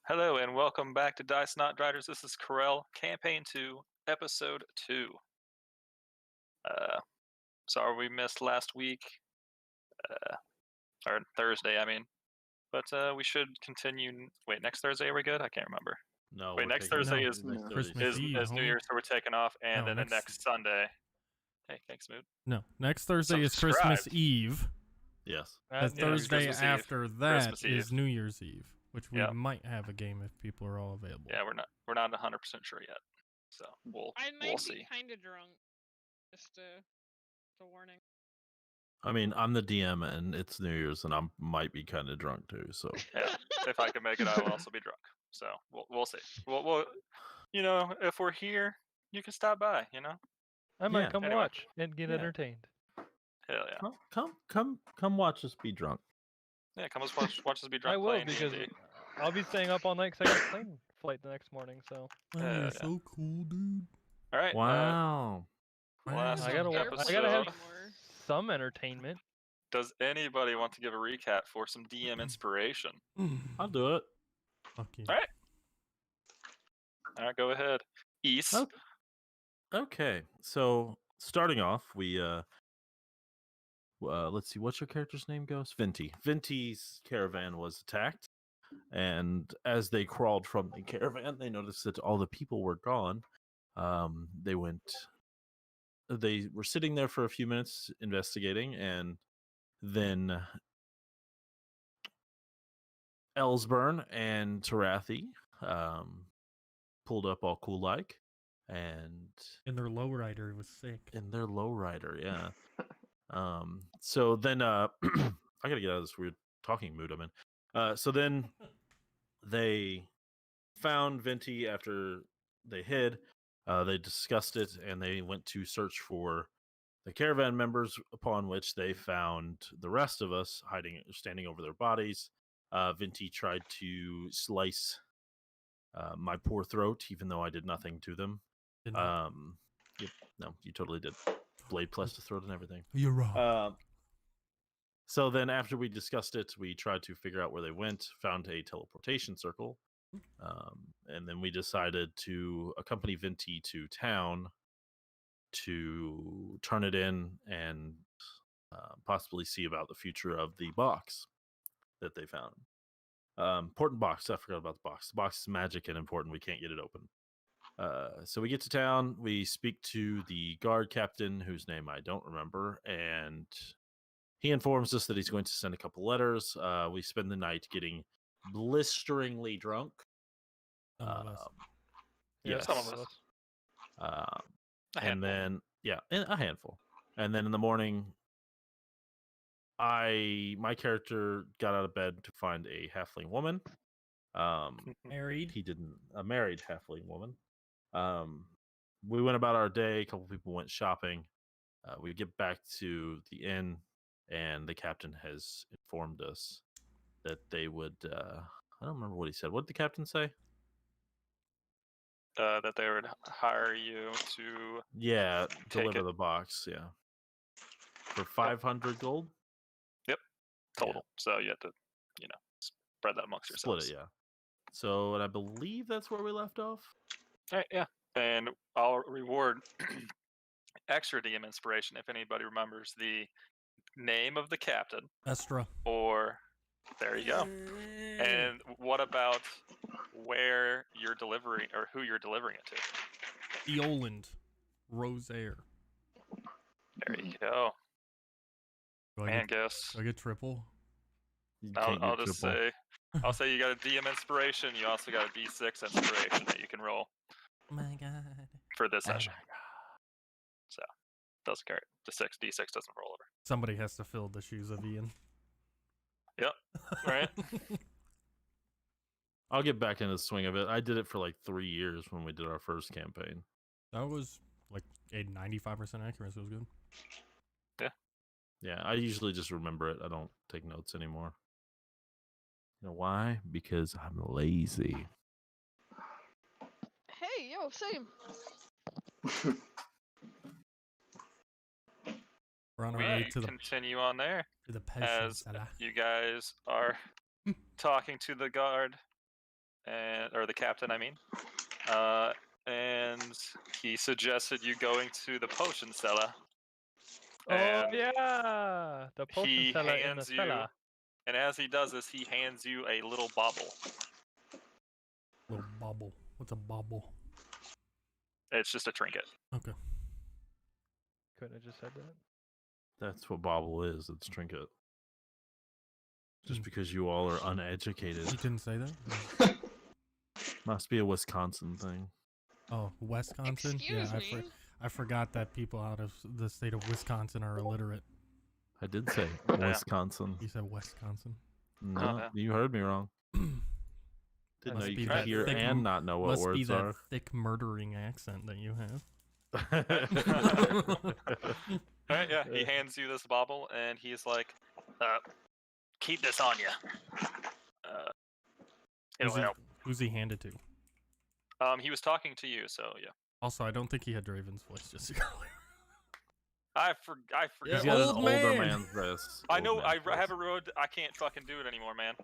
Hello and welcome back to Dice Not Driders. This is Kurell, Campaign 2, Episode 2. Sorry we missed last week, or Thursday, I mean. But we should continue. Wait, next Thursday are we good? I can't remember. No. Wait, next Thursday is Christmas Eve, New Year's, so we're taking off, and No, then the next Sunday. Hey, thanks, Mood. No, next Thursday is Christmas Eve. Yes. The Thursday Christmas after Eve. that Christmas is Eve. New Year's Eve, which we Yep. might have a game if people are all available. Yeah, we're not 100% sure yet, so we'll be see. kind of drunk. Just a warning. I mean, I'm the DM, and it's New Year's, and I might be kind of drunk too. So Yeah, if I can make it, I will also be drunk. So we'll see. We'll if we're here, you can stop by. I might Yeah. come Anyway. watch and get entertained. Hell yeah. come watch us be drunk. Yeah, come watch us be drunk. I will playing because D&D. I'll be staying up all night because I got a plane flight the next morning. So Oh, Yeah, you're yeah. so cool, dude. All right. Wow. Last I gotta episode. have some entertainment. Does anybody want to give a recap for some DM inspiration? I'll do it. Fuck you. All right. All right, go ahead. East. Okay. So starting off, we let's see, what's your character's name goes? Venti. Venti's caravan was attacked, and as they crawled from the caravan, they noticed that all the people were gone. They were sitting there for a few minutes investigating, and then Elsburn and Tarathi pulled up all cool like, and And their lowrider was sick. in their lowrider, yeah. So then I gotta get out of this weird talking mood I'm in. So then they found Venti after they hid. They discussed it, and they went to search for the caravan members, upon which they found the rest of us standing over their bodies. Venti tried to slice my poor throat, even though I did nothing to them. Didn't I? Yep, no, you totally did. Blade plus the throat and everything. You're wrong. So then after we discussed it, we tried to figure out where they went, found a teleportation circle, and then we decided to accompany Venti to town to turn it in and possibly see about the future of the box that they found. Important box. I forgot about the box. The box is magic and important. We can't get it open. So we get to town. We speak to the guard captain, whose name I don't remember, and he informs us that he's going to send a couple letters. We spend the night getting blisteringly drunk. Some of us. Yes. Some of us. And handful. then a handful. And then in the morning, my character got out of bed to find a halfling woman. Married. He didn't. A married halfling woman. We went about our day. A couple people went shopping. We get back to the inn, and the captain has informed us that they would. I don't remember what he said. What did the captain say? That they would hire you to. Yeah, Take deliver it. the box. Yeah, for 500 gold Total. So you have to, spread that amongst yourselves. split it. Yeah. So, and I believe that's where we left off. All right, yeah. And I'll reward extra DM inspiration if anybody remembers the name of the captain, Estra. or there you go. And what about where you're delivering or who you're delivering it to? Eoland. Rosaire. There you go. Do I Man, get, guess. do I get triple? You I'll can't get just triple. say, I'll say you got a DM inspiration. You also got a D6 inspiration that you can roll Oh my god. for this session. So doesn't carry. The D6 doesn't roll over. Somebody has to fill the shoes of Ian. Yep. Right. I'll get back into the swing of it. I did it for like 3 years when we did our first campaign. That was like a 95% accuracy. It was good. Yeah, I usually just remember it. I don't take notes anymore. You know why? Because I'm lazy. Hey, yo, same. We're on our We way to the continue on there as Pesha. you guys are talking to the guard or the captain, I mean. And he suggested you going to the potion cellar. Oh And yeah, the potion he cellar in the hands you, cellar. and as he does this, he hands you a little bauble. Little bobble. What's a bobble? It's just a trinket. Okay. Couldn't have just said that. That's what bauble is. It's trinket. Just Hmm. because you all are uneducated. You didn't say that? Must be a Wisconsin thing. Oh, Wisconsin? Excuse yeah, me. I forgot that people out of the state of Wisconsin are illiterate. I did say Yeah. Wisconsin. You said Wisconsin. No, yeah. you heard me wrong. Didn't Must know you be could that hear thick and not know what Must be words that are. thick murdering accent that you have. Alright, yeah, he hands you this bauble, and he's like, keep this on you. It'll help. Who's he handed to? He was talking to you, so yeah. Also, I don't think he had Draven's voice just earlier. I forgot. He's Yeah, got old an older man. man's voice. I Old know. man's I voice. have a road. I can't fucking do it anymore, man.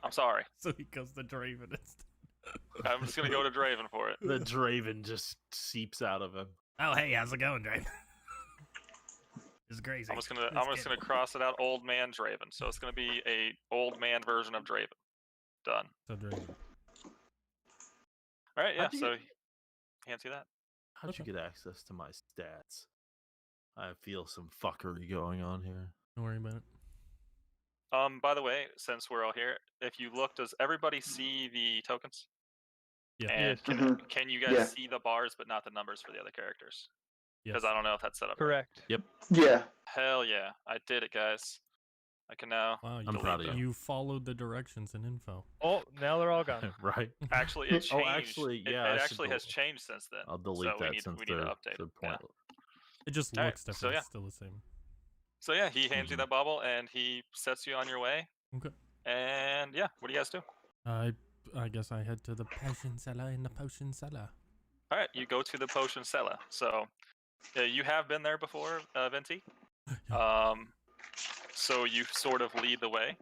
I'm sorry. So he goes to Draven instead. I'm just gonna go to Draven for it. The Draven just seeps out of him. Oh, hey, how's it going, Draven? It's crazy. I'm just gonna cross it out. Old man Draven. So it's gonna be a old man version of Draven. Done. So Draven. All right. Yeah. How'd you So get- can't see that. How'd you get access to my stats? I feel some fuckery going on here. Don't worry about it. By the way, since we're all here, if you look, does everybody see the tokens? Yeah. And Yes. can you guys Yeah. see the bars but not the numbers for the other characters? Yes. Because I don't know if that's set up. right. Correct. Yeah. Hell yeah, I did it, guys. I can now. Wow, I'm proud of you. You followed the directions and info. Oh, now they're all gone. Right? Actually, it changed. Oh, actually, yeah, I It should actually has go- changed since then. I'll delete so that we need, since we need they're to update the it. Yeah. point. It just Alright, looks different. so yeah. It's still the same. So yeah, he hands you Mhm. that bubble and he sets you on your way. Okay. And yeah, what do you guys do? I guess I head to the potion cellar in the potion cellar. All right, you go to the potion cellar. So you have been there before, Venti. So you sort of lead the way.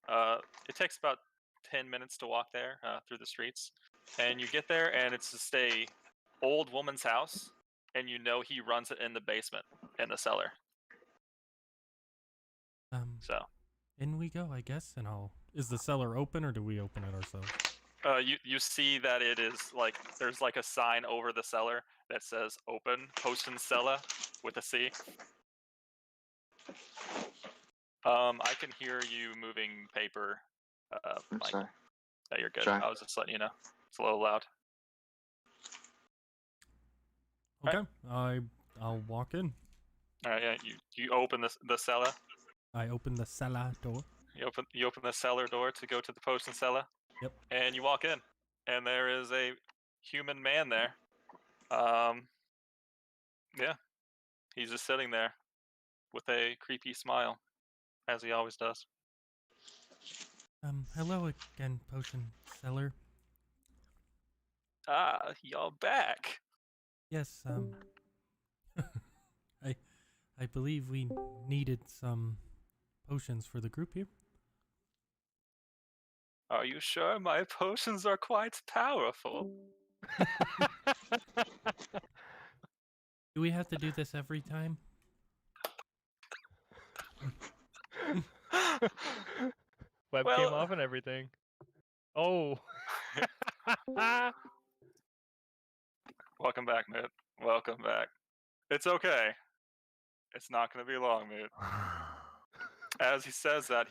It takes about 10 minutes to walk there through the streets, and you get there, and it's just a old woman's house, and you know he runs it in the basement in the cellar. So In we go, I guess, and I'll. Is the cellar open, or do we open it ourselves? you see that it is like there's like a sign over the cellar that says "Open Potion Cellar" with a C. I can hear you moving paper. I'm Mike. sorry. No, you're good. Sorry. I was just letting you know. It's a little loud. Okay. I'll walk in. All right, yeah. You open the cellar. I open the cellar door. You open the cellar door to go to the potion cellar. Yep. And you walk in, and there is a human man there. Yeah. He's just sitting there with a creepy smile, as he always does. Hello again, potion seller. Ah, you're back. Yes, I believe we needed some potions for the group here. Are you sure my potions are quite powerful? Do we have to do this every time? Web came Well- off and everything. Oh. Welcome back, Moot. Welcome back. It's okay. It's not going to be long, Moot. As he says that,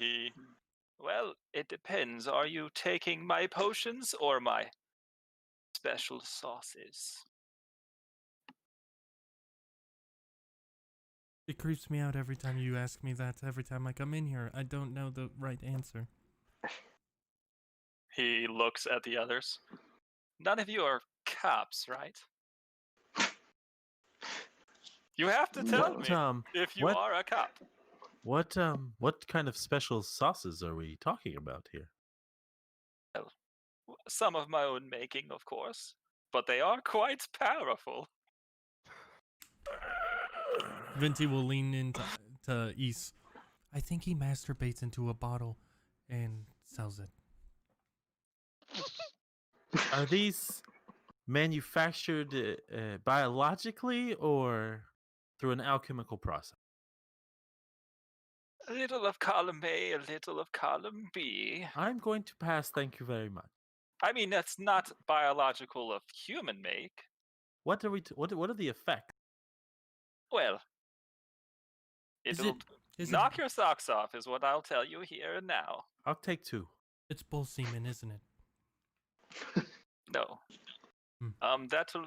well, it depends. Are you taking my potions or my special sauces? It creeps me out every time you ask me that. Every time I come in here, I don't know the right answer. He looks at the others. None of you are cops, right? You have to tell me if you what- are a cop. what kind of special sauces are we talking about here? Some of my own making, of course, but they are quite powerful. Venti will lean into to East. I think he masturbates into a bottle and sells it. Are these manufactured biologically or through an alchemical process? A little of column A, a little of column B. I'm going to pass. Thank you very much. I mean, that's not biological of human make. What are what are the effects? Well, Is it'll it? Is knock it? your socks off, is what I'll tell you here and now. I'll take 2. It's bull semen, isn't it? No. Hmm. That'll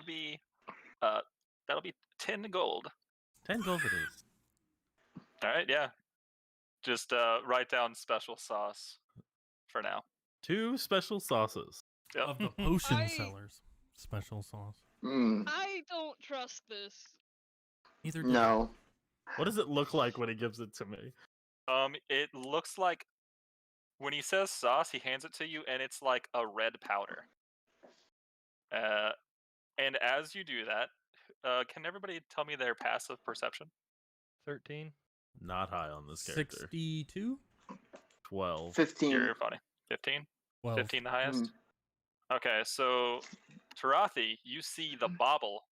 be 10 gold. 10 gold it is. All right, yeah. Just write down special sauce for now. 2 special sauces. Yep. Of the potion I- sellers, special sauce. I don't trust this. Neither do No. What does it look like when he gives it to me? It looks like when he says sauce, he hands it to you, and it's like a red powder. And as you do that, can everybody tell me their passive perception? 13. Not high on this character. 62? 12. 15. You're funny. 15? 12. 15 the highest? Mm. Okay, so Tarathi, you see the bauble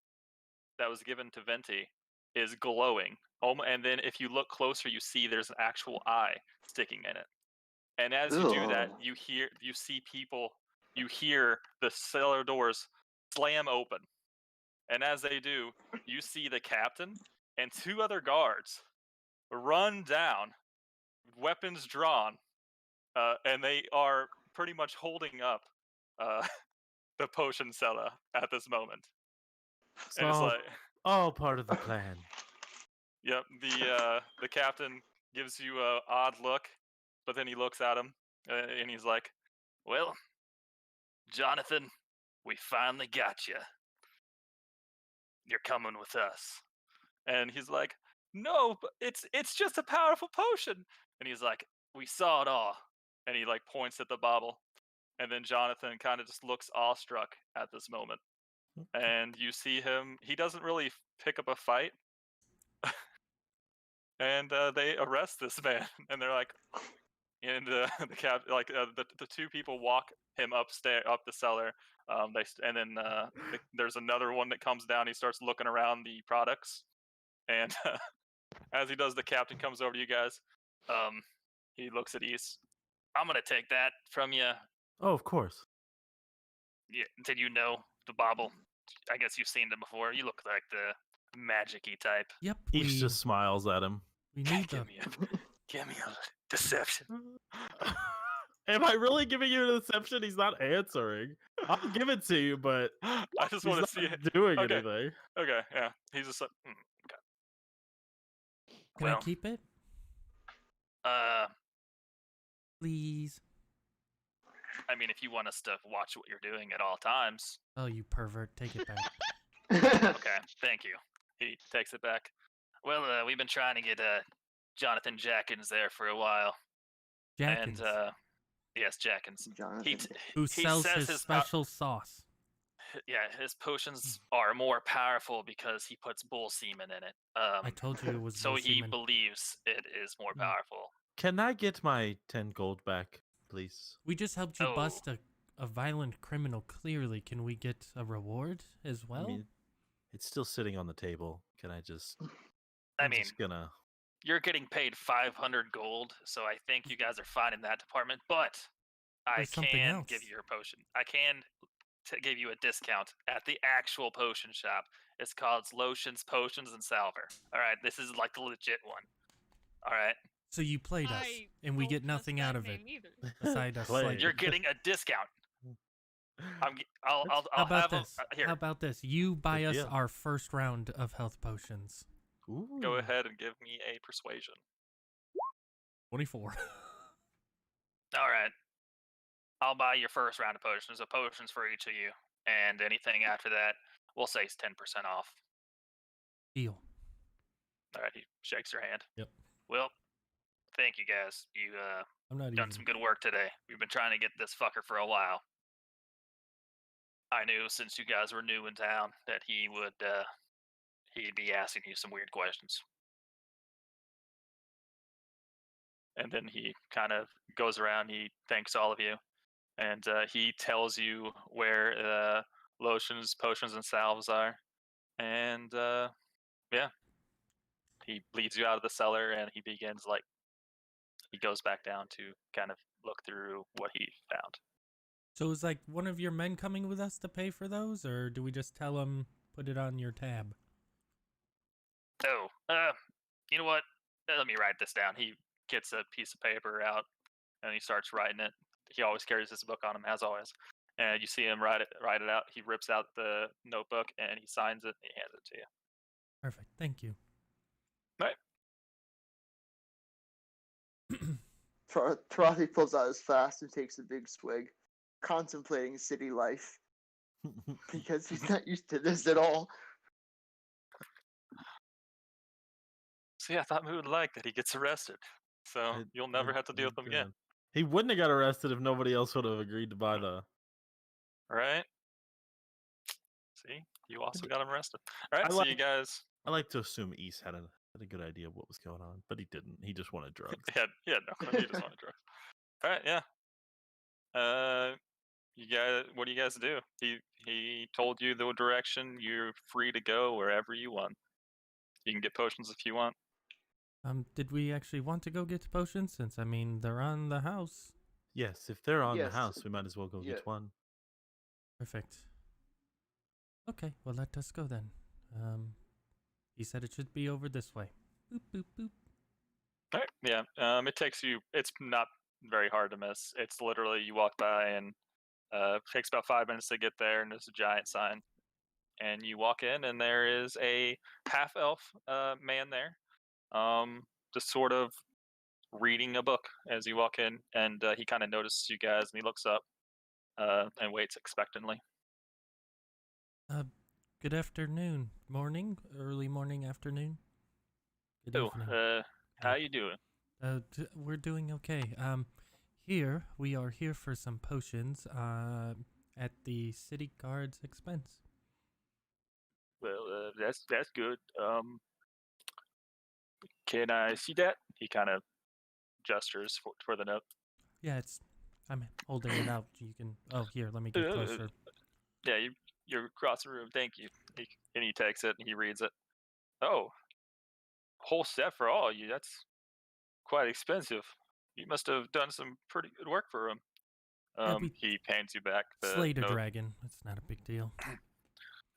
that was given to Venti is glowing. And then if you look closer, you see there's an actual eye sticking in it. And as you do that, Ugh. you hear the cellar doors slam open. And as they do, you see the captain and 2 other guards run down, weapons drawn, and they are pretty much holding up the potion seller at this moment. It's And it's all, like, all part of the plan. yep, the captain gives you a odd look, but then he looks at him and he's like, "Well, Jonathan, we finally got you. You're coming with us." And he's like, "No, but it's just a powerful potion." And he's like, "We saw it all." And he like points at the bauble. And then Jonathan kind of just looks awestruck at this moment. And you see him, he doesn't really pick up a fight. And they arrest this man. And they're like, and the 2 people walk him up the cellar. There's another one that comes down. He starts looking around the products. And as he does, the captain comes over to you guys. He looks at East. "I'm gonna take that from you. Oh, of course. Yeah, did you know the bauble? I guess you've seen them before. You look like the magic-y type." Yep. Each just smiles at him. We need Give them. me a deception. Am I really giving you a deception? He's not answering. I'll give it to you, but I just he's want not to see it. doing Okay. anything. Okay, yeah. He's just like, okay. Can Well, I keep it? Please. I mean, if you want us to watch what you're doing at all times. Oh, you pervert. Take it back. Okay, thank you. He takes it back. Well, we've been trying to get Jonathan Jackins there for a while. Jackins, And, yes, Jackins. Jonathan. who he sells says his his, special sauce. Yeah, his potions are more powerful because he puts bull semen in it. I told you it was So bull he semen. believes it is more Mm. powerful. Can I get my 10 gold back, please? We just helped you Oh. bust a violent criminal. Clearly, can we get a reward as well? I mean, it's still sitting on the table. Can I just? I I'm mean, just gonna. you're getting paid 500 gold, so I think you guys are fine in that department. But I There's something can else. give you your potion. I can give you a discount at the actual potion shop. It's called Lotions, Potions, and Salver. All right, this is like the legit one. All right, So you played us, I and we don't get trust nothing that out of it name either. aside us. Play. Like, you're getting a discount. I'll how about have this? here. How about this? You buy Good us deal. our first round of health potions. Ooh. Go ahead and give me a persuasion. 24. All right. I'll buy your first round of potions. So potions for each of you, and anything after that, we'll say is 10% off. Deal. All right. He shakes your hand. Yep. Well, thank you guys. You I'm not done even. some good work today. We've been trying to get this fucker for a while. I knew since you guys were new in town that he'd be asking you some weird questions. And then he kind of goes around, he thanks all of you, and he tells you where lotions, potions, and salves are, and yeah, he leads you out of the cellar, and he begins he goes back down to kind of look through what he found. So is like one of your men coming with us to pay for those, or do we just tell him put it on your tab? Oh, you know what? Let me write this down. He gets a piece of paper out and he starts writing it. He always carries his book on him, as always. And you see him write it out. He rips out the notebook and he signs it and he hands it to you. Perfect. Thank you. Right. Tarathy pulls out his flask and takes a big swig, contemplating city life because he's not used to this at all. See, I thought Moo would like that he gets arrested. So you'll never have to deal with him again. He wouldn't have got arrested if nobody else would have agreed to buy the. Right? See? You also got him arrested. All right, I so you guys... I like to assume East had a good idea of what was going on, but he didn't. He just wanted drugs. Yeah, no, he just wanted drugs. All right, yeah. You guys, what do you guys do? He told you the direction. You're free to go wherever you want. You can get potions if you want. Did we actually want to go get potions? Since I mean they're on the house. Yes, if they're on Yes. the house, we might as well go Yeah. get one. Perfect. Okay, well let us go then. He said it should be over this way. Boop boop boop. All right, yeah. It takes you. It's not very hard to miss. It's literally you walk by and takes about 5 minutes to get there, and there's a giant sign. And you walk in, and there is a half-elf man there, just sort of reading a book as you walk in, and he kind of notices you guys, and he looks up and waits expectantly. Good afternoon. Morning? Early morning, afternoon? Good Oh, evening. how you doing? We're doing okay. Here, we are here for some potions, at the city guard's expense. Well, that's good. Can I see that? He kind of gestures for the note. Yeah, I'm holding it out. You can, oh, here, let me get closer. Yeah, you're across the room. Thank you. And he takes it and he reads it. Oh, whole set for all of you. That's quite expensive. You must have done some pretty good work for him. He hands you back the Slayed a note. dragon. It's not a big deal.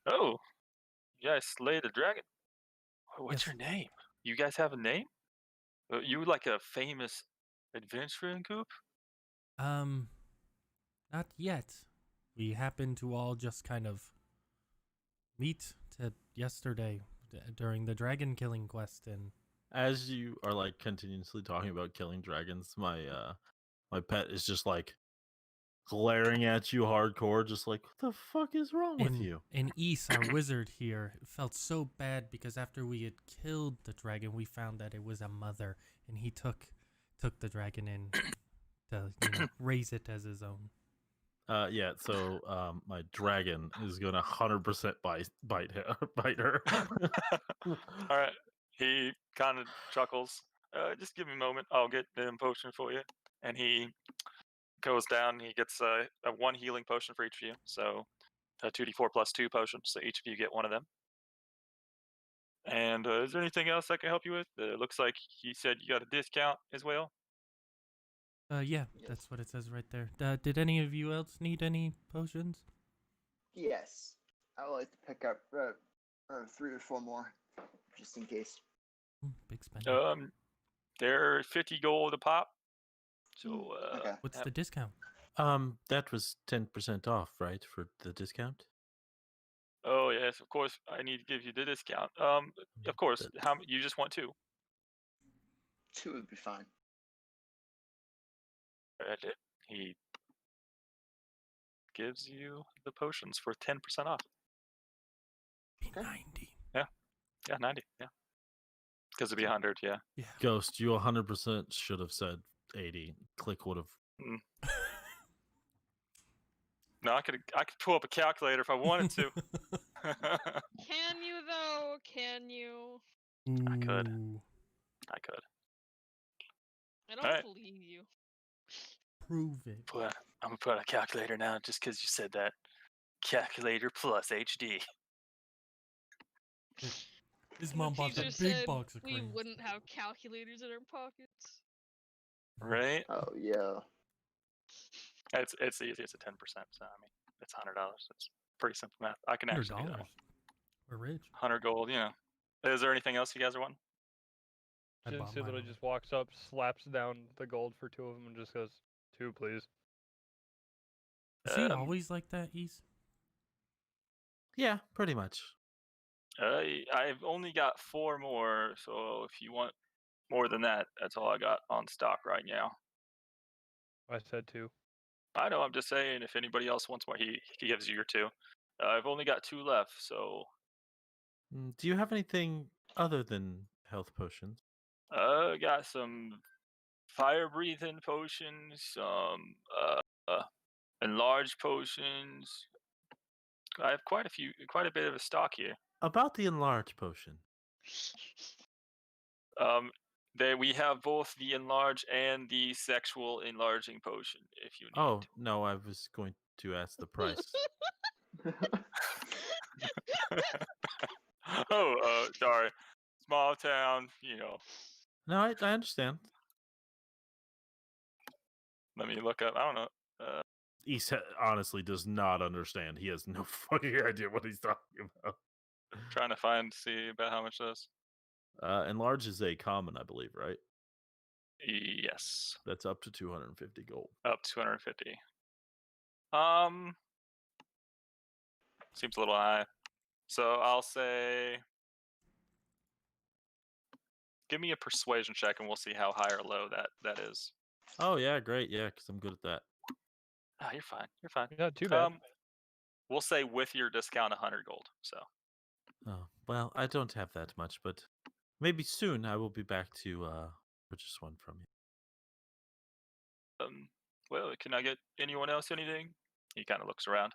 Oh, you guys slayed a dragon. What's Yes. your name? You guys have a name? You like a famous adventuring group? Not yet. We happened to all just kind of meet yesterday during the dragon killing quest, and As you are like continuously talking about killing dragons, my pet is just like glaring at you hardcore, just like, what the fuck is wrong with you? And Ys, our wizard here, felt so bad because after we had killed the dragon, we found that it was a mother, and he took the dragon in to raise it as his own. Yeah, so my dragon is gonna 100% bite her. All right. He kind of chuckles. Just give me a moment. I'll get the potion for you. And he goes down. He gets a 1 healing potion for each of you. So a 2d4 plus 2 potion. So each of you get one of them. And is there anything else I can help you with? Looks like he said you got a discount as well. Yeah, Yes. that's what it says right there. Did any of you else need any potions? Yes, I would like to pick up 3 or 4 more, just in case. Big spender. They're 50 gold a pop. So Okay. What's the discount? That was 10% off, right, for the discount? Oh yes, of course. I need to give you the discount. Of course. How you just want 2? 2 would be fine. That's it. He gives you the potions for 10% off. 90. Yeah, 90. Yeah, because it'd be 100. Yeah. Yeah. Ghost, you 100% should have said 80. Click would have. No, I could pull up a calculator if I wanted to. Can you though? Can you? I could. Ooh. I could. I don't Alright. believe you. Prove it. I'm gonna put a calculator now just because you said that. Calculator plus HD. His What mom if you bought that just big said box of we creams. wouldn't have calculators in our pockets? Right? Oh yeah. It's easy. It's a 10%. So I mean, it's $100. It's pretty simple math. I can actually do that $100. one. We're rich. 100 gold. Is there anything else you guys are wanting? I bought Jinsu mine literally on- just walks up, slaps down the gold for 2 of them, and just goes, 2, please. Is he Um, always like that, East? Yeah, pretty much. I've only got 4 more, so if you want more than that, that's all I got on stock right now. I said 2. I know. I'm just saying, if anybody else wants more, he gives you your 2. I've only got 2 left, so Do you have anything other than health potions? got some fire breathing potions, some enlarged potions. I have quite a bit of a stock here. About the enlarged potion. We have both the enlarge and the sexual enlarging potion. If you need. Oh, no, I was going to ask the price. Oh, sorry. Small town. No, I understand. Let me look up. I don't know. East honestly does not understand. He has no fucking idea what he's talking about. Trying to see about how much this. Enlarge is a common, I believe, right? Yes, That's up to 250 gold. up 250. Seems a little high. So I'll say, give me a persuasion check, and we'll see how high or low that is. Oh yeah, great. Yeah, because I'm good at that. Ah, you're fine. You're fine. Not too bad. We'll say with your discount, 100 gold. So. Oh well, I don't have that much, but maybe soon I will be back to purchase one from you. Well, can I get anyone else anything? He kind of looks around.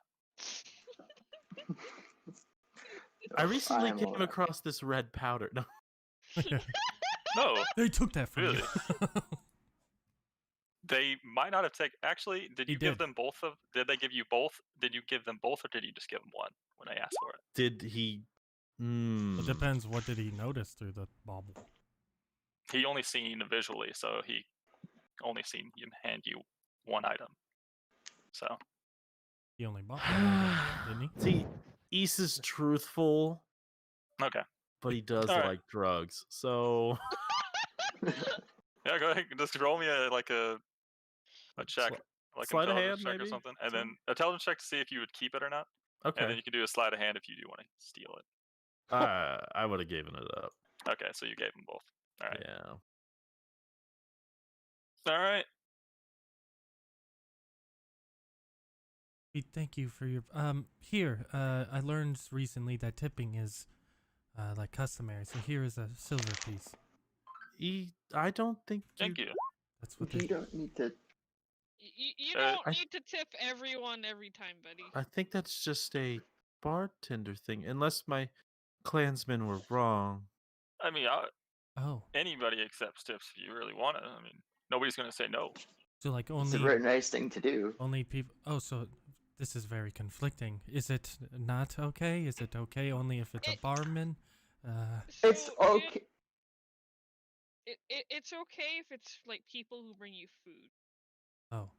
I recently am came alright. across this red powder. No, No, They took that from Really? you. they might not have taken. Actually, did He you give did. them both of? Did they give you both? Did you give them both, or did you just give them one when I asked for it? did he? It depends. What did he notice through the bauble? He only seen visually, so he only seen him hand you one item. So He only bought one item, didn't he? See, East is truthful, okay, but he does All right. like drugs. So yeah, go ahead. Just roll me a check, like sleight of intelligence hand, check or maybe? something, and then intelligence check to see if you would keep it or not, and then okay, you can do a sleight of hand if you do want to steal it. I would have given it up. Okay, so you gave them both. All right. Yeah. All right. We thank you for your here. I learned recently that tipping is like customary. So here is a silver piece. I don't think Thank you. That's what You they don't need to. You Uh, don't I- need to tip everyone every time, buddy. I think that's just a bartender thing, unless my clansmen were wrong. I mean, Oh, anybody accepts tips if you really want it. I mean, nobody's gonna say no. so like It's a only very nice thing to do. only people. Oh, so this is very conflicting. Is it not okay? Is it okay only if it's a barman? It's So, okay. It's okay if it's like people who bring you food. Oh.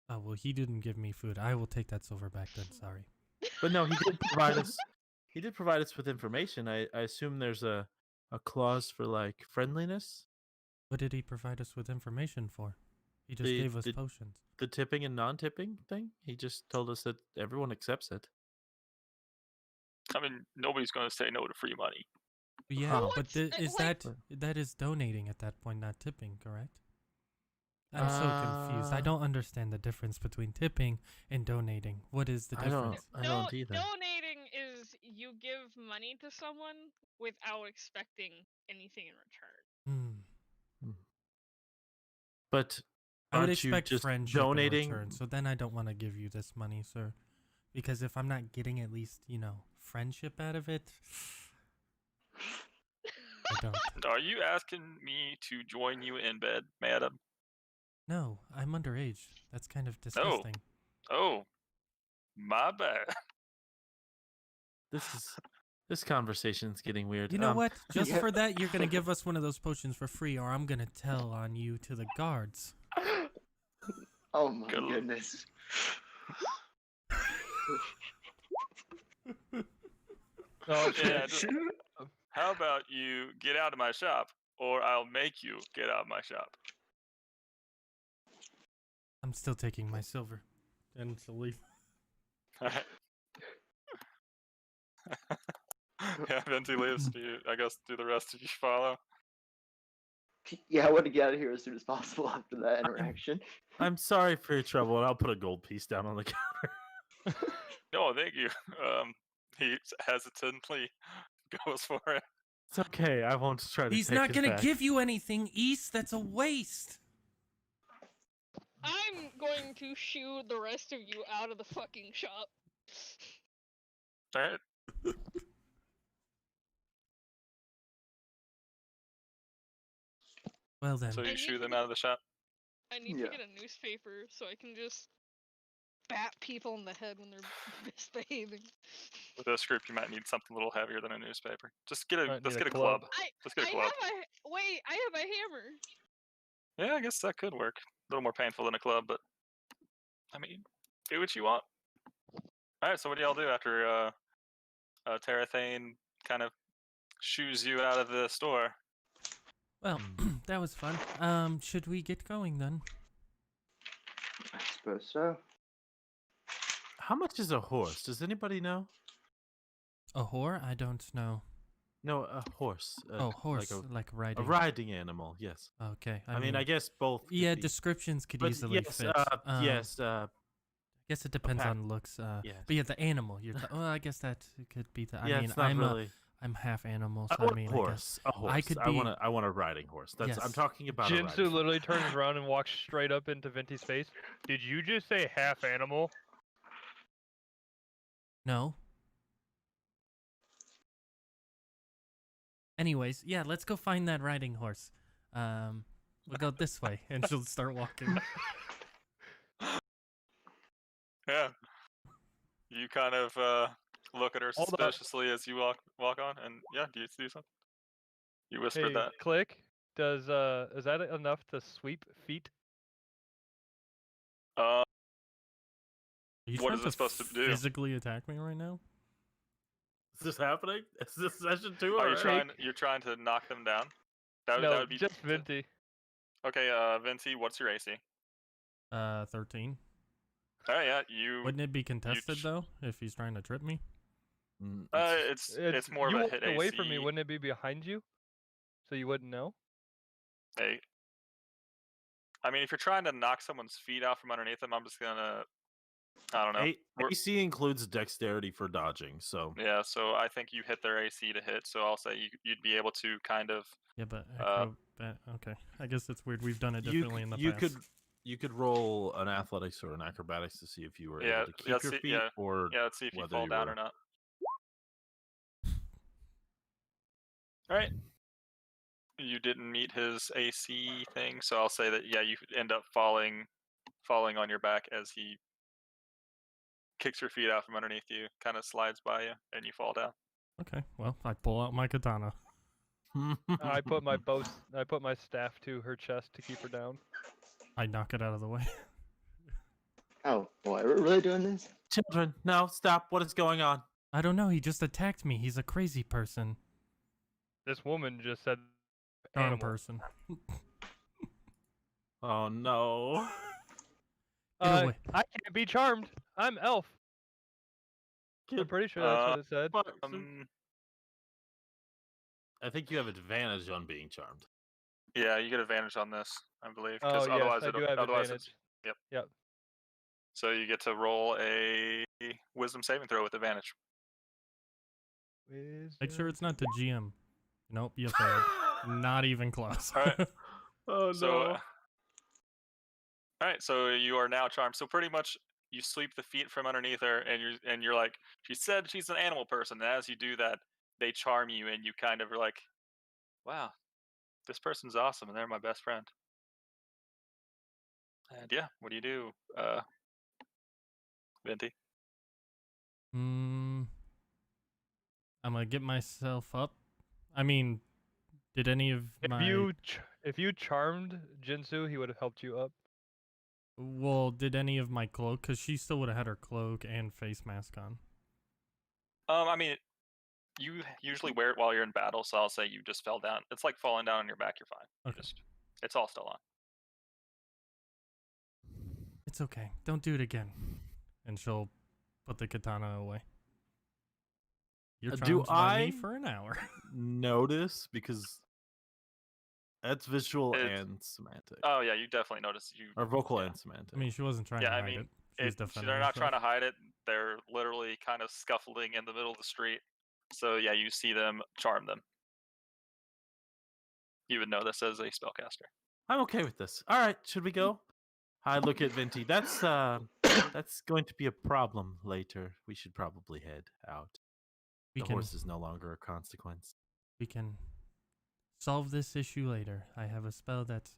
Oh well, he didn't give me food. I will take that silver back then. Sorry. But no, he did provide us. He did provide us with information. I assume there's a clause for like friendliness. What did he provide us with information for? He just The- gave us the- potions. The tipping and non-tipping thing. He just told us that everyone accepts it. I mean, nobody's gonna say no to free money. Yeah, Oh. but What's- is like- that is donating at that point, not tipping, correct? I'm so confused. I Uh, don't understand the difference between tipping and donating. What is the I don't- difference? I don't either. Donating is you give money to someone without expecting anything in return. But I would aren't you expect just friendship donating? in return, so then I don't want to give you this money, sir. Because if I'm not getting at least, friendship out of it, I don't. Are you asking me to join you in bed, madam? No, I'm underage. That's kind of No. disgusting. Oh, my bad. This conversation's getting weird. You know what? Just Yeah. for that, you're gonna give us one of those potions for free, or I'm gonna tell on you to the guards. Oh my Good. goodness. No, Yeah, how about you get out of my shop, or I'll make you get out of my shop. I'm still taking my silver. And to leave. Alright. Yeah, Venti leaves. I guess do the rest of you follow? Yeah, I want to get out of here as soon as possible after that interaction. I'm sorry for your trouble, and I'll put a gold piece down on the counter. No, thank you. He hesitantly goes for it. It's okay. I won't try to He's take not it gonna back. give you anything, East. That's a waste. I'm going to shoo the rest of you out of the fucking shop. Alright. Well then. So I you need shoo to them get- out of the shop? I need Yeah. to get a newspaper so I can just bat people in the head when they're misbehaving. With this group, you might need something a little heavier than a newspaper. Just get a Might let's need a get a club. club. Let's get a club. I have a hammer. Yeah, I guess that could work. A little more painful than a club, but I mean, do what you want. All right. So what do y'all do after Terathane kind of shoos you out of the store? Well, that was fun. Should we get going then? I suppose so. How much is a horse? Does anybody know? A whore? I don't know. No, a horse. Oh, horse, like A riding. riding animal. Yes. Okay. I mean, I guess both. could Yeah, be- descriptions could but easily yes, fit. yes. I guess it depends pack- on looks. yes. But yeah, the animal. Well, I guess that could be the. I Yeah, mean, it's not I'm really. I'm half animal, so I want I mean, a horse. A horse. I could I be- want I want a riding horse. That's. I'm Yes. talking about a Jinsu riding horse. literally turns around and walks straight up into Venti's face. Did you just say half animal? No. Anyways, yeah, let's go find that riding horse. We'll go this way, and she'll start walking. Yeah. You kind of look at her Hold up. suspiciously as you walk on, and yeah, do you see something? You whispered Hey, that. click. Is that enough to sweep feet? Uh, Are you What trying is it supposed to do? Physically attack me right now? Is this happening? Is this session 2 are you already? you're trying to knock them down? That No, would be just Venti. Okay, Venti, what's your AC? 13. Oh yeah, you. Wouldn't it be contested ch- though if he's trying to trip me? It's more you of a walked hit away AC. from me. Wouldn't it be behind you? So you wouldn't know? Hey. I mean, if you're trying to knock someone's feet out from underneath them, I'm just gonna. I don't know. We're- AC includes dexterity for dodging, so Yeah, so I think you hit their AC to hit, so I'll say you'd be able to kind of. Yeah, but Uh, okay. I guess it's weird. We've done it you differently in the you past. you could roll an athletics or an acrobatics to see if you were Yeah, able to keep let's your see- feet yeah, or Yeah, let's see if you whether fall you down were- or not. All right. You didn't meet his AC thing, so I'll say that yeah, you end up falling on your back as he kicks your feet out from underneath you, kind of slides by you, and you fall down. Okay, well, I pull out my katana. I put my staff to her chest to keep her down. I knock it out of the way. Oh boy, we're really doing this? Children, no, stop. What is going on? I don't know. He just attacked me. He's a crazy person. This woman just said Darn animal. person. Oh no. Get away. I can't be charmed. I'm elf. I'm pretty sure that's what it said. I think you have advantage on being charmed. Yeah, you get advantage on this, I believe, Oh because yes, otherwise I do have otherwise advantage. Yep. Yep. So you get to roll a wisdom saving throw with advantage. Make sure it's not to GM. Nope, you failed. Not even close. Alright. Oh So, all right. So you are now charmed. So pretty much, you sweep the feet from underneath her, and you're like, she said she's an animal person. And as you do that, they charm you, and you kind of are like, wow, this person's awesome, and they're my best friend. And yeah, what do you do, Venti? I'm gonna get myself up. I mean, did any of my If you charmed Jinsu, he would have helped you up. did any of my cloak? Because she still would have had her cloak and face mask on. I mean, you usually wear it while you're in battle, so I'll say you just fell down. It's like falling down on your back. You're fine. Okay. It's all still on. It's okay. Don't do it again. And she'll put the katana away. You're Do charmed by me I for an hour. notice because that's visual It's- and semantic, Oh yeah, you definitely notice you. or vocal yeah. and semantic. I mean, she wasn't trying Yeah, to I hide mean, it. She was defending they're not trying to herself. hide it. They're literally kind of scuffling in the middle of the street. So yeah, you see them charm them. You would know this as a spellcaster. I'm okay with this. All right, should we go? I look at Venti. That's going to be a problem later. We should probably head out. We The can horse is no longer a consequence. we can solve this issue later. I have a spell that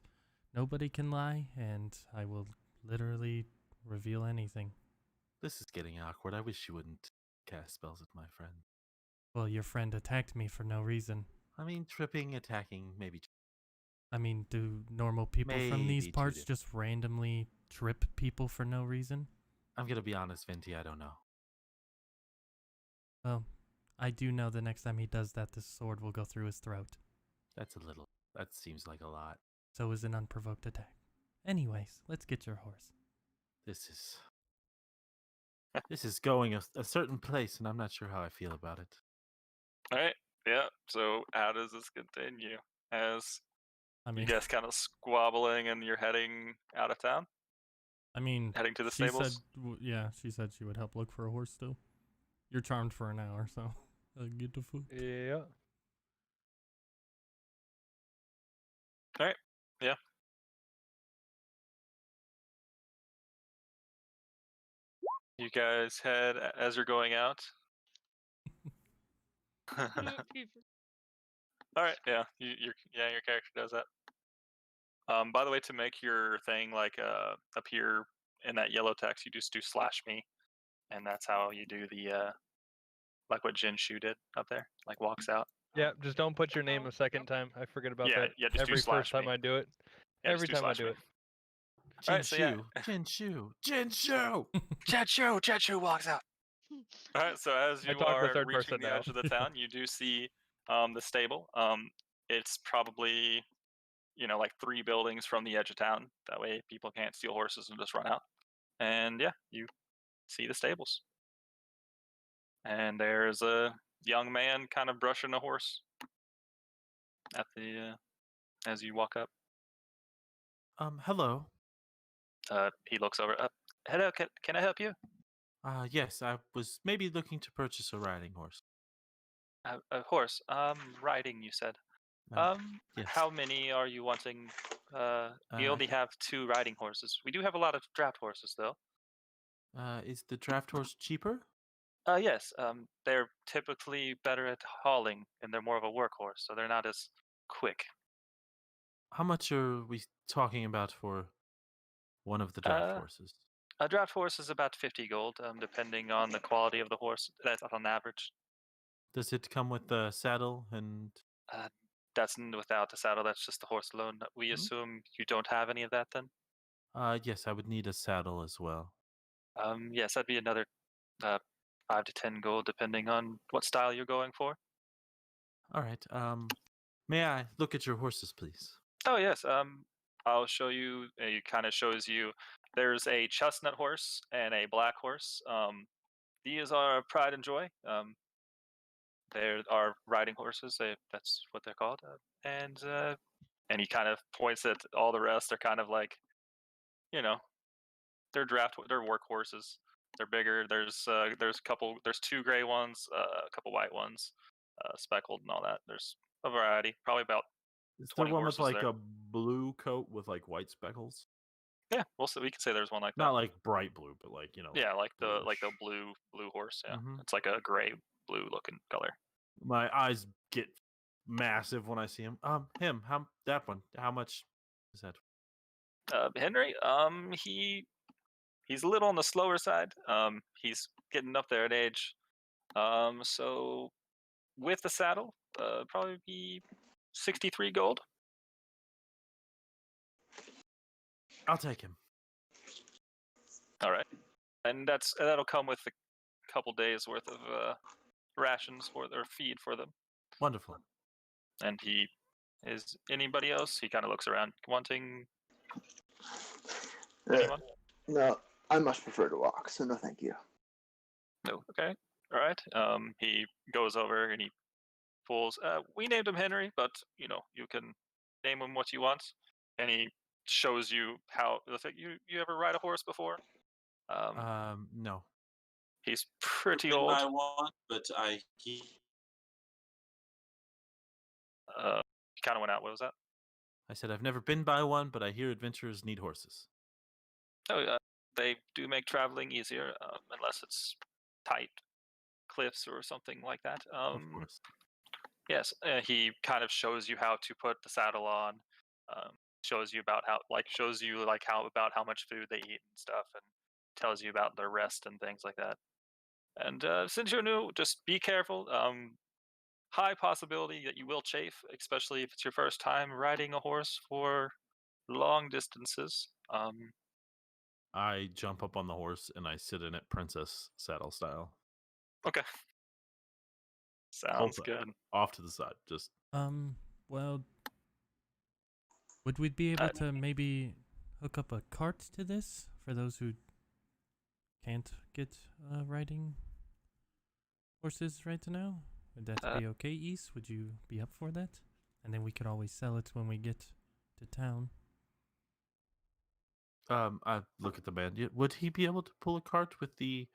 nobody can lie, and I will literally reveal anything. This is getting awkward. I wish you wouldn't cast spells at my friend. Well, your friend attacked me for no reason. I mean, tripping, attacking, maybe. I mean, do normal people from these Maybe two parts different. just randomly trip people for no reason? I'm gonna be honest, Venti. I don't know. Well, I do know the next time he does that, the sword will go through his throat. That's a little. That seems like a lot. So is an unprovoked attack. Anyways, let's get your horse. This is going a certain place, and I'm not sure how I feel about it. All right. Yeah. So how does this continue? As I you mean, guys kind of squabbling and you're heading out of town, heading to the she stables. said, yeah, she said she would help look for a horse still. You're charmed for an hour, so get the foot. Yeah. All right. Yeah. You guys head as you're going out. All right. Yeah. Your character does that. By the way, to make your thing like appear in that yellow text, you just do /me, and that's how you do the like what Jin Shu did up there, like walks out. Yeah, just don't put your name a second time. I forget about Yeah, that. yeah, just do Every first time /me. I do it. Yeah, Every just time I /me. do it. Jin Alright, so yeah. Jinshu, Jinshu. Chetchu walks out. All right, so as I you talk the are third reaching person the now. edge of the town, you do see the stable. It's probably like 3 buildings from the edge of town. That way people can't steal horses and just run out. And yeah, you see the stables. And there's a young man kind of brushing a horse at the as you walk up. Hello. He looks over. Hello, can I help you? Yes, I was maybe looking to purchase a riding horse. A horse. Riding, you said. Yes. How many are you wanting? We only have 2 riding horses. We do have a lot of draft horses, though. Is the draft horse cheaper? Yes. They're typically better at hauling, and they're more of a workhorse, so they're not as quick. How much are we talking about for one of the draft horses? A draft horse is about 50 gold, depending on the quality of the horse. That's on average. Does it come with the saddle and? That's without the saddle. That's just the horse alone. We assume you don't have any of that, then. Yes, I would need a saddle as well. Yes, that'd be another 5 to 10 gold, depending on what style you're going for. All right. May I look at your horses, please? Oh yes. I'll show you. It kind of shows you. There's a chestnut horse and a black horse. These are pride and joy. They are riding horses. That's what they're called. And he kind of points at all the rest. They're kind of like, they're work horses. They're bigger. There's 2 gray ones, a couple white ones, speckled and all that. There's a variety. Probably about Is there 20 one with horses like there. a blue coat with like white speckles? Yeah, we can say there's one like that. Not like bright blue, but like Yeah, like the bluish. blue horse. Yeah, Mhm. it's like a gray blue looking color. My eyes get massive when I see him. That one. How much is that? Henry, he's a little on the slower side. He's getting up there in age. So with the saddle, probably be 63 gold. I'll take him. All right, and that'll come with a couple days worth of rations for their feed for them. Wonderful. And is anybody else? He kind of looks around, wanting anyone? No, I much prefer to walk, so no thank you. No. Okay. All right. He goes over and he pulls. We named him Henry, but you can name him what you want. And he shows you how. You ever ride a horse before? No. He's pretty Been old. by one, but Kind of went out. What was that? I said I've never been by one, but I hear adventurers need horses. Oh, they do make traveling easier, unless it's tight cliffs or something like that. Of course. Yes, he kind of shows you how to put the saddle on. Shows you about how how much food they eat and stuff, and tells you about their rest and things like that. And since you're new, just be careful. High possibility that you will chafe, especially if it's your first time riding a horse for long distances. I jump up on the horse and I sit in it princess saddle style. Okay. Sounds good. Off to the side. Just Well, would we be able to maybe hook up a cart to this for those who can't get riding horses right now? Would that be okay, East? Would you be up for that? And then we could always sell it when we get to town. I look at the man. Would he be able to pull a cart with the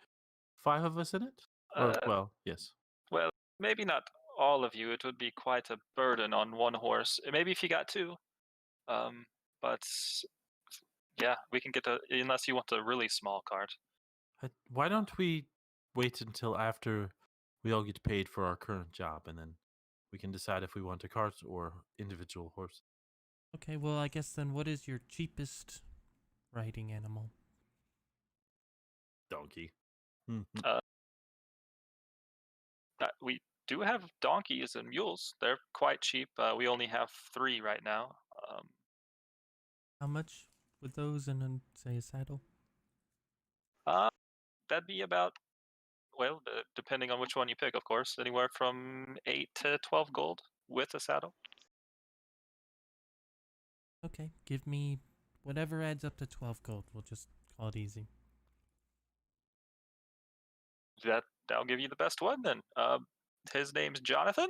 5 of us in it? Or, yes. Well, maybe not all of you. It would be quite a burden on one horse. Maybe if you got 2. But yeah, we can get unless you want a really small cart. Why don't we wait until after we all get paid for our current job, and then we can decide if we want a cart or individual horse. Okay, well, I guess then what is your cheapest riding animal? Donkey. We do have donkeys and mules. They're quite cheap. We only have 3 right now. How much would those and say a saddle? That'd be about, well, depending on which one you pick, of course, anywhere from 8 to 12 gold with a saddle. Okay, give me whatever adds up to 12 gold. We'll just call it easy. That'll give you the best one then. His name's Jonathan.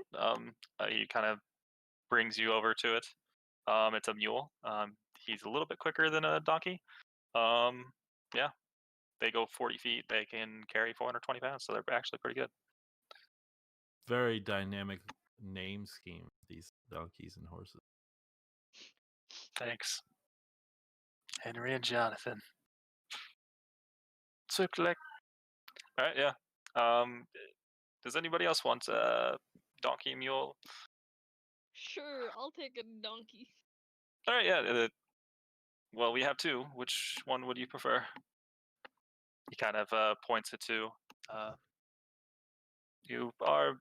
He kind of brings you over to it. It's a mule. He's a little bit quicker than a donkey. Yeah, they go 40 feet. They can carry 420 pounds, so they're actually pretty good. Very dynamic name scheme, these donkeys and horses. Thanks. Henry and Jonathan. So collect. All right, yeah. Does anybody else want a donkey mule? Sure, I'll take a donkey. All right, yeah. Well, we have 2. Which one would you prefer? He kind of points it to. You are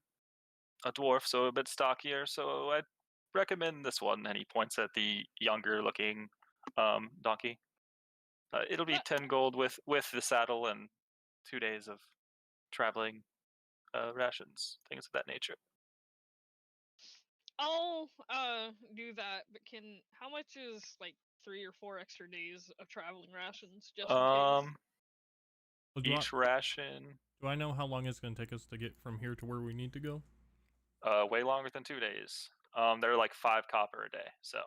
a dwarf, so a bit stockier, so I'd recommend this one. And he points at the younger-looking donkey. It'll be 10 gold with the saddle and 2 days of traveling rations, things of that nature. I'll do that, but how much is like 3 or 4 extra days of traveling rations just in case? Well, Each ration. Do I know how long it's going to take us to get from here to where we need to go? Way longer than 2 days. They're like 5 copper a day, so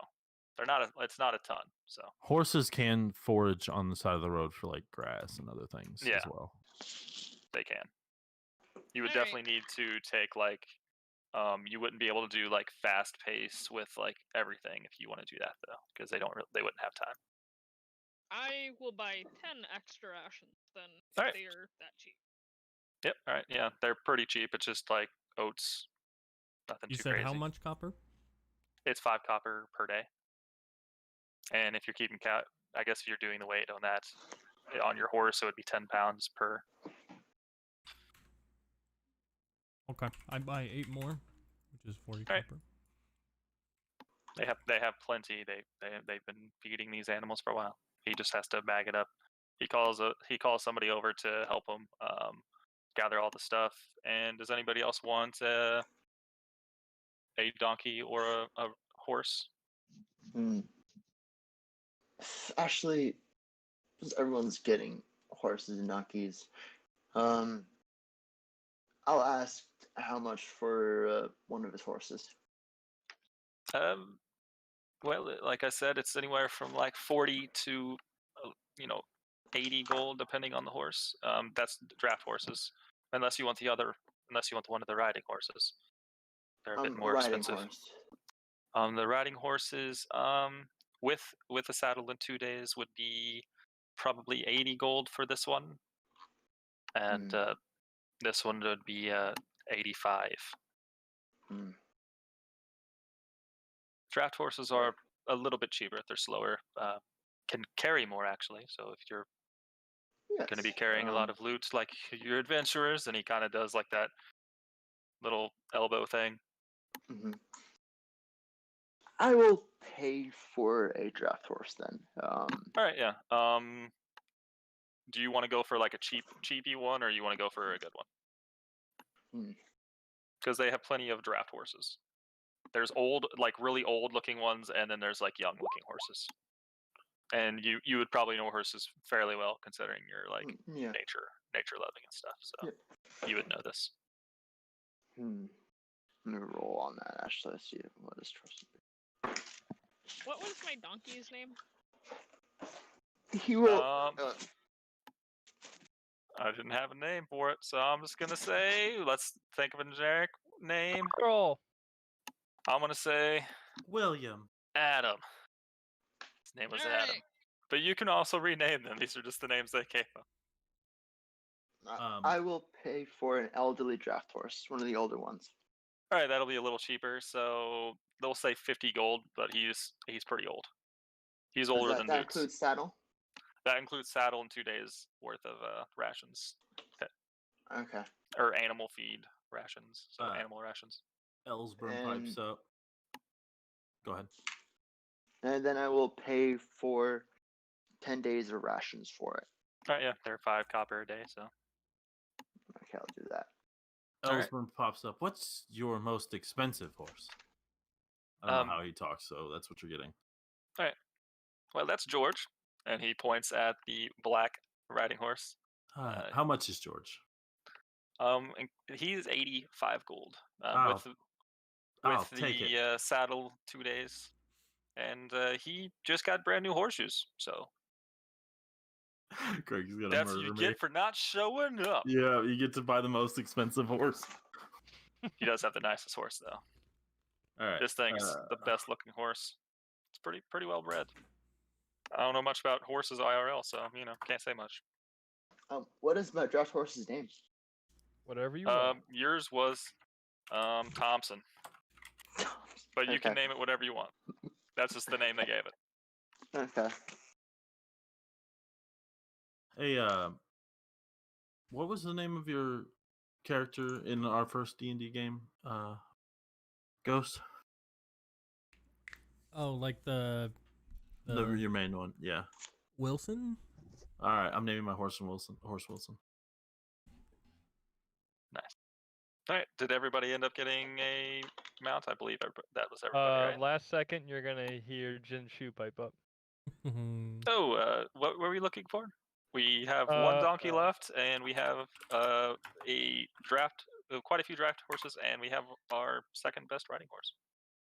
it's not a ton. So horses can forage on the side of the road for like grass and other things as well. They can. You would definitely need to take like, you wouldn't be able to do like fast pace with like everything if you want to do that though, because they wouldn't have time. I will buy 10 extra rations then. All right. They're that cheap. Yep. All right. Yeah, they're pretty cheap. It's just like oats. Nothing you too said crazy. How much copper? It's 5 copper per day. And if you're keeping I guess if you're doing the weight on that on your horse, it would be 10 pounds per. Okay, I buy 8 more, which is 40 Alright. copper. They have plenty. They've been feeding these animals for a while. He just has to bag it up. He calls somebody over to help him gather all the stuff. And does anybody else want a donkey or a horse? Actually, since everyone's getting horses and donkeys, I'll ask how much for one of his horses. Well, like I said, it's anywhere from like 40 to 80 gold, depending on the horse. That's draft horses, unless you want one of the riding horses. They're a bit more Riding expensive. horse. The riding horses, with a saddle in 2 days, would be probably 80 gold for this one, and this one would be 85. Draft horses are a little bit cheaper. They're slower, can carry more actually. So if you're going to be carrying a lot of loot like your adventurers, then he kind of does like that little elbow thing. I will pay for a draft horse then. All right, yeah. Do you want to go for like a cheapy one, or you want to go for a good one? Because they have plenty of draft horses. There's old, like really old looking ones, and then there's like young looking horses. And you would probably know horses fairly well, considering you're like nature loving and stuff. So you would know this. Let me roll on that. Actually, let's see what is trusted. What was my donkey's name? He will. I didn't have a name for it, so I'm just gonna say, let's think of a generic name. Roll. I'm gonna say William. Adam. His name was Adam. Alright. But you can also rename them. These are just the names they came up. I will pay for an elderly draft horse, one of the older ones. All right, that'll be a little cheaper. So they'll say 50 gold, but he's pretty old. He's older than that Boots. includes saddle. That includes saddle and 2 days worth of rations. Okay. Or animal feed rations. So animal rations. Ellsburn pipes up. Go ahead. And then I will pay for 10 days of rations for it. All right, yeah, they're 5 copper a day, so. Okay, I'll do that. Ellsburn pops up. What's your most expensive horse? I don't know how he talks, so that's what you're getting. All right. Well, that's George, and he points at the black riding horse. How much is George? He's 85 gold. With the saddle 2 days, and he just got brand new horseshoes. So Greg's gonna that's murder what you me. get for not showing up. Yeah, you get to buy the most expensive horse. He does have the nicest horse, though. All right, This thing's the best looking horse. It's pretty well bred. I don't know much about horses IRL, so can't say much. What is my draft horse's name? Whatever you want. Yours was Thompson, but you can name it whatever you want. That's just the name they gave it. Okay. Hey, what was the name of your character in our first D&D game? Ghost? Oh, like the your main one, yeah. Wilson? All right, I'm naming my horse Wilson. Nice. All right. Did everybody end up getting a mount? I believe that was everybody, right? Last second, you're gonna hear Jin Shu pipe up. Oh, what were we looking for? We have one donkey left, and we have a draft, quite a few draft horses, and we have our second best riding horse.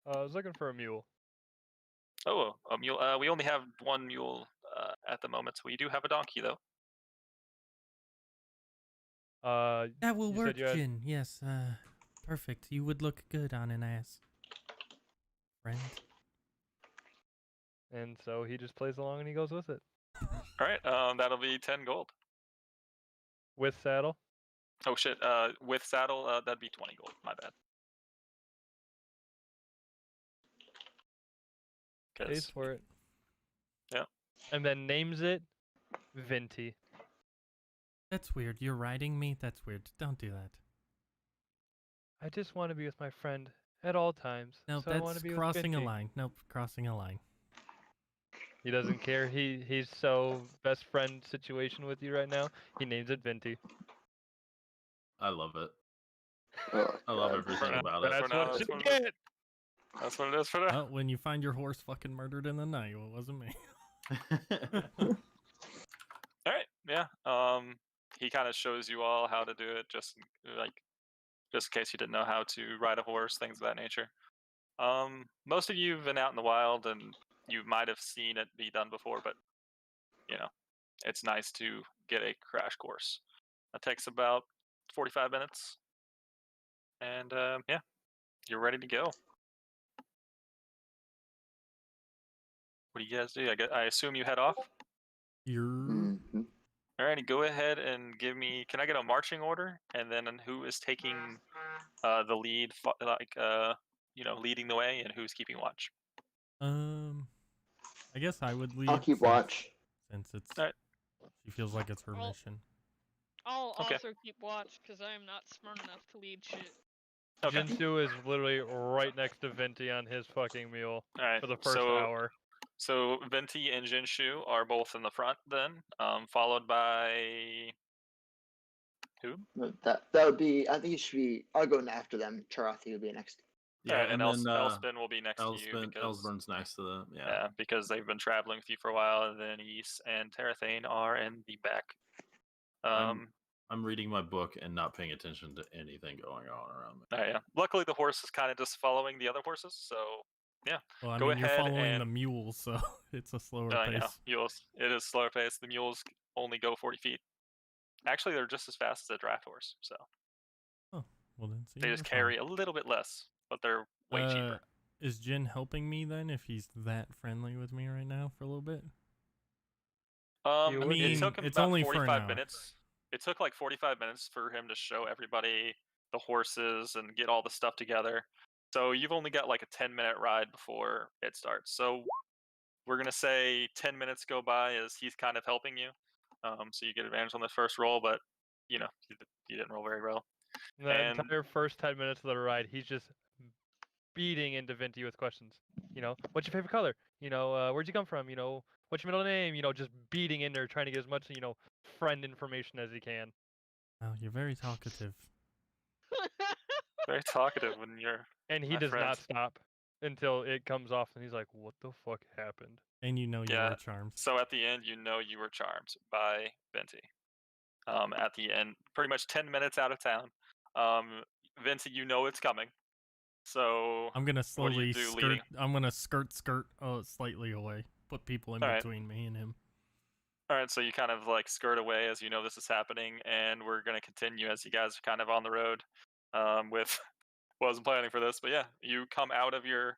I was looking for a mule. Oh, a mule. We only have one mule at the moment, so we do have a donkey, though. That will work, Jin. Yes, perfect. You would look good on an ass, friend. And so he just plays along and he goes with it. All right, that'll be 10 gold. With saddle? Oh shit, with saddle, that'd be 20 gold. My bad. Pays for it. Yeah. and then names it Venti. That's weird. You're riding me? That's weird. Don't do that. I just want to be with my friend at all times. No, so I want that's to be crossing with a Venti. line. Nope, crossing a line. He doesn't care. He's so best friend situation with you right now. He names it Venti. I love it. Oh, I love God. everything about That's it. For now, what that's you what it is. get. That's what it is for now. Well, when you find your horse fucking murdered in the night, well, it wasn't me. All right, yeah. He kind of shows you all how to do it, just in case you didn't know how to ride a horse, things of that nature. Most of you have been out in the wild, and you might have seen it be done before, but it's nice to get a crash course. That takes about 45 minutes, and yeah, you're ready to go. What do you guys do? I assume you head off. You're Mhm. Alrighty, go ahead and give me. Can I get a marching order, and then who is taking the lead, leading the way, and who's keeping watch? I guess I would lead. I'll keep watch. Since it's Alright. she feels like it's her I'll- mission. I'll Okay. also keep watch because I am not smart enough to lead shit. Okay. Jinsu is literally right next to Venti on his fucking mule All right. for the first hour. So Venti and Jinshu are both in the front, then, followed by who? No, that would be. I think it should be. I'll go in after them. Charathi will be next. Yeah, Alright, and and then Elspin will be next to you Elsbin, because Elsburn's next to them. Yeah. yeah, because they've been traveling with you for a while, and then Ys and Terathane are in the back. I'm reading my book and not paying attention to anything going on around me. Yeah. Luckily, the horse is kind of just following the other horses, so yeah. Well, I Go mean, you're ahead following the and- mules, so it's a slower Yeah, pace. mules. It is slower pace. The mules only go 40 feet. Actually, they're just as fast as a draft horse, so Well, then see, they just we're fine. carry a little bit less, but they're way cheaper. Is Jin helping me then if he's that friendly with me right now for a little bit? I It mean, took him it's about only for 45 now. minutes. It took like 45 minutes for him to show everybody the horses and get all the stuff together. So you've only got like a 10-minute ride before it starts. So we're gonna say 10 minutes go by as he's kind of helping you. So you get advantage on the first roll, but you didn't roll very well. The And- entire first 10 minutes of the ride, he's just beating into Venti with questions. What's your favorite color? Where'd you come from? What's your middle name? Just beating in there, trying to get as much, friend information as he can. Oh, you're very talkative. Very talkative when you're. And he My does friend. not stop until it comes off, and he's like, "What the fuck happened?" And you know you Yeah, were charmed. So at the end, you were charmed by Venti. At the end, pretty much 10 minutes out of town, Venti, it's coming. So I'm gonna what do you slowly do skirt. leading? I'm gonna skirt slightly away. Put people in Alright. between me and him. All right, so you kind of like skirt away as this is happening, and we're gonna continue as you guys are kind of on the road. With wasn't planning for this, but yeah, you come out of your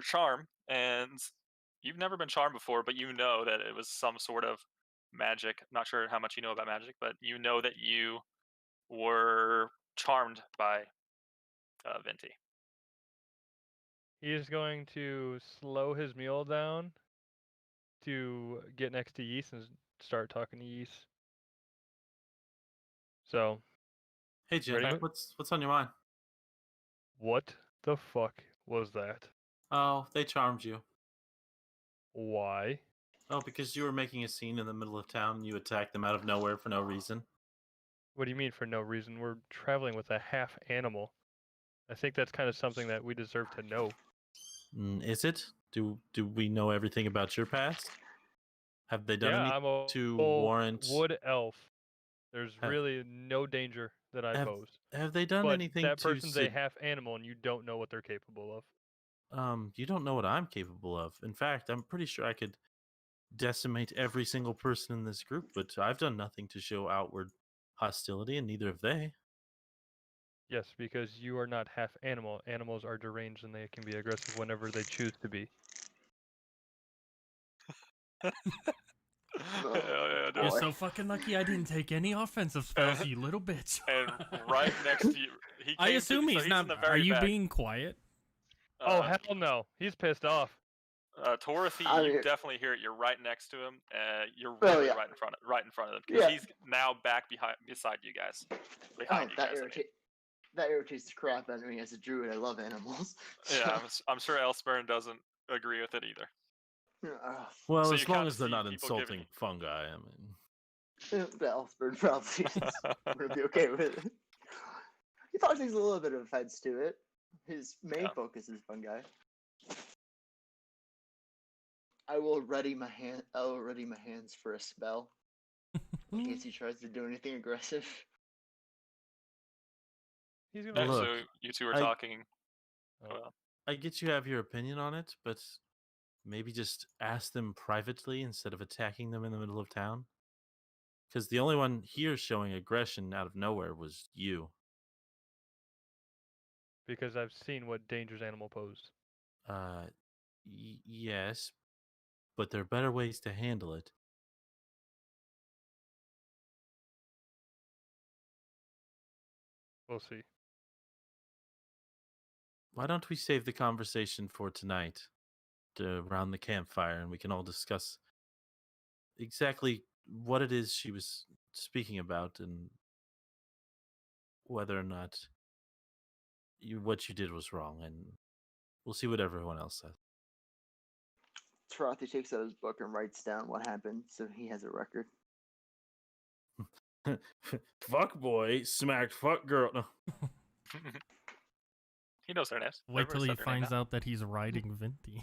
charm, and you've never been charmed before, but you know that it was some sort of magic. I'm not sure how much you know about magic, but you know that you were charmed by Venti. He is going to slow his mule down to get next to Yeast and start talking to Yeast. So, Hey, Jen, Ready? what's on your mind? what the fuck was that? Oh, they charmed you. Why? Oh, because you were making a scene in the middle of town and you attacked them out of nowhere for no reason. What do you mean for no reason? We're traveling with a half animal. I think that's kind of something that we deserve to know. Is it? Do we know everything about your past? Have they done Yeah, anything I'm a to full warrant? wood elf. There's Have- really no danger that I pose. Have they done But anything that to? person's a half animal, and you don't know what they're capable of. You don't know what I'm capable of. In fact, I'm pretty sure I could decimate every single person in this group, but I've done nothing to show outward hostility, and neither have they. Yes, because you are not half animal. Animals are deranged, and they can be aggressive whenever they choose to be. Yeah, You're Boy. so fucking lucky I didn't take any offensive spells, you little bitch. and right next to you, he. I came to- assume so he's in not. the Are very you back. being quiet? Oh hell no! He's pissed off. Dorothy, I you mean- definitely hear it. You're right next to him. You're Oh, really yeah. right in front of him because Yeah. he's now back beside you guys, behind you that guys. I mean. that irritates the crap out of me as a druid. I love animals. Yeah, I'm sure Elsburn doesn't agree with it either. Well, So you as long kinda as they're see not people giving insulting you- fungi, I mean. The Elfbird probably would be okay with it. He probably takes a little bit of offense to it. His main Yeah. focus is fungi. I will ready my hands for a spell in case he tries to do anything aggressive. He's gonna. Yeah, Look, so you two are I- talking. Oh. I get you have your opinion on it, but maybe just ask them privately instead of attacking them in the middle of town. Because the only one here showing aggression out of nowhere was you. Because I've seen what dangerous animal pose. Yes, but there are better ways to handle it. We'll see. Why don't we save the conversation for tonight, around the campfire, and we can all discuss exactly what it is she was speaking about and whether or not what you did was wrong, and we'll see what everyone else says. Tarathy takes out his book and writes down what happened so he has a record. Fuck boy, smacked fuck girl. No. He knows their names. Wait till Everybody he said their name finds now. out that he's riding Venti.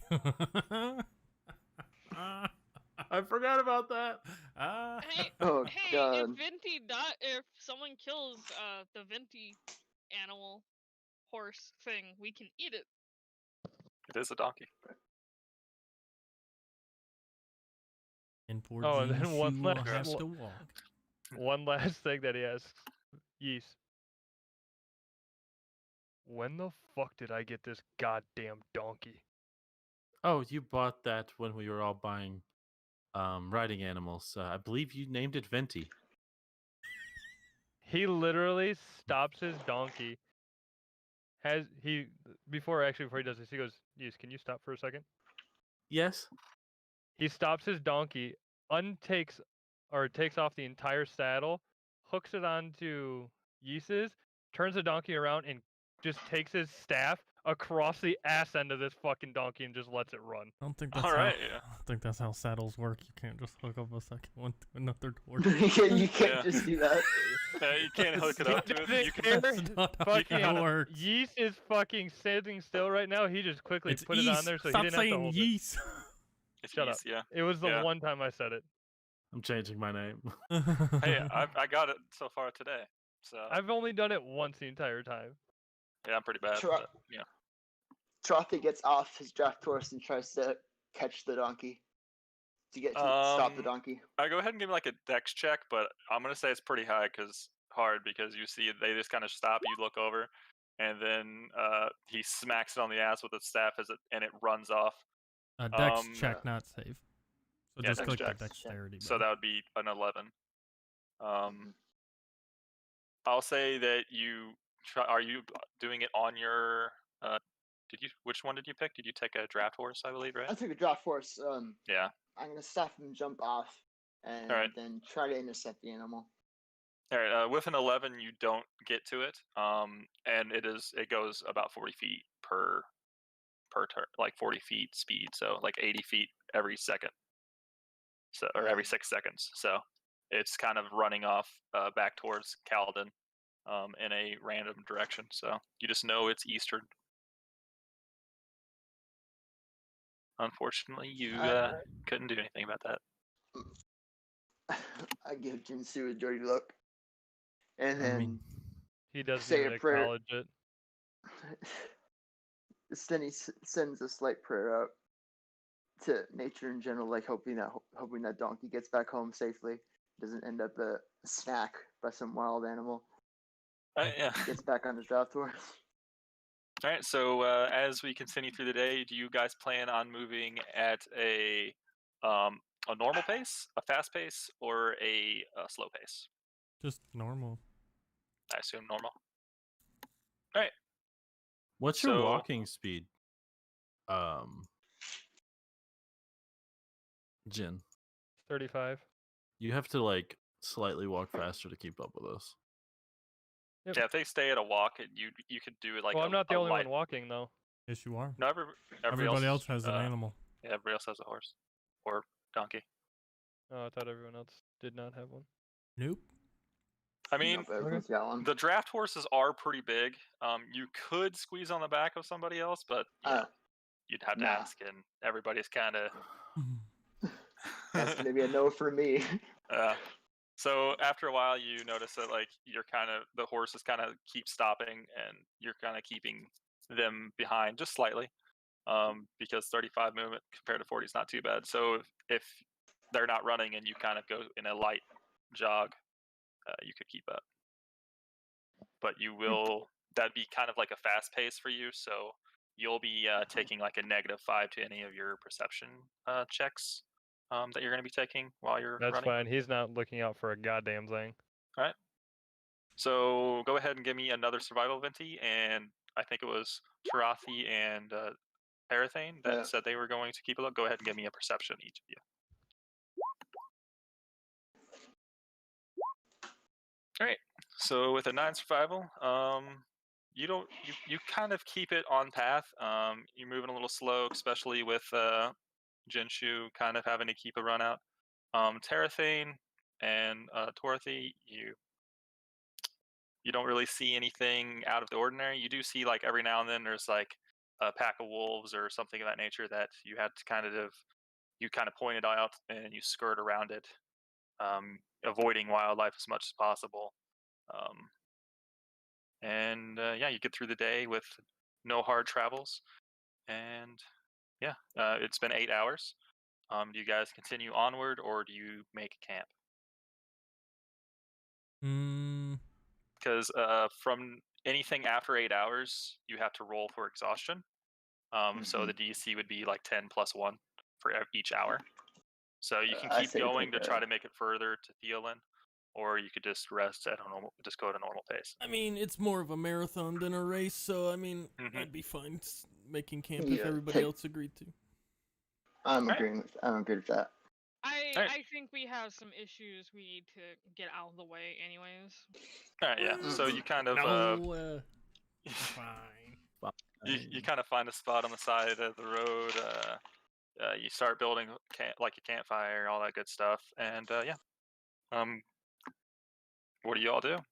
I forgot about that. Hey, Oh hey, god. if someone kills the Venti animal horse thing, we can eat it. It is a donkey. And poor Oh, and Jean then one Shu last has one- to walk. One last thing that he asks, Yeast. When the fuck did I get this goddamn donkey? Oh, you bought that when we were all buying riding animals. I believe you named it Venti. He literally stops his donkey. Before he does this, he goes, Yeast, can you stop for a second? Yes? He stops his donkey, takes off the entire saddle, hooks it onto Yeast's, turns the donkey around, and just takes his staff across the ass end of this fucking donkey and just lets it run. I don't think that's Alright, how. yeah. I don't think that's how saddles work. You can't just hook up a second one to another door. you can't Yeah. just do that. You can't hook it up to it. You can. That's not how Fucking it works. Yeast is fucking sitting still right now. He just quickly It's put it on yeast. there so Stop he didn't have to saying hold it. yeast. It's Shut yeast, yeah. It was the Yeah. one time I said it. I'm changing my name. Hey, I got it so far today. So I've only done it once the entire time. yeah, I'm pretty bad. Try- But, yeah. Tarathy gets off his draft horse and tries to catch the donkey. To stop the donkey. I go ahead and give me like a dex check, but I'm gonna say it's pretty hard because you see they just kind of stop. You look over, and then he smacks it on the ass with his staff and it runs off. Dex Um, check, not save. So yeah, just dex click the check. dexterity. So that would be an 11. I'll say that you are you doing it on your which one did you pick? Did you take a draft horse, I believe, right? I took a draft horse. Yeah. I'm gonna stop him, jump off, and Alright. then try to intercept the animal. All right. With an 11, you don't get to it. And it goes about 40 feet per turn, like 40 feet speed, so like 80 feet every second. So or every 6 seconds. So it's kind of running off back towards Kaladin in a random direction. So you just know it's eastern. Unfortunately, you couldn't do anything about that. I give Jinsu a dirty look, and I then mean, He doesn't Say even a prayer. acknowledge it. then he sends a slight prayer out to nature in general, like hoping that donkey gets back home safely, doesn't end up a snack by some wild animal, Yeah. gets back on his draft horse. All right. So as we continue through the day, do you guys plan on moving at a normal pace, a fast pace, or a slow pace? Just normal. I assume normal. what's your So- walking speed? Jin, 35. you have to like slightly walk faster to keep up with us. Yep. Yeah, if they stay at a walk, you could do like. Well, I'm not the a only light... one walking though. Yes, you are. No, Everybody else has an animal. Yeah, everybody else has a horse or donkey. Oh, I thought everyone else did not have one. Nope. I mean, Nope, everyone's got one. the draft horses are pretty big. You could squeeze on the back of somebody else, but you'd have to nah. ask, and everybody's kind of. That's gonna be a no for me. So after a while, you notice that like the horses kind of keep stopping, and you're kind of keeping them behind just slightly, because 35 movement compared to 40 is not too bad. So if they're not running and you kind of go in a light jog, you could keep up. But you will. That'd be kind of like a fast pace for you, so you'll be taking like a -5 to any of your perception checks that you're going to be taking while you're That's running. fine. He's not looking out for a goddamn thing. All right. So go ahead and give me another survival venti, and I think it was Tarathi and Parathane that said they were going to keep a look. Go ahead and give me a perception, each of you. All right. So with a 9 survival, you kind of keep it on path. You're moving a little slow, especially with Jinshu kind of having to keep a run out. Tarathane and Torothy, you don't really see anything out of the ordinary. You do see like every now and then there's like a pack of wolves or something of that nature that you had to kind of point it out and you skirt around it, avoiding wildlife as much as possible. You get through the day with no hard travels, and it's been 8 hours. Do you guys continue onward, or do you make camp? Because from anything after 8 hours, you have to roll for exhaustion. So the DC would be like 10 plus 1 for each hour. So you can keep going to try to make it further to Theolin, or you could just rest at just go at a normal pace. I mean, it's more of a marathon than a race, so I mean, I'd be fine making camp if everybody else agreed to. I'm agreeing with that. I think we have some issues we need to get out of the way anyways. All right, yeah. So you kind of fine. You kind of find a spot on the side of the road. You start building like a campfire, all that good stuff, and what do you all do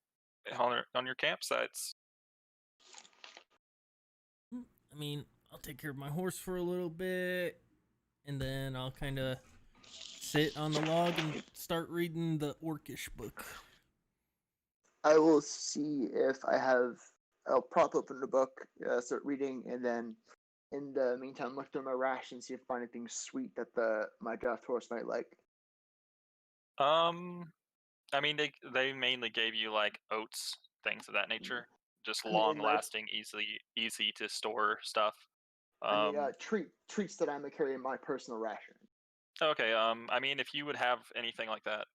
on your campsites? I mean, I'll take care of my horse for a little bit, and then I'll kind of sit on the log and start reading the Orcish book. I will see if I'll prop open the book, start reading, and then in the meantime look through my rations, see if I find anything sweet that my draft horse might like. I mean, they mainly gave you like oats, things of that nature, just long-lasting, easy to store stuff. I mean, treats that I'm gonna carry in my personal ration. Okay. I mean, if you would have anything like that,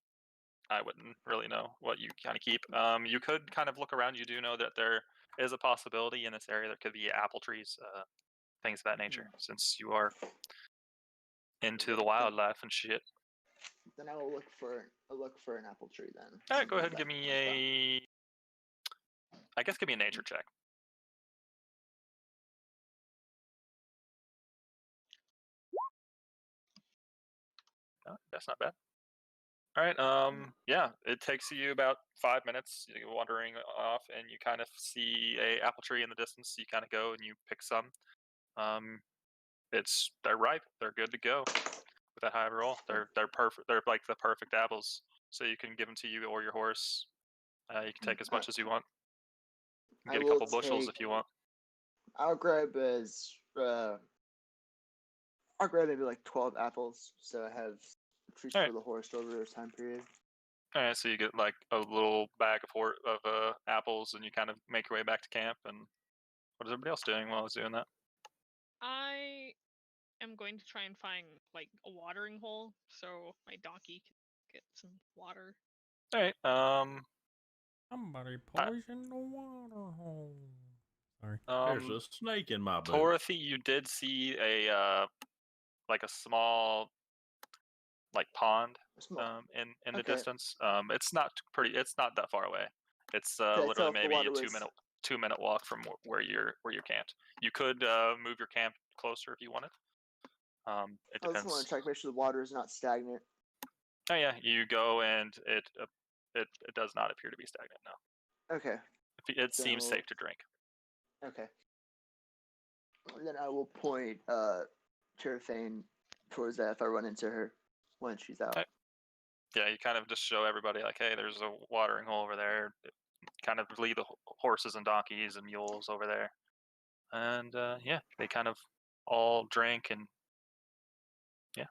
I wouldn't really know what you kind of keep. You could kind of look around. You do know that there is a possibility in this area there could be apple trees, things of that nature, since you are into the wildlife and shit. Then I will look for an apple tree then. All right, go ahead and give me give me a nature check. Oh, that's not bad. All right. It takes you about 5 minutes wandering off, and you kind of see a apple tree in the distance. You kind of go and you pick some. They're ripe. They're good to go with that high roll. They're perfect. They're like the perfect apples. So you can give them to you or your horse. You can take as much as you want. You can get a couple bushels if you want. I'll grab maybe like 12 apples, so I have treats for the horse over this time period. All right, so you get like a little bag of apples, and you kind of make your way back to camp. And what is everybody else doing while I was doing that? I am going to try and find like a watering hole so my donkey can get some water. All right. Somebody poison the water hole. Sorry. There's a snake in my boot. Dorothy, you did see a small like pond Small. in the Okay. distance. It's not that far away. It's I literally tell if the maybe water a was- 2 minute walk from where you're camped. You could move your camp closer if you wanted. It I just want depends. to check, make sure the water is not stagnant. Oh yeah, you go and it does not appear to be stagnant now. Okay. It So- seems safe to drink. Okay. Then I will point Cherthane towards that if I run into her when she's out. Okay. Yeah, you kind of just show everybody like, hey, there's a watering hole over there. Kind of lead the horses and donkeys and mules over there, and yeah, they kind of all drink and yeah.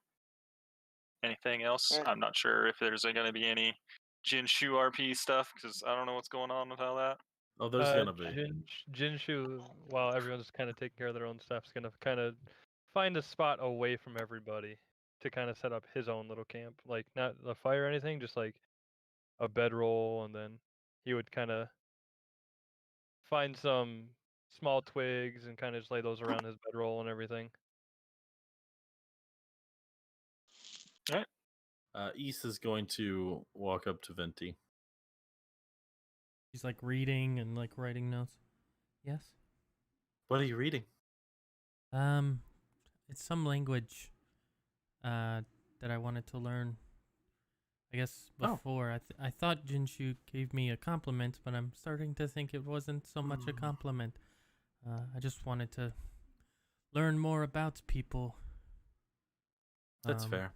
Anything else? And- I'm not sure if there's going to be any Jinshu RP stuff because I don't know what's going on with all that. Oh, there's gonna be. Jinshu, while everyone's kind of taking care of their own stuff, is gonna kind of find a spot away from everybody to kind of set up his own little camp. Like not a fire or anything, just like a bedroll, and then he would kind of find some small twigs and kind of just lay those around his bedroll and everything. East is going to walk up to Venti. He's like reading and like writing notes. Yes. What are you reading? It's some language that I wanted to learn. I guess Oh. before I thought Jinshu gave me a compliment, but I'm starting to think it wasn't so much a compliment. I just wanted to learn more about people. That's fair.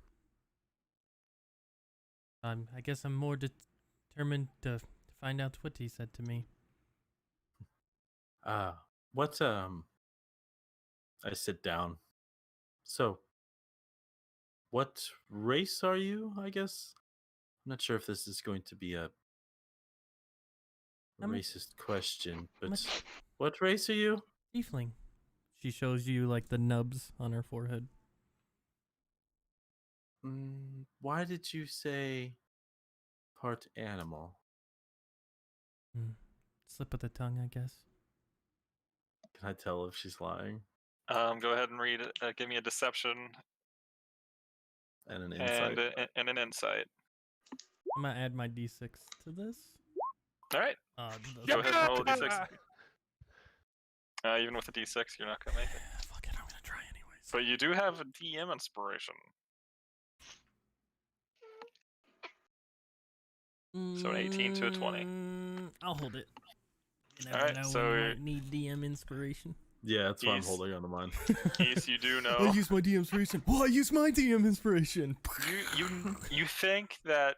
I guess I'm more determined to find out what he said to me. What I sit down. So, what race are you, I guess? I'm not sure if this is going to be a I'm a- racist question, I'm a but what race are you? tiefling. She shows you like the nubs on her forehead. Why did you say part animal? Slip of the tongue, I guess. Can I tell if she's lying? Go ahead and read it. Give me a deception And an insight. and an insight. I'm gonna add my d6 to this. All right. Go Go ahead and roll a d6. Even with a d6, you're not gonna make it. Fuck it, I'm gonna try anyways. But you do have a DM inspiration. So an 18 to a 20. I'll hold it. You never Alright, know so when you might need DM inspiration. Yeah, that's why I'm East. holding on to mine. Keith, you do I know. use my DM inspiration. Well, I use my DM inspiration. You think that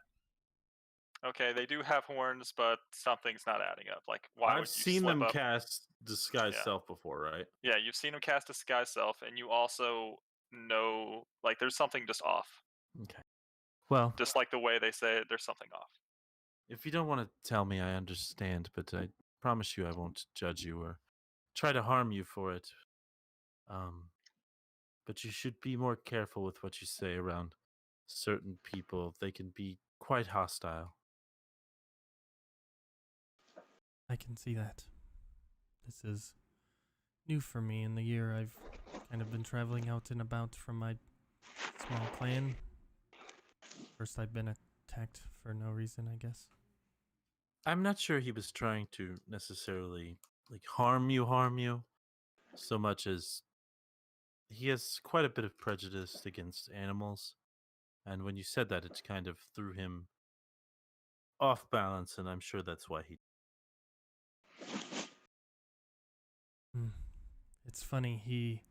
okay, they do have horns, but something's not adding up. Like why would I've you seen slip them up? cast disguise Yeah. self before, right? Yeah, you've seen him cast Disguise Self, and you also know like there's something just off. Okay. Well, Just like the way they say it, there's something off. If you don't want to tell me, I understand, but I promise you I won't judge you or try to harm you for it. But you should be more careful with what you say around certain people. They can be quite hostile. I can see that. This is new for me in the year I've kind of been traveling out and about from my small clan. First, I've been attacked for no reason, I guess. I'm not sure he was trying to necessarily like harm you so much as he has quite a bit of prejudice against animals. And when you said that, it kind of threw him off balance, and I'm sure that's why he. It's funny, he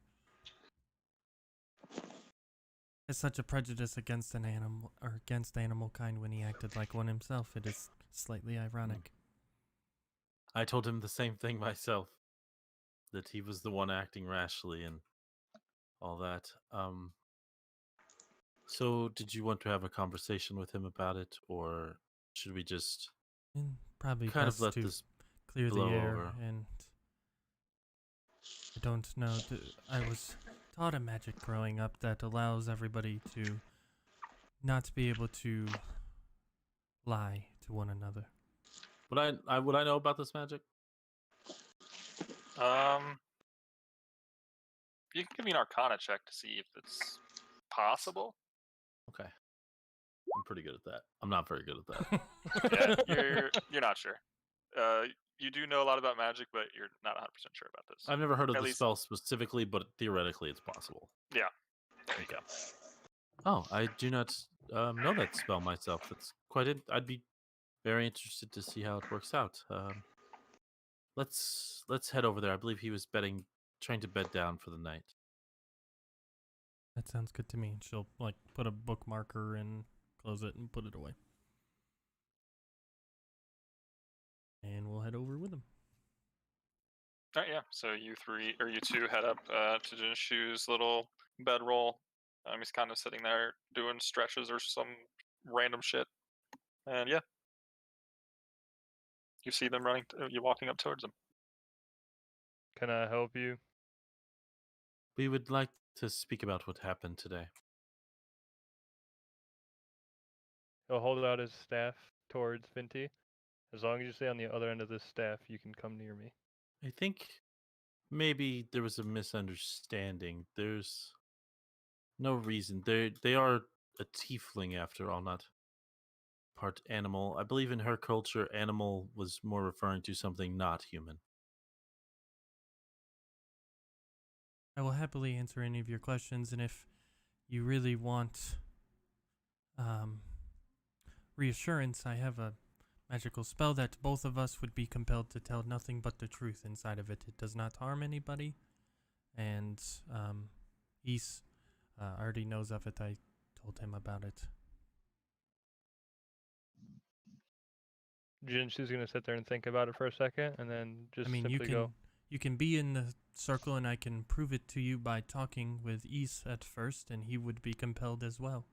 has such a prejudice against an animal or against animal kind when he acted like one himself. It is slightly ironic. I told him the same thing myself, that he was the one acting rashly and all that. So did you want to have a conversation with him about it, or should we just And probably kind best of let to this clear the blow air. over? And I don't know. I was taught a magic growing up that allows everybody to not be able to lie to one another. Would I know about this magic? You can give me an Arcana check to see if it's possible. Okay. I'm pretty good at that. I'm not very good at that. Yeah, you're not sure. You do know a lot about magic, but you're not 100% sure about this. I've never heard of At the least- spell specifically, but theoretically it's possible. Yeah. There you Okay. go. Oh, I do not know that spell myself. That's quite it. I'd be very interested to see how it works out. Let's head over there. I believe he was trying to bed down for the night. That sounds good to me. She'll like put a bookmarker and close it and put it away. And we'll head over with him. All right, yeah. So you two head up to Jinshu's little bedroll. He's kind of sitting there doing stretches or some random shit. And yeah, you see them you're walking up towards them. Can I help you? We would like to speak about what happened today. He'll hold out his staff towards Vinty. As long as you stay on the other end of this staff, you can come near me. I think maybe there was a misunderstanding. There's no reason. They are a tiefling after all, not part animal. I believe in her culture, animal was more referring to something not human. I will happily answer any of your questions, and if you really want reassurance, I have a magical spell that both of us would be compelled to tell nothing but the truth inside of it. It does not harm anybody, and Ys already knows of it. I told him about it. Jinshu's gonna sit there and think about it for a second, and then just I mean, simply go. you can be in the circle, and I can prove it to you by talking with Ys at first, and he would be compelled as well.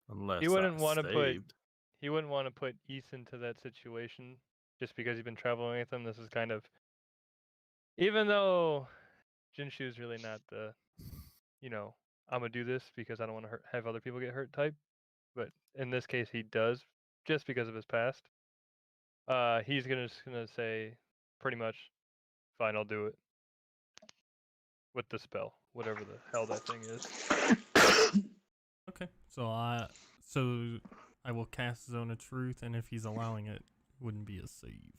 Unless He wouldn't want to He wouldn't want to put Ys into that situation just because he's been traveling with him. This is kind of, even though Jinshu's really not the, I'm gonna do this because I don't want to have other people get hurt type. But in this case, he does, just because of his past. He's gonna say, pretty much, fine, I'll do it. With the spell, whatever the hell that thing is. Okay, so I will cast Zone of Truth, and if he's allowing it, wouldn't be a save.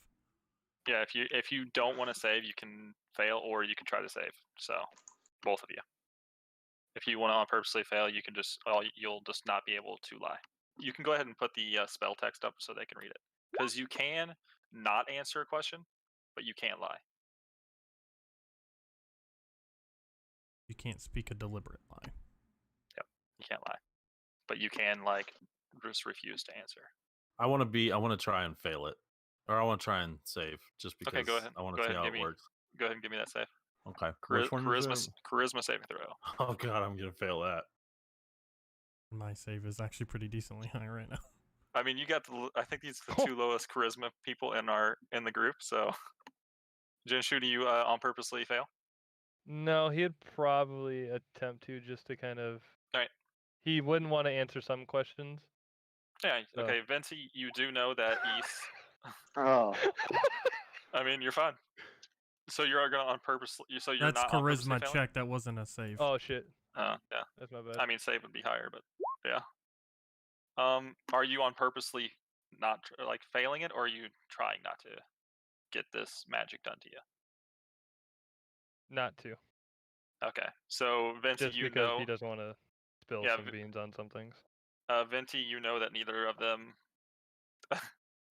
Yeah, if you don't want to save, you can fail or you can try to save. So, both of you. If you want to purposely fail, you can you'll just not be able to lie. You can go ahead and put the spell text up so they can read it, because you can not answer a question, but you can't lie. You can't speak a deliberate lie. Yep, you can't lie, but you can just refuse to answer. I want to try and fail it, or I want to try and save, just because Okay, go ahead. I want to see how it works. Go ahead and give me that save. Okay. Which one is it? Charisma saving throw. Oh god, I'm gonna fail that. My save is actually pretty decently high right now. I mean, you got I think these are the two lowest charisma people in the group. So, Jinshu, do you on purposely fail? No, he'd probably attempt to, just to kind of. Alright. He wouldn't want to answer some questions. Yeah. So. Okay, Venti, you do know that Ys. Oh. I mean, you're fine. So you're gonna on purpose. So you're That's not on purposely charisma failing? check. That wasn't a save. Oh shit. Yeah. That's my bad. I mean, save would be higher, but yeah. Are you on purposely not failing it, or are you trying not to get this magic done to you? Not to. Okay, so Venti, Just because he doesn't want to spill some beans on some things. Venti, you know that neither of them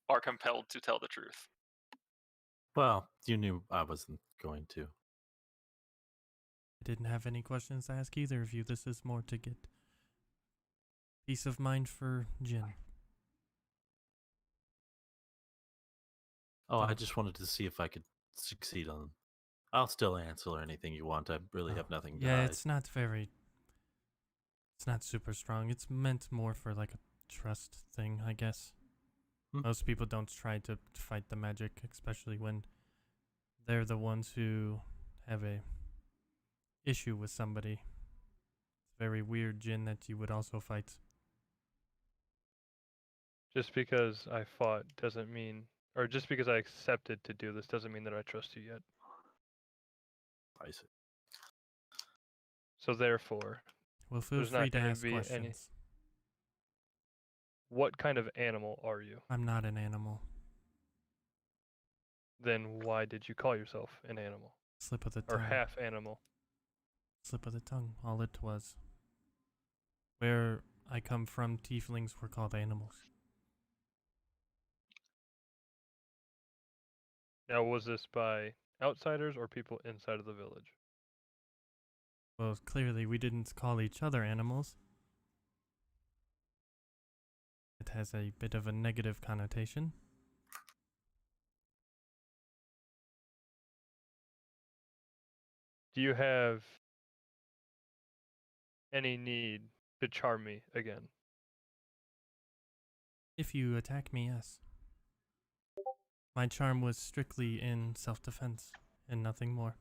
are compelled to tell the truth. Well, you knew I wasn't going to. I didn't have any questions to ask either of you. This is more to get peace of mind for Jin. Oh, I just wanted to see if I could succeed on. I'll still answer anything you want. I really have nothing to hide. It's not super strong. It's meant more for like a trust thing, I guess. Most people don't try to fight the magic, especially when they're the ones who have a issue with somebody. It's very weird, Jin, that you would also fight. Just because I fought doesn't mean, or just because I accepted to do this doesn't mean that I trust you yet. I see. So therefore, Well, feel There's free not to gonna ask be any. questions. What kind of animal are you? I'm not an animal. Then why did you call yourself an animal Slip of the or tongue. half animal? Slip of the tongue. All it was. Where I come from, tieflings were called animals. Now, was this by outsiders or people inside of the village? Well, clearly we didn't call each other animals. It has a bit of a negative connotation. Do you have any need to charm me again? If you attack me, yes. My charm was strictly in self-defense and nothing more.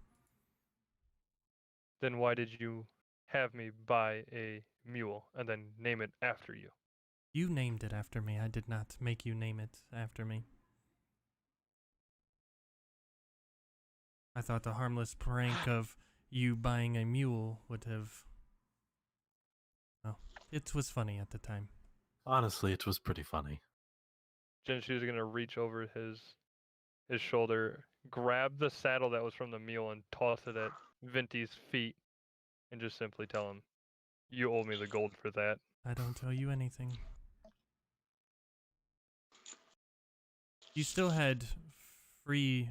Then why did you have me buy a mule and then name it after you? You named it after me. I did not make you name it after me. I thought the harmless prank of you buying a mule would have... Oh, it was funny at the time. Honestly, it was pretty funny. Jinshu's gonna reach over his shoulder, grab the saddle that was from the mule, and toss it at Vinty's feet, and just simply tell him, "You owe me the gold for that." I don't tell you anything. You still had free...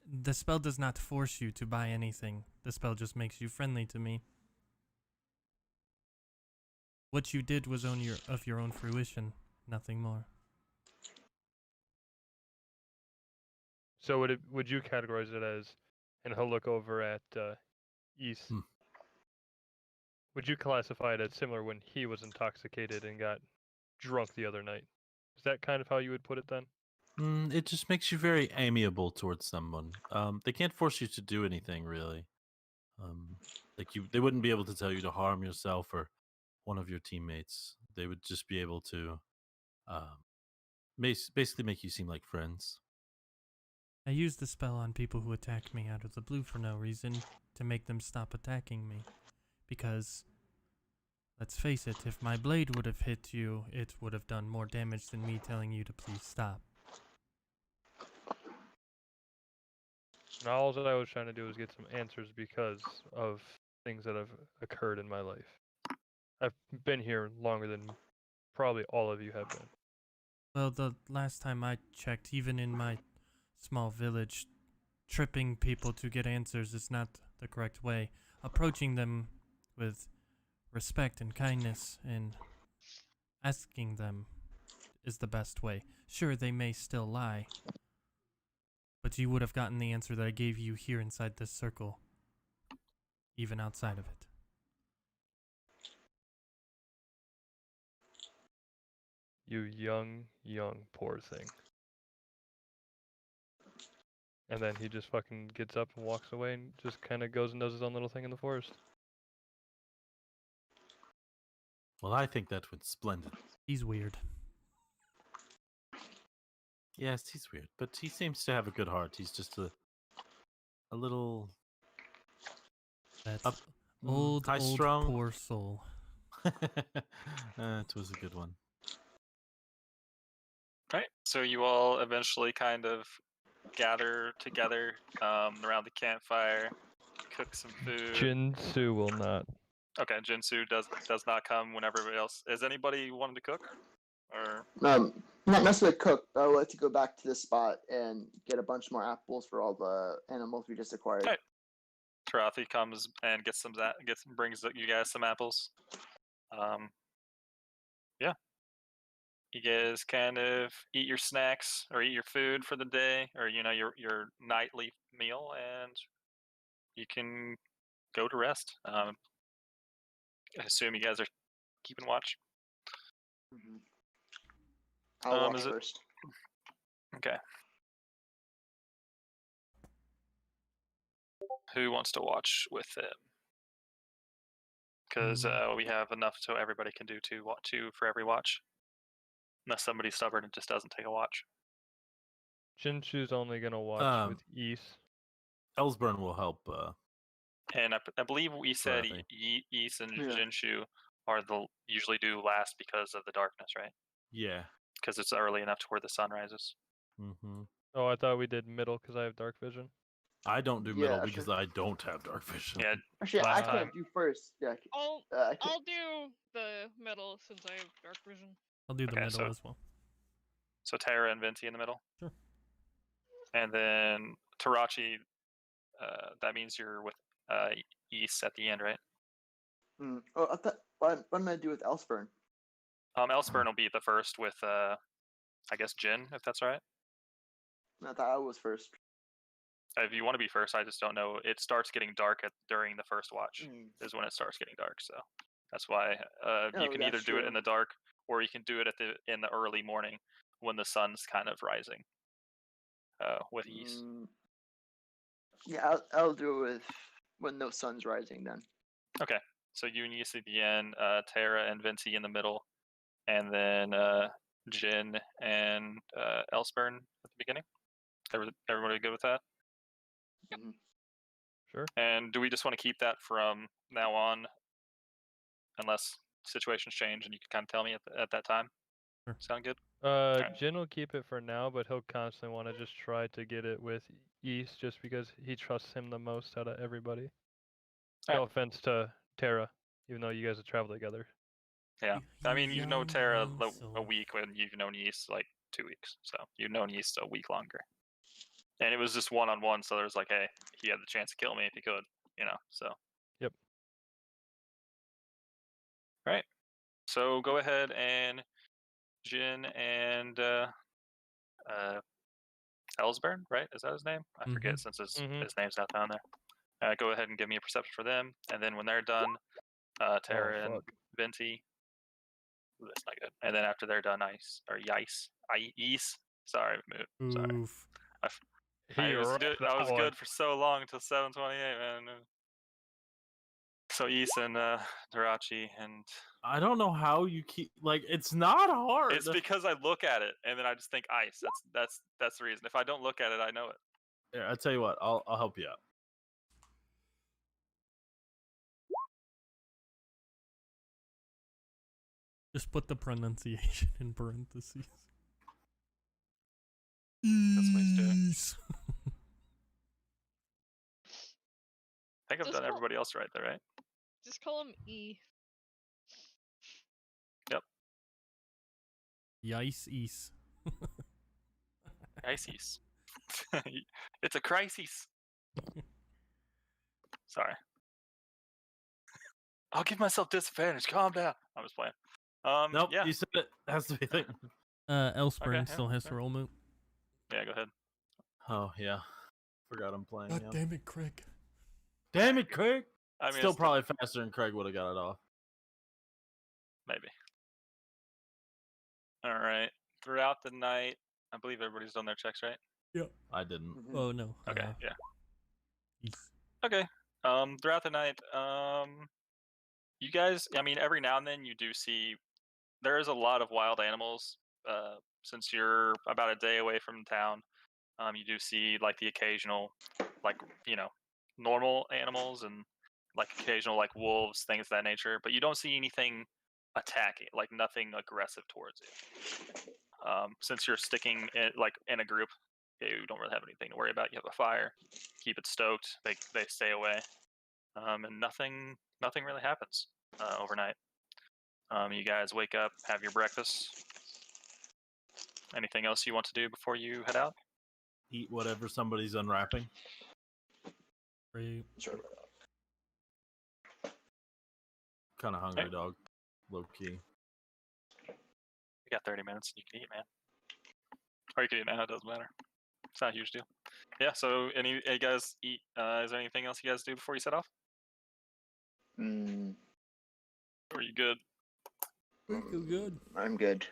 the spell does not force you to buy anything. The spell just makes you friendly to me. What you did was of your own fruition, nothing more. So would you categorize it as, and he'll look over at East. Would you classify it as similar when he was intoxicated and got drunk the other night? Is that kind of how you would put it then? It just makes you very amiable towards someone. They can't force you to do anything really. They wouldn't be able to tell you to harm yourself or one of your teammates. They would just be able to, basically make you seem like friends. I use the spell on people who attack me out of the blue for no reason to make them stop attacking me. Because, let's face it, if my blade would have hit you, it would have done more damage than me telling you to please stop. And all that I was trying to do was get some answers because of things that have occurred in my life. I've been here longer than probably all of you have been. Well, the last time I checked, even in my small village, tripping people to get answers is not the correct way. Approaching them with respect and kindness and asking them is the best way. Sure, they may still lie, but you would have gotten the answer that I gave you here inside this circle, even outside of it. You young poor thing. And then he just fucking gets up and walks away and just kind of goes and does his own little thing in the forest. Well, I think that went splendid. He's weird. Yes, he's weird, but he seems to have a good heart. He's just a little That's Up- old high-strung. poor soul. It was a good one. Right. So you all eventually kind of gather together around the campfire, cook some food. Jinsu will not. Okay, Jinsu does not come when everybody else. Is anybody wanting to cook? Or Not necessarily cook, but I would like to go back to this spot and get a bunch more apples for all the animals we just acquired. Okay. Tarathi comes and brings you guys some apples. Yeah. You guys kind of eat your snacks or eat your food for the day, or your nightly meal, and you can go to rest. I assume you guys are keeping watch. Mhm. I'll watch Is it- first. Okay. Who wants to watch with him? Because we have enough so everybody can do two for every watch. Unless somebody's stubborn and just doesn't take a watch. Jinshu's only gonna watch with East. Ellsburn will help And I believe we said I think. Ys and Yeah. Jinshu are usually do last because of the darkness, right? Yeah. Because it's early enough to where the sun rises. Mm-hmm. Oh, I thought we did middle because I have dark vision. I don't do Yeah, middle actually- because I don't have dark vision. Yeah, Actually, Last I time- can't do first. Yeah, I'll I can't. I'll do the middle since I have dark vision. I'll do the Okay, middle so- as well. so Terra and Venti in the middle. Sure. And then Tarachi, that means you're with Ys at the end, right? Oh, I thought. What am I do with Elsburn? Elsburn will be the first with, I guess, Jin, if that's right. I thought I was first. If you want to be first, I just don't know. It starts getting dark during the first watch. Mm. Is when it starts getting dark. So that's why you Oh, can either that's do it true. in the dark or you can do it in the early morning when the sun's kind of rising. With Ys. Yeah, I'll do it with when the sun's rising then. Okay, so you and Ys at the end, Terra and Venti in the middle, and then Jin and Elsburn at the beginning. Everybody good with that? Mhm. Sure. And do we just want to keep that from now on, unless situations change and you can kind of tell me at that time? Sure. Sound good? Jin will keep it for now, but he'll constantly want to just try to get it with Ys just because he trusts him the most out of everybody. No Alright. offense to Terra, even though you guys have traveled together. Yeah. I mean, you've known Young Terra love a soul. week when you've known Ys like 2 weeks. So you've known Ys a week longer. And it was just one-on-one, so there's like, hey, he had the chance to kill me if he could, so. Yep. Alright. So go ahead and Jin and Elsburn, right? Is that his name? I forget since his name's not down there. Go ahead and give me a perception for them, and then when they're done, Terra and fuck. Venti. Ooh, that's not good. And then after they're done, Ys. Sorry, Moot. Sorry. Oof. I was, rocked good, that I was one. good for so long until 7:28, man. So Ys and Tarachi, and I don't know how you keep it's not hard. it's because I look at it and then I just think ice. That's the reason. If I don't look at it, I know it. Here, I'll tell you what. I'll help you out. Just put the pronunciation in parentheses. That's what he's doing. Ease. I think I've Just done call- everybody else right there, right? Just call him E. Yice ease. Crises. It's a crisis. Sorry. I'll give myself disadvantage. Calm down. I'm just playing. Nope. Yeah. You said it has to be. Elsburn Okay, still yeah, has to fair. roll moot. Yeah, go ahead. Oh yeah. Forgot I'm playing. God yeah. damn it, Craig. Damn it, Craig. I mean, Still it's probably faster than Craig would have got it off. maybe. All right. Throughout the night, I believe everybody's done their checks, right? I didn't. Mhm. Oh no. Okay. Yeah. Ease. Okay. Throughout the night, you guys, I mean, every now and then you do see there is a lot of wild animals. Since you're about a day away from town, you do see like the occasional, like normal animals and like occasional like wolves, things of that nature. But you don't see anything attacking, like nothing aggressive towards you. Since you're sticking in a group, you don't really have anything to worry about. You have a fire, keep it stoked. They stay away, and nothing really happens overnight. You guys wake up, have your breakfast. Anything else you want to do before you head out? Eat whatever somebody's unwrapping. Great. Sure. Kind of hungry, dog. Low key. You got 30 minutes. You can eat, man. Or you can eat now. It doesn't matter. It's not a huge deal. Yeah. So, any guys eat? Is there anything else you guys do before you set off? Mm, Or are you good? Feel good. I'm good.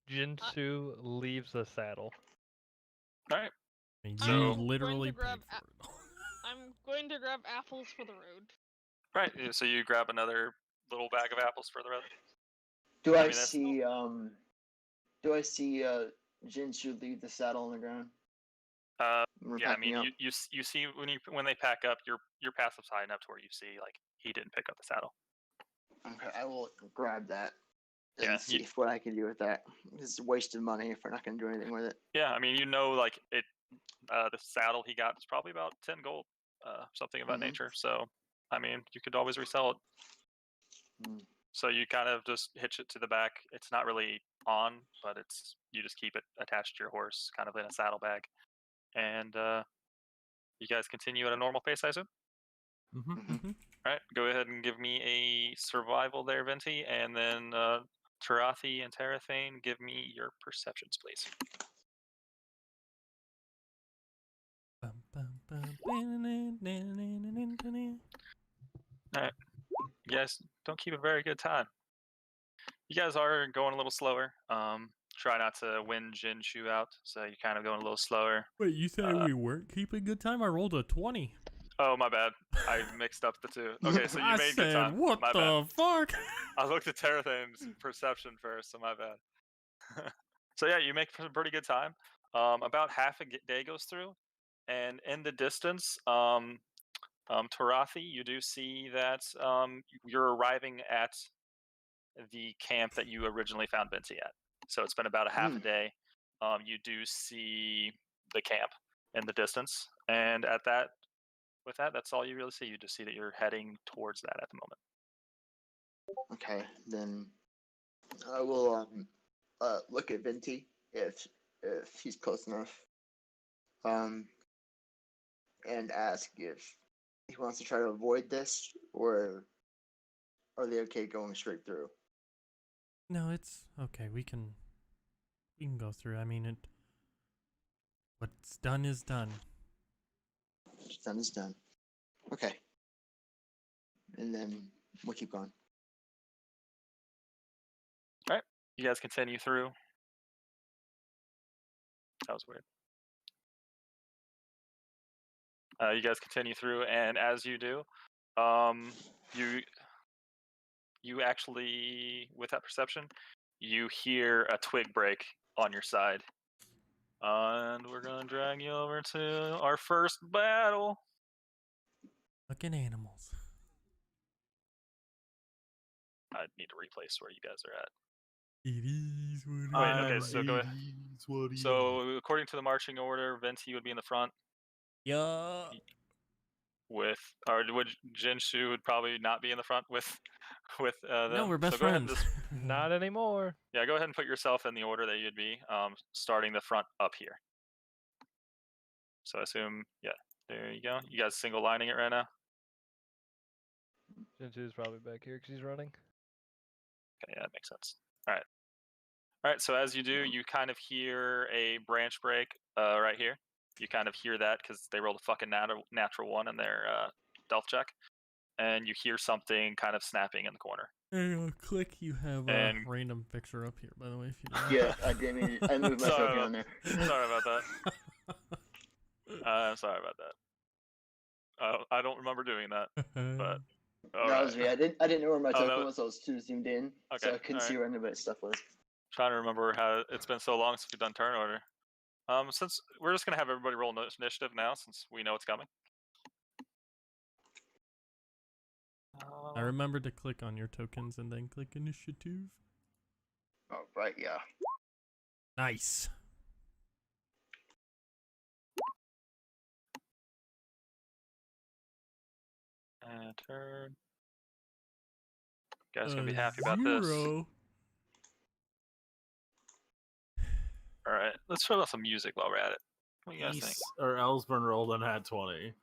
Jinsu leaves the saddle. All right. I mean, So- you I'm literally going to grab paid for it. I'm going to grab apples for the road. Right. So you grab another little bag of apples for the road. Do I I, mean, that's- see Do I see Jinshu leave the saddle on the ground? We're Yeah, I packing mean, up. you see when they pack up, your passive's high enough to where you see like he didn't pick up the saddle. Okay, I will grab that and Yeah, see what I can do with that. It's wasted money if we're not going to do anything with it. Yeah, I mean, like it. The saddle he got is probably about 10 gold, something of that nature. So, I mean, you could always resell it. Mm. So you kind of just hitch it to the back. It's not really on, but you just keep it attached to your horse, kind of in a saddlebag, and you guys continue at a normal pace, I assume. Mm-hmm. All right, go ahead and give me a survival there, Venti, and then Tarathi and Terathane, give me your perceptions, please. All right, you guys don't keep a very good time. You guys are going a little slower. Try not to win Jin Shu out, so you're kind of going a little slower. Wait, you said we weren't keeping good time? I rolled a 20. Oh, my bad. I mixed up the two. Okay, so you I made said, good time. what My the bad. fuck? I looked at Terathane's perception first, so my bad. So yeah, you make some pretty good time. About half a day goes through, and in the distance, Tarathi, you do see that you're arriving at the camp that you originally found Venti at. So it's been about a half a day. You do see the camp in the distance, and with that, that's all you really see. You just see that you're heading towards that at the moment. Okay, then I will look at Venti if he's close enough, and ask if he wants to try to avoid this, or are they okay going straight through? No, it's okay. We can go through. I mean, what's done is done. What's done is done. Okay, and then we'll keep going. All right, you guys continue through. That was weird. You guys continue through, and as you do, you actually, with that perception, you hear a twig break on your side. And we're going to drag you over to our first battle. Fucking animals. I need to replace where you guys are at. It is what Wait, it okay, is. so go ahead. So according to the marching order, Venti would be in the front Yeah. with, or would Jinshu would probably not be in the front with them. No, we're best so go ahead and friends. just, Not anymore. yeah, go ahead and put yourself in the order that you'd be, starting the front up here. So I assume, yeah, there you go. You guys single lining it right now? Jinsu's probably back here because he's running. Okay, yeah, that makes sense. All right, so as you do, you kind of hear a branch break right here. You kind of hear that because they rolled a fucking natural one in their stealth check. And you hear something kind of snapping in the corner. Hey, click. You have a random picture up here, by the way. If you don't Yeah, I didn't mean I moved my token on there. Sorry about that. I'm sorry about that. I don't remember doing that, but That was me. I didn't know where my token was. I was too zoomed in, okay, so I couldn't see where anybody's stuff was. Trying to remember how it's been so long since we've done turn order. Since we're just gonna have everybody roll initiative now, since we know it's coming. I remember to click on your tokens and then click initiative. Oh, right, yeah. Nice. And turn. You guys gonna be happy about this. All right, let's throw out some music while we're at it. What do you guys think? Or Ellsburn rolled and had 20.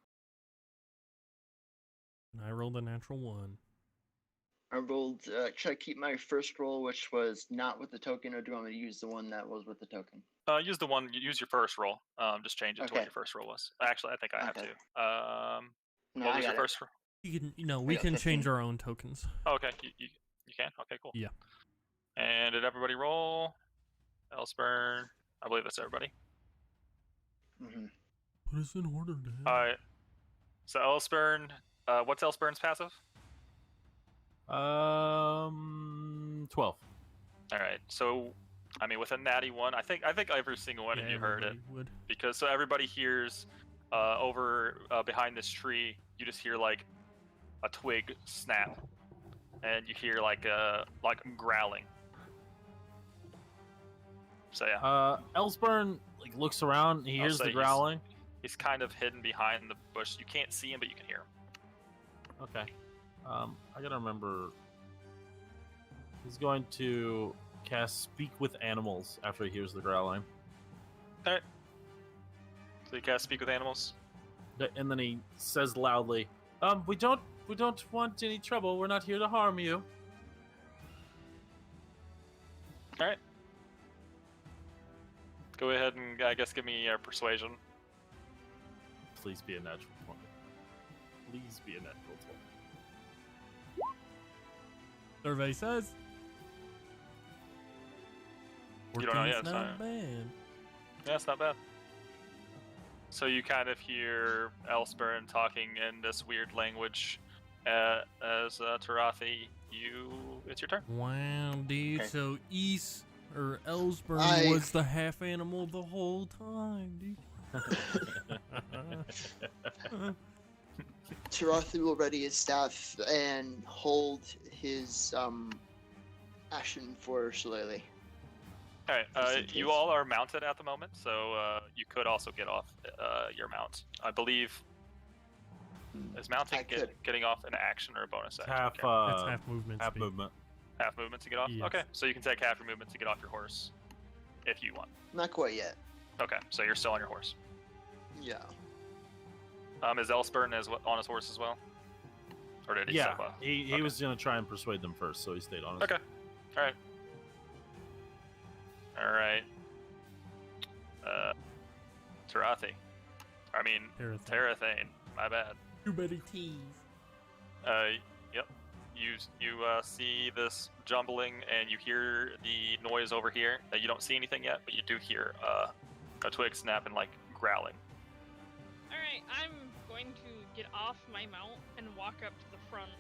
And I rolled a natural 1. I rolled, should I keep my first roll, which was not with the token, or do you want me to use the one that was with the token? Use the one. Use your first roll. Just change it to what your first roll was. Actually, I think I have to. No, what was your first roll? You can, we can change our own tokens. Oh, okay, you can. Okay, cool. Yeah. And did everybody roll? Elsburn, I believe that's everybody. Mm-hmm. Put us in order, Dan. All right. So Elsburn, what's Elsburn's passive? 12. All right. So I mean, with a natty one, I think every single one of you heard it. everybody would. Because so everybody hears over behind this tree, you just hear like a twig snap, and you hear like growling. So yeah, Elsburn like looks around. He I'll hears say the he's- growling. he's kind of hidden behind the bush. You can't see him, but you can hear him. Okay. I gotta remember. He's going to cast Speak with Animals after he hears the growling. All right. So you cast Speak with Animals. And then he says loudly, we don't want any trouble. We're not here to harm you. All right. Go ahead and I guess give me persuasion. Please be a natural 20. Please be a natural 20. Survey says. You don't know yet, 14's it's not not- bad. Yeah, it's not bad. So you kind of hear Elsburn talking in this weird language as Tarathi. It's your turn. Wow, dude. Okay. So East or Ellsburn I- was the half animal the whole time, dude. Tarathi will ready his staff and hold his action for Shillelagh. All right. Just in You case. all are mounted at the moment, so you could also get off your mount. I believe is mounting I could. getting off an action or a bonus action? half, Okay. That's half movement. half speed. movement. Half movement to get off. Yes. Okay, so you can take half your movement to get off your horse, if you want. Not quite yet. Okay, so you're still on your horse. Yeah. Is Elsburn on his horse as well, or did he Yeah, step off? he Okay. was gonna try and persuade them first, so he stayed on. Okay. All right. All right. Tarathi. I mean, Tarathane. My bad. Too many T's. Yep. You see this jumbling, and you hear the noise over here. You don't see anything yet, but you do hear a twig snap and like growling. Alright, I'm going to get off my mount and walk up to the front.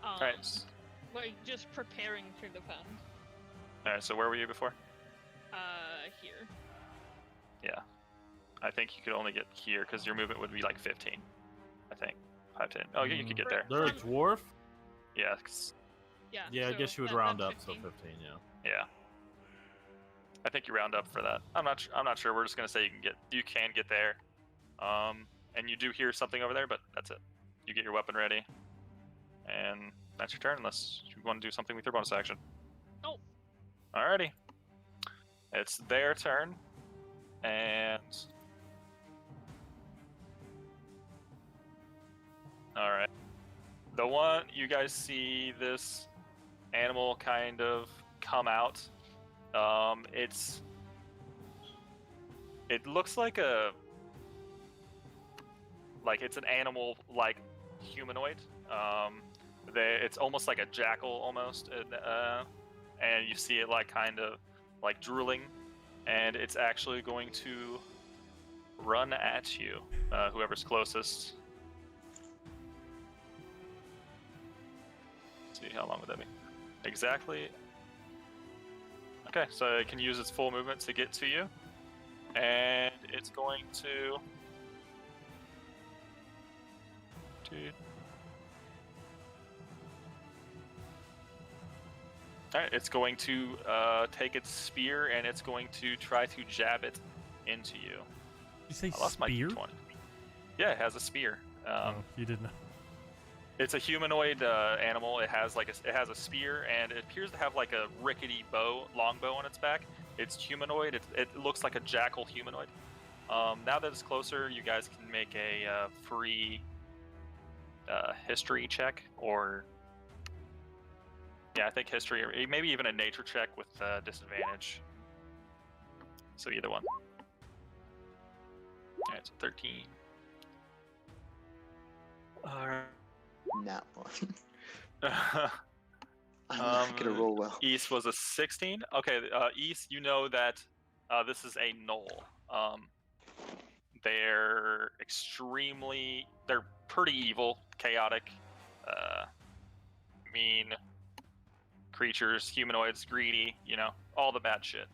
All right. Like, just preparing to defend. All right. So where were you before? Here. Yeah. I think you could only get here because your movement would be like 15. I think 5, 10. Oh, yeah, you could get there. They're a From- dwarf. Yeah. Yeah. Yeah, I so guess you would that- round that's up, so 15. 15. Yeah. Yeah. I think you round up for that. I'm not sure. We're just gonna say you can get there. And you do hear something over there, but that's it. You get your weapon ready, and that's your turn. Unless you want to do something with your bonus action. Nope. Alrighty. It's their turn, and all right. The one you guys see this animal kind of come out. It looks like it's an animal like humanoid. It's almost like a jackal almost, and you see it like kind of like drooling, and it's actually going to run at you, whoever's closest. Let's see, how long would that be? Exactly. Okay, so it can use its full movement to get to you, and it's going to. Alright, it's going to take its spear and it's going to try to jab it into you. You say I lost spear? my D20. Yeah, it has a spear. Oh, you didn't know. It's a humanoid animal. It has a spear, and it appears to have like a rickety long bow on its back. It's humanoid. It looks like a jackal humanoid. Now that it's closer, you guys can make a free history check, or I think history, or maybe even a nature check with disadvantage. So either one. Yeah, it's a 13. Alright. Not one. I'm not gonna roll well. East was a 16. Okay, East, you know that this is a knoll. They're pretty evil, chaotic, mean creatures, humanoids, greedy, all the bad shit.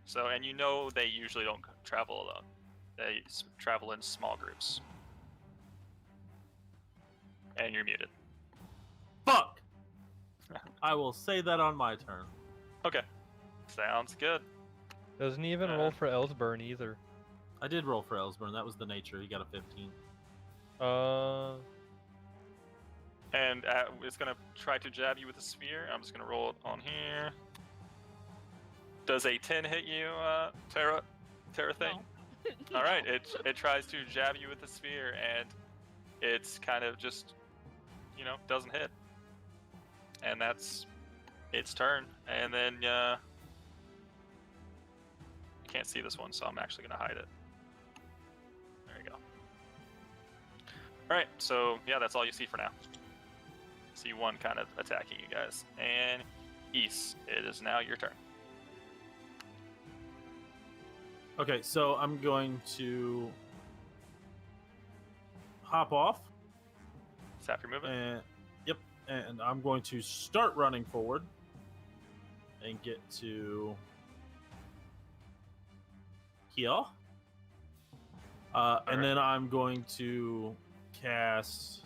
So, and you know they usually don't travel alone. They travel in small groups. And you're muted. Fuck! I will say that on my turn. Okay. Sounds good. Doesn't even roll for Elsburn either. I did roll for Elsburn. That was the nature. He got a 15. And it's going to try to jab you with a spear. I'm just going to roll it on here. Does a 10 hit you, Terra thing? No. All right, it tries to jab you with the spear, and it's kind of just, doesn't hit. And that's its turn. And then you can't see this one, so I'm actually going to hide it. There you go. All right, so yeah, that's all you see for now. See one kind of attacking you guys. And East, it is now your turn. Okay, so I'm going to hop off. Stop your movement. And I'm going to start running forward and get to here. And then I'm going to cast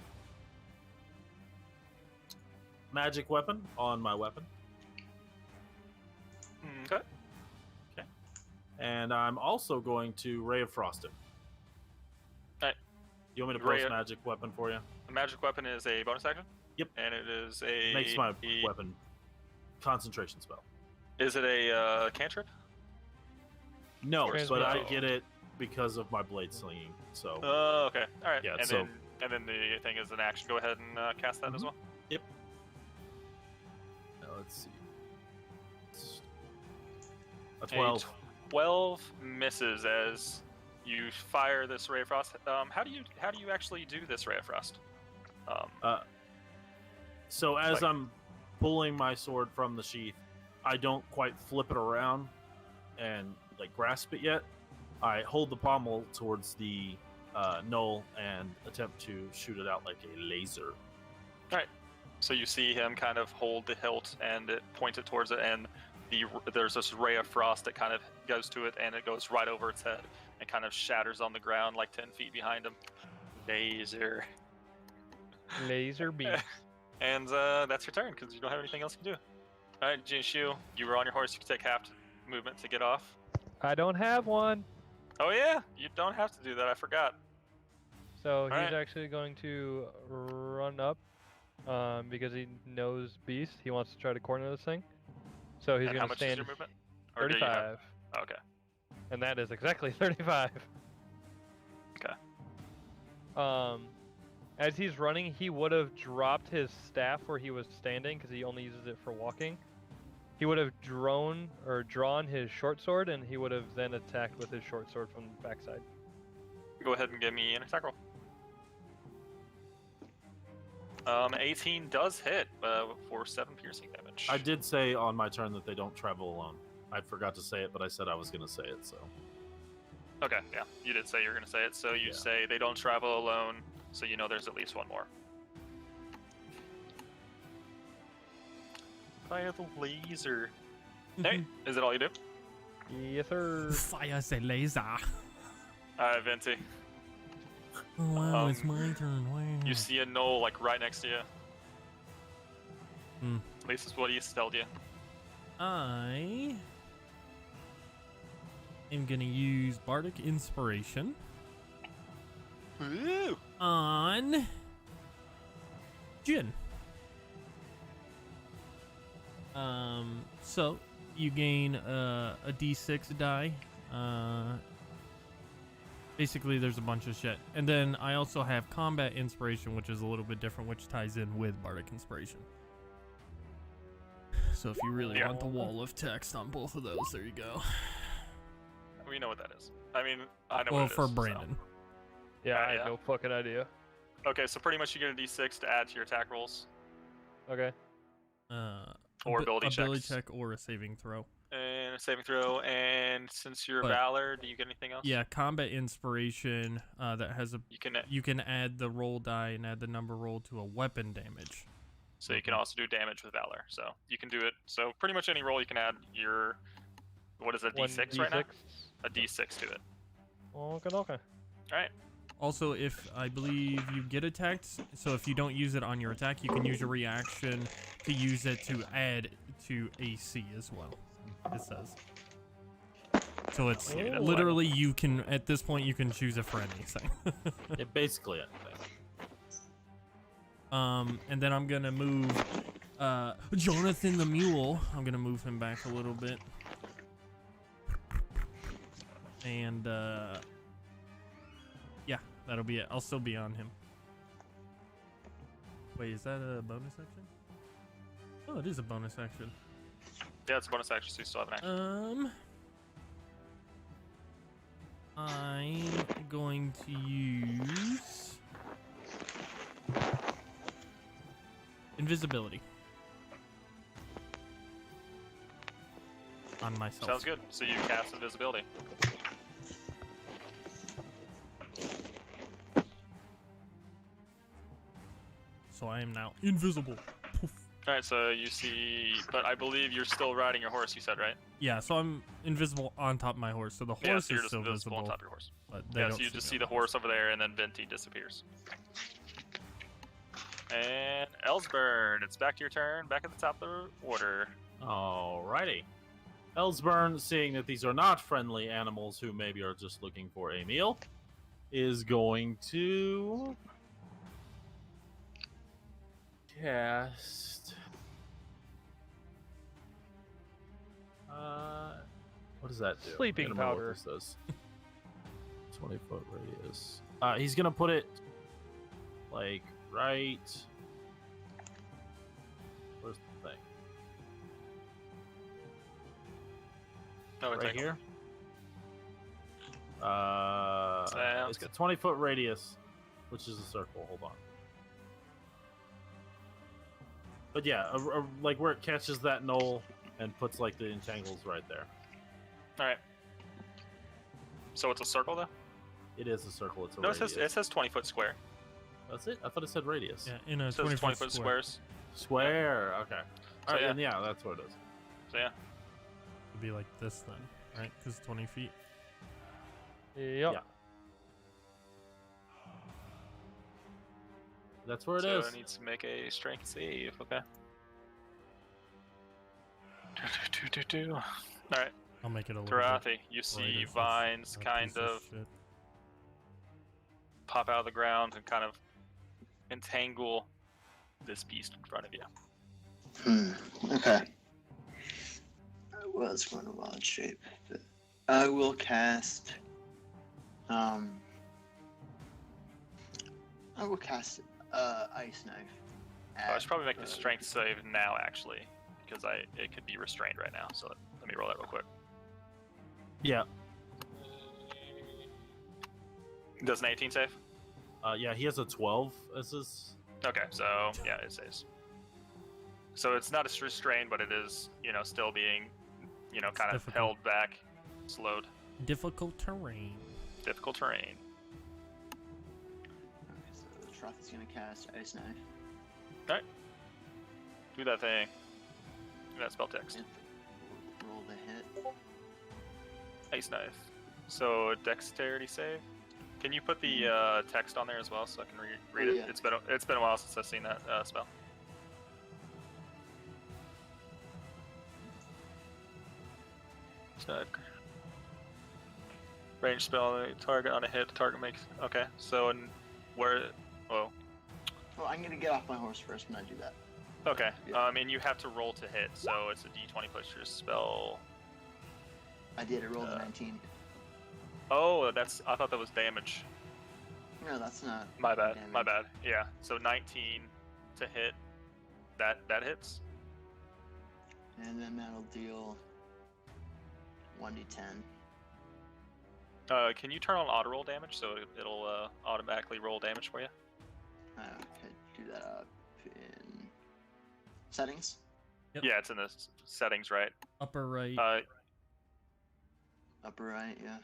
Magic Weapon on my weapon. Okay. And I'm also going to Ray of Frost him. Alright. You want me to post Magic Weapon for you? The Magic Weapon is a bonus action? Yep. And it is a... Makes my weapon concentration spell. Is it a cantrip? No, Or but I spell? get it because of my blade slinging. So Oh, okay. All right. Yeah, And so- then the thing is an action. Go ahead and cast that as well. let's see. A 12. 12 misses as you fire this Ray of Frost. How do you actually do this Ray of Frost? So as I'm pulling my sword from the sheath, I don't quite flip it around and grasp it yet. I hold the pommel towards the knoll and attempt to shoot it out like a laser. All right. So you see him kind of hold the hilt and point it towards it, and there's this ray of frost that kind of goes to it, and it goes right over its head and kind of shatters on the ground like 10 feet behind him. Laser beam. And that's your turn because you don't have anything else you can do. All right, Jinshu, you were on your horse. You can take half movement to get off. I don't have one. Oh yeah, you don't have to do that. I forgot. So he's Alright. actually going to run up because he knows Beast. He wants to try to corner this thing. So he's And how going to much is stand your movement? Or do you 35. have- Okay. And that is exactly 35. Okay. As he's running, he would have dropped his staff where he was standing because he only uses it for walking. He would have drawn his short sword, and he would have then attacked with his short sword from the backside. Go ahead and give me an attack roll. 18 does hit for 7 piercing damage. I did say on my turn that they don't travel alone. I forgot to say it, but I said I was going to say it, so. Okay, yeah, you did say you were going to say it. So you Yeah. say they don't travel alone, so you know there's at least one more. Fire the laser. Hey, is it all you do? Yes, sir. Fire the laser. Alright, Venti. Oh, wow, it's my turn. Wow. You see a knoll right next to you. Hmm. At least it's what he told you. I am gonna use Bardic Inspiration Ooh. on Jin. So you gain a D6 die. Basically, there's a bunch of shit, and then I also have Combat Inspiration, which is a little bit different, which ties in with Bardic Inspiration. So if you really Yeah. want the wall of text on both of those, there you go. We know what that is. I mean, I know Well, what it for is, so. Brandon. Yeah, I yeah. have no fucking idea. Okay, so pretty much you get a d6 to add to your attack rolls. Okay. Or Abi- ability ability checks. check or a saving throw. And a saving throw, and since you're But- Valor, do you get anything else? Yeah, combat inspiration. That has a. You can. You can add the roll die and add the number roll to a weapon damage. So you can also do damage with Valor. So you can do it. So pretty much any roll you can add your, what is it, D6 right now? A D6 to it. Okay. All right. Also, if I believe you get attacked, so if you don't use it on your attack, you can use your reaction to use it to add to AC as well. It says. So it's Ooh. literally you can at this point you can choose it for anything. Yeah, basically anything. And then I'm gonna move Jonathan the Mule. I'm gonna move him back a little bit. And yeah, that'll be it. I'll still be on him. Wait, is that a bonus action? Oh, it is a bonus action. Yeah, it's a bonus action, so you still have an action. I'm going to use invisibility on myself. Sounds good. So you cast invisibility. So I am now invisible. Poof. Alright, so you see, but I believe you're still riding your horse, you said, right? Yeah, so I'm invisible on top of my horse. So the Yeah, horse so you're is just still invisible visible. on top of your horse. But they Yeah, don't so you just me see on the horse over there, and then Venti disappears. And Elsburn, it's back to your turn, back at the top of the order. Alrighty. Elsburn, seeing that these are not friendly animals who maybe are just looking for a meal, is going to cast. What does that do? Sleeping I don't remember powder. what this does. 20-foot radius. He's gonna put it like right. Where's the thing? No, it's Right like- here. Sounds It's good. a 20-foot radius, which is a circle. Hold on. But yeah, like where it catches that knoll and puts like the entangles right there. Alright. So it's a circle, though? It is a circle. It's a No, it radius. says 20-foot square. That's it. I thought it said radius. Yeah, in a It says 20-foot 20-foot square. squares. Square. Okay. So, Alright, yeah. and yeah, that's what it is. So yeah. It'd be like this then, right? Because 20 feet. Yep. Yeah. That's where it So is. it needs to make a strength save. Okay. Alright, I'll make it a little bit Karathi, you see brighter since vines I'm a kind piece of shit. pop out of the ground and kind of entangle this beast in front of you. Okay. I was going to wild shape, but I will cast. I will cast ice knife. I should probably make the at, strength save now, actually, because it could be restrained right now. So let me roll that real quick. Yeah. Does an 18 save? Yeah, he has a 12 as his. Okay, so yeah, it saves. So it's not a restrained, but it is, still being, kind of difficult. held back, slowed. Difficult terrain. Difficult terrain. Okay, so Shroth is going to cast ice knife. Alright. Do that thing. Do that spell text. Yep. Roll the hit. Ice knife. So dexterity save. Can you put the text on there as well so I can read it? Yeah. It's been a while since I've seen that spell. Range spell. Target on a hit. Target makes. Okay. So where? Oh. Well, I'm going to get off my horse first when I do that. Okay. Yeah. And you have to roll to hit. So it's a D20 plus your spell. I did. I rolled a 19. Oh, I thought that was damage. No, that's not. My bad. My damage. bad. Yeah. So 19 to hit. That hits. And then that'll deal 1d10. Can you turn on auto roll damage so it'll automatically roll damage for you? I could do that up in settings. Yep. Yeah, it's in the settings, right? Upper right. Upper right, yeah.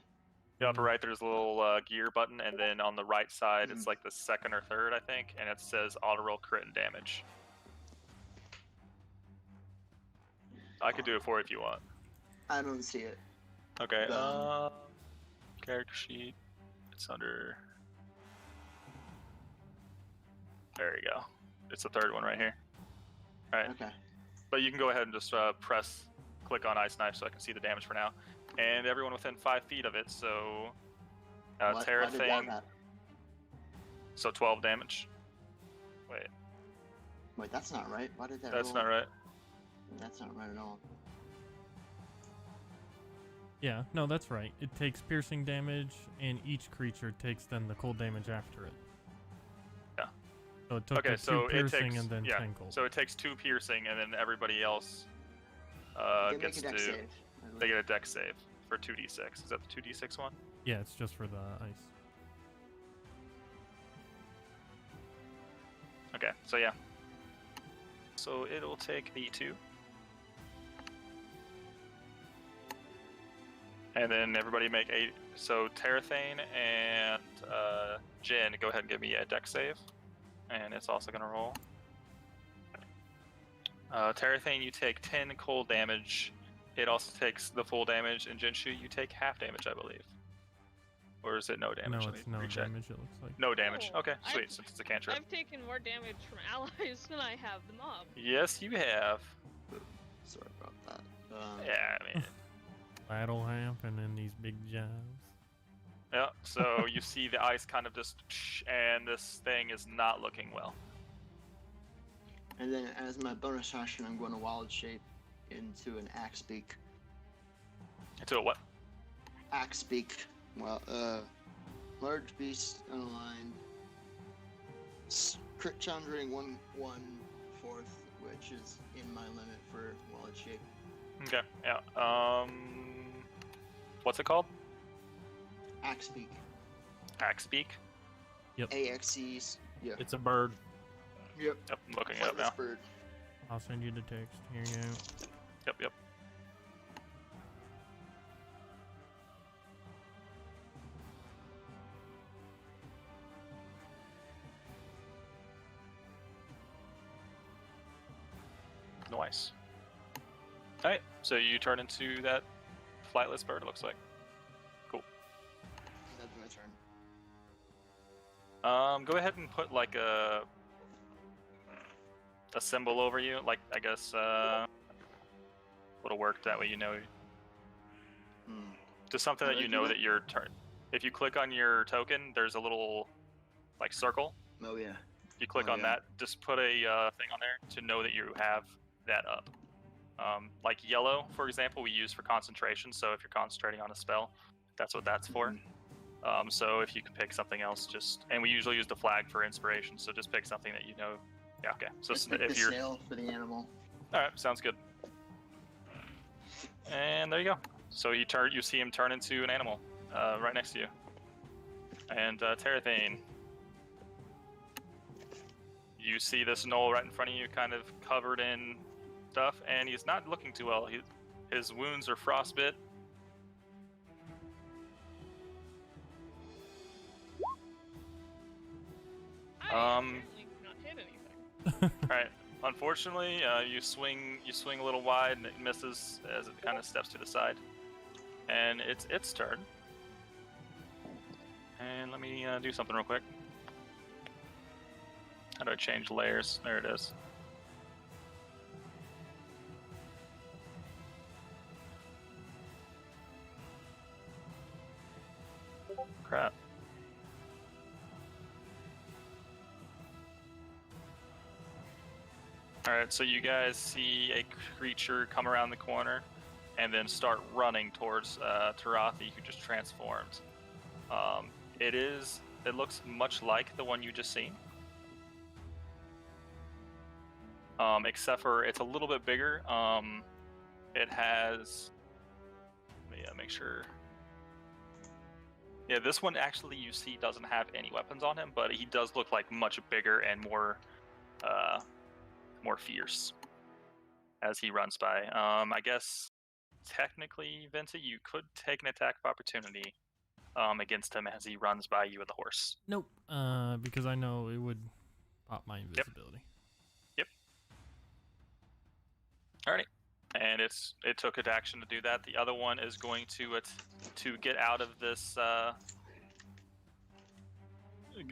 The upper right, there's a little gear button, and then on the right side, Mm. it's like the second or third, I think, and it says auto roll crit and damage. I could do it for you if you want. I don't see it. Okay. Um, Character sheet. It's under. There you go. It's the third one right here. All right. Okay. But you can go ahead and just click on Ice Knife so I can see the damage for now. And everyone within 5 feet of it, so Why did that Terrathane, matter? so 12 damage. Wait, Wait, that's not right. Why did that that's roll? not right. That's not right at all. Yeah, no, that's right. It takes piercing damage, and each creature takes then the cold damage after it. Yeah. So it took Okay, the 2 so it piercing takes and then 10 cold. So it takes 2 piercing, and then everybody else They gets make a deck to save. they get a deck save for 2d6. Is that the 2d6 one? Yeah, it's just for the ice. Okay, so yeah. So it'll take the 2. And then everybody make 8. So Terrathane and Jin, go ahead and give me a deck save. And it's also going to roll. Terrathane, you take 10 cold damage. It also takes the full damage. And Jinshu, you take half damage, I believe. Or is it no damage? No, Let it's me no recheck. damage, it looks like. No damage. Oh, Okay, I've- sweet, since it's a cantrip. I've taken more damage from allies than I have the mob. Yes, you have. Sorry about that. Yeah, I mean... That'll happen in these big jobs. Yeah, so you see the ice kind of just, and this thing is not looking well. And then as my bonus action, I'm going to wild shape into an axe beak. Into a what? Axe beak. Well, large beast unaligned. Crit challenging 1/4, which is in my limit for wild shape. Okay, yeah. What's it called? Axe beak. Axe beak? AXEs. Yeah. It's a bird. Yep. Yep, I'm looking it up now. Flightless bird. I'll send you the text. Here you go. Yep. Nice. Alright, so you turn into that flightless bird, it looks like. That'd be my turn. Go ahead and put like a symbol over you, like I guess what'll work that way you know. Just something that you know that your turn. If you click on your token, there's a little like circle. Oh yeah. If you click Oh, on yeah. that, just put a thing on there to know that you have that up. Like yellow, for example, we use for concentration. So if you're concentrating on a spell, that's what that's for. So if you can pick something else, and we usually use the flag for inspiration. So just pick something that you know. Yeah, okay. So Let's pick if the you're sail for the animal. all right, sounds good. And there you go. So you see him turn into an animal right next to you. And Terrathane, you see this knoll right in front of you, kind of covered in stuff, and he's not looking too well. His wounds are frostbit. I apparently not hit anything. All right. Unfortunately, you swing a little wide, and it misses as it kind of steps to the side. And it's its turn. And let me do something real quick. How do I change layers? There it is. Crap. Alright, so you guys see a creature come around the corner and then start running towards Tarathi, who just transformed. It looks much like the one you just seen. Except for it's a little bit bigger. It has, let me make sure. Yeah, this one actually you see doesn't have any weapons on him, but he does look like much bigger and more fierce as he runs by. I guess technically, Vinci, you could take an attack of opportunity against him as he runs by you with a horse. Nope. Because I know it would pop my invisibility. Yep. Alrighty. and it took an action to do that. The other one is going to get out of this,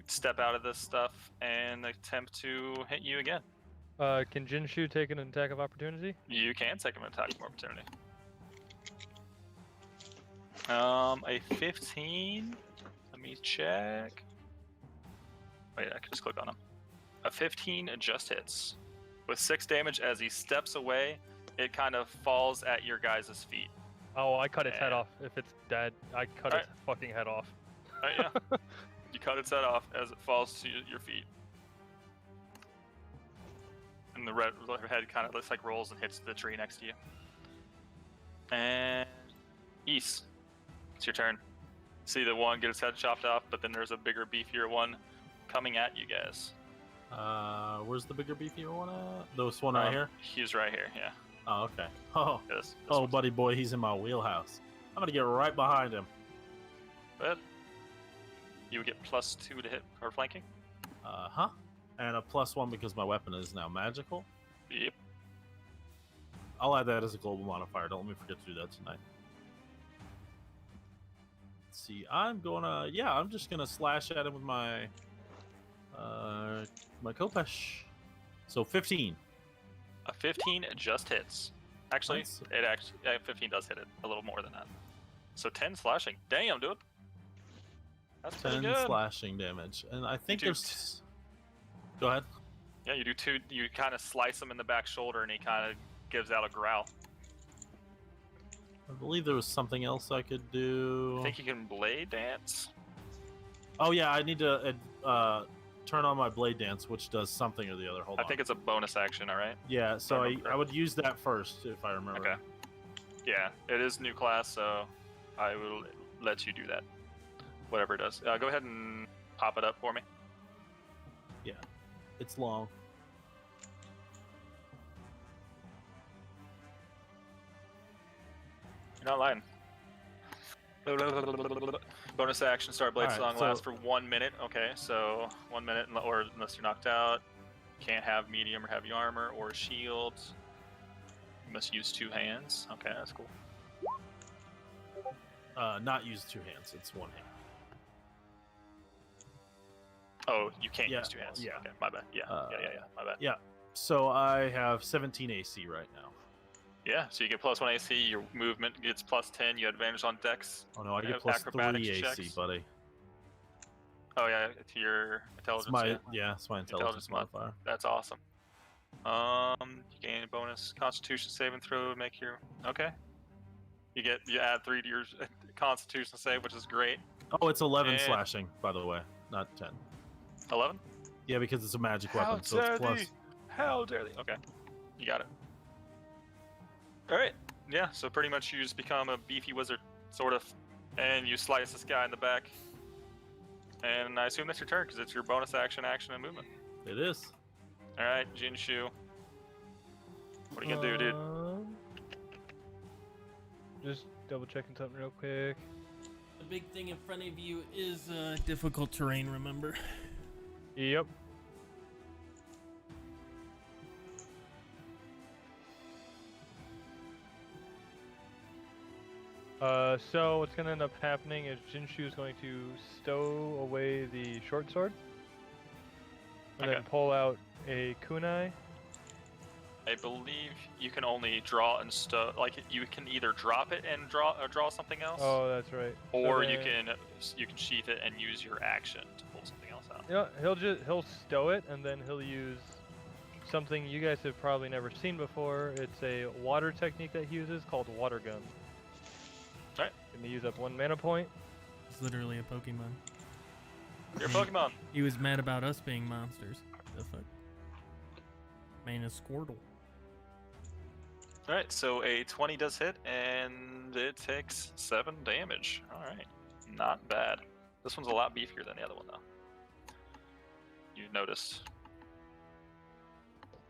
step out of this stuff and attempt to hit you again. Can Jinshu take an attack of opportunity? You can take an attack of opportunity. A 15. Let me check. Wait, I can just click on him. A 15 just hits. With 6 damage as he steps away, it kind of falls at your guys' feet. Oh, I cut its head off. If it's dead, I cut its fucking head off. Yeah. You cut its head off as it falls to your feet. And the red head kind of looks like rolls and hits the tree next to you. And East, it's your turn. See the one get its head chopped off, but then there's a bigger, beefier one coming at you guys. Where's the bigger, beefier one at? This one right here? He's right here, yeah. Oh, okay. Oh, This oh, one's- buddy boy, he's in my wheelhouse. I'm gonna get right behind him. But you would get +2 to hit or flanking. Uh-huh. And a +1 because my weapon is now magical. Yep. I'll add that as a global modifier. Don't let me forget to do that tonight. Let's see. I'm just gonna slash at him with my my Kopesh. So 15. A 15 just hits. Actually, Nice. 15 does hit it a little more than that. So 10 slashing. Damn, dude. That's pretty 10 good. slashing damage. And I think do there's... Go ahead. Yeah, you do 2. You kind of slice him in the back shoulder, and he kind of gives out a growl. I believe there was something else I could do. I think you can blade dance. Oh yeah, I need to turn on my blade dance, which does something or the other. Hold I on. think it's a bonus action. All right. Yeah, so remember I would use that first if I remember. Okay. Yeah, it is new class, so I will let you do that. Whatever it does. Go ahead and pop it up for me. It's long. You're not lying. Bonus action, start blade Alright, song so- lasts for 1 minute. Okay, so 1 minute, or unless you're knocked out. Can't have medium or heavy armor or shield. You must use 2 hands. Okay, that's cool. Not use 2 hands. It's 1 hand. Oh, you can't Yeah, use 2 hands. yeah. Okay, my bad. Yeah, my bad. Yeah. So I have 17 AC right now. Yeah, so you get +1 AC. Your movement gets +10. You have advantage on Dex. Oh no, I get Acrobatics +3 AC, checks. buddy. Oh yeah, to your It's intelligence. my yeah. it's my Intelligence intelligence modifier. That's awesome. You gain a bonus Constitution saving throw to make your okay. You add 3 to your Constitution save, which is great. Oh, it's 11 And- slashing, by the way, not 10. 11. Yeah, because it's a magic How weapon, so dare it's plus. thee! How dare they? Okay, you got it. All right. Yeah. So pretty much you just become a beefy wizard, sort of, and you slice this guy in the back. And I assume that's your turn because it's your bonus action, and movement. It is. All right, Jinshu. What are you gonna do, dude? Just double checking something real quick. The big thing in front of you is difficult terrain, remember? Yep. So what's gonna end up happening is Jinshu is going to stow away the short sword, and Okay. then pull out a kunai. I believe you can only draw and stow. Like you can either drop it and draw something else, Oh, that's right. So or then- you can sheath it and use your action to pull something else out. You know, he'll stow it, and then he'll use something you guys have probably never seen before. It's a water technique that he uses called water gun. Right. Gonna use up 1 mana point. It's literally a Pokemon. Your Pokemon. He was mad about us being monsters. The fuck? Man is Squirtle. All right, so a 20 does hit, and it takes 7 damage. All right, not bad. This one's a lot beefier than the other one, though. You noticed.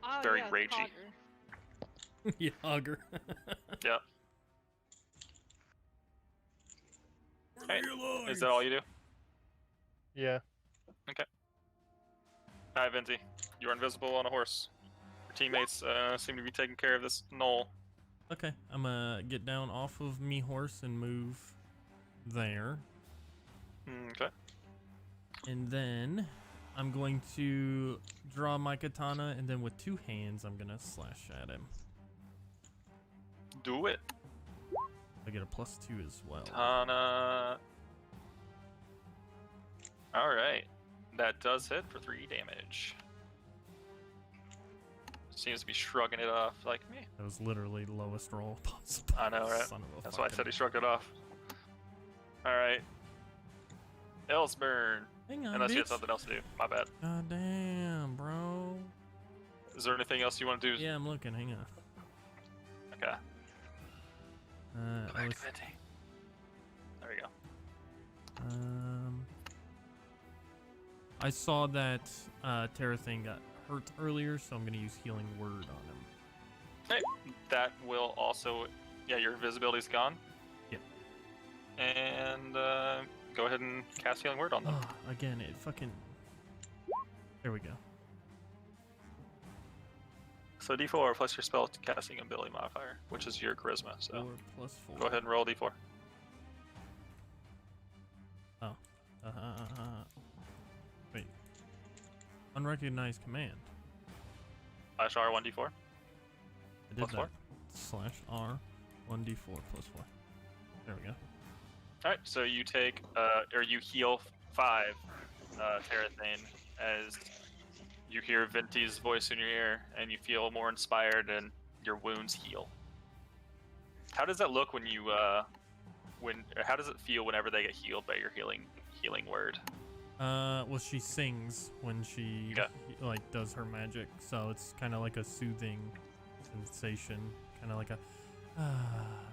Ah, Very yeah, ragey. Cogger. Yeah, Augur. Yep. Hey, is that all you do? Yeah. All right, Venti. You are invisible on a horse. Your teammates seem to be taking care of this knoll. Okay, I'm gonna get down off of me horse and move there. Okay. And then I'm going to draw my katana, and then with 2 hands, I'm gonna slash at him. Do it. I get a +2 as well. Katana. Alright. That does hit for 3 damage. Seems to be shrugging it off like me. That was literally the lowest roll possible. I know, right? Son of a That's why I said fucking- he shrugged it off. Alright. Elsburn. Hang on, Unless you had bitch. something else to do. My bad. God damn, bro. Is there anything else you want to do? Yeah, I'm looking. Hang on. Okay. I was, There you go. I saw that Terrathane got hurt earlier, so I'm gonna use Healing Word on him. Okay. That will also... Yeah, your invisibility's gone. Yep. And go ahead and cast Healing Word on them. Oh, again, it fucking... There we go. So D4 plus your spell casting ability modifier, which is your charisma. So 4 plus 4. go ahead and roll D4. Oh. Wait. Unrecognized command. Slash R1D4. I did Plus that. 4. Slash R 1d4 plus 4. There we go. Alright, so you take, or you heal 5, Terrathane, as you hear Venti's voice in your ear, and you feel more inspired, and your wounds heal. How does that look when you, how does it feel whenever they get healed by your healing word? Well, she sings when she Okay. like does her magic, so it's kind of like a soothing sensation, kind of like a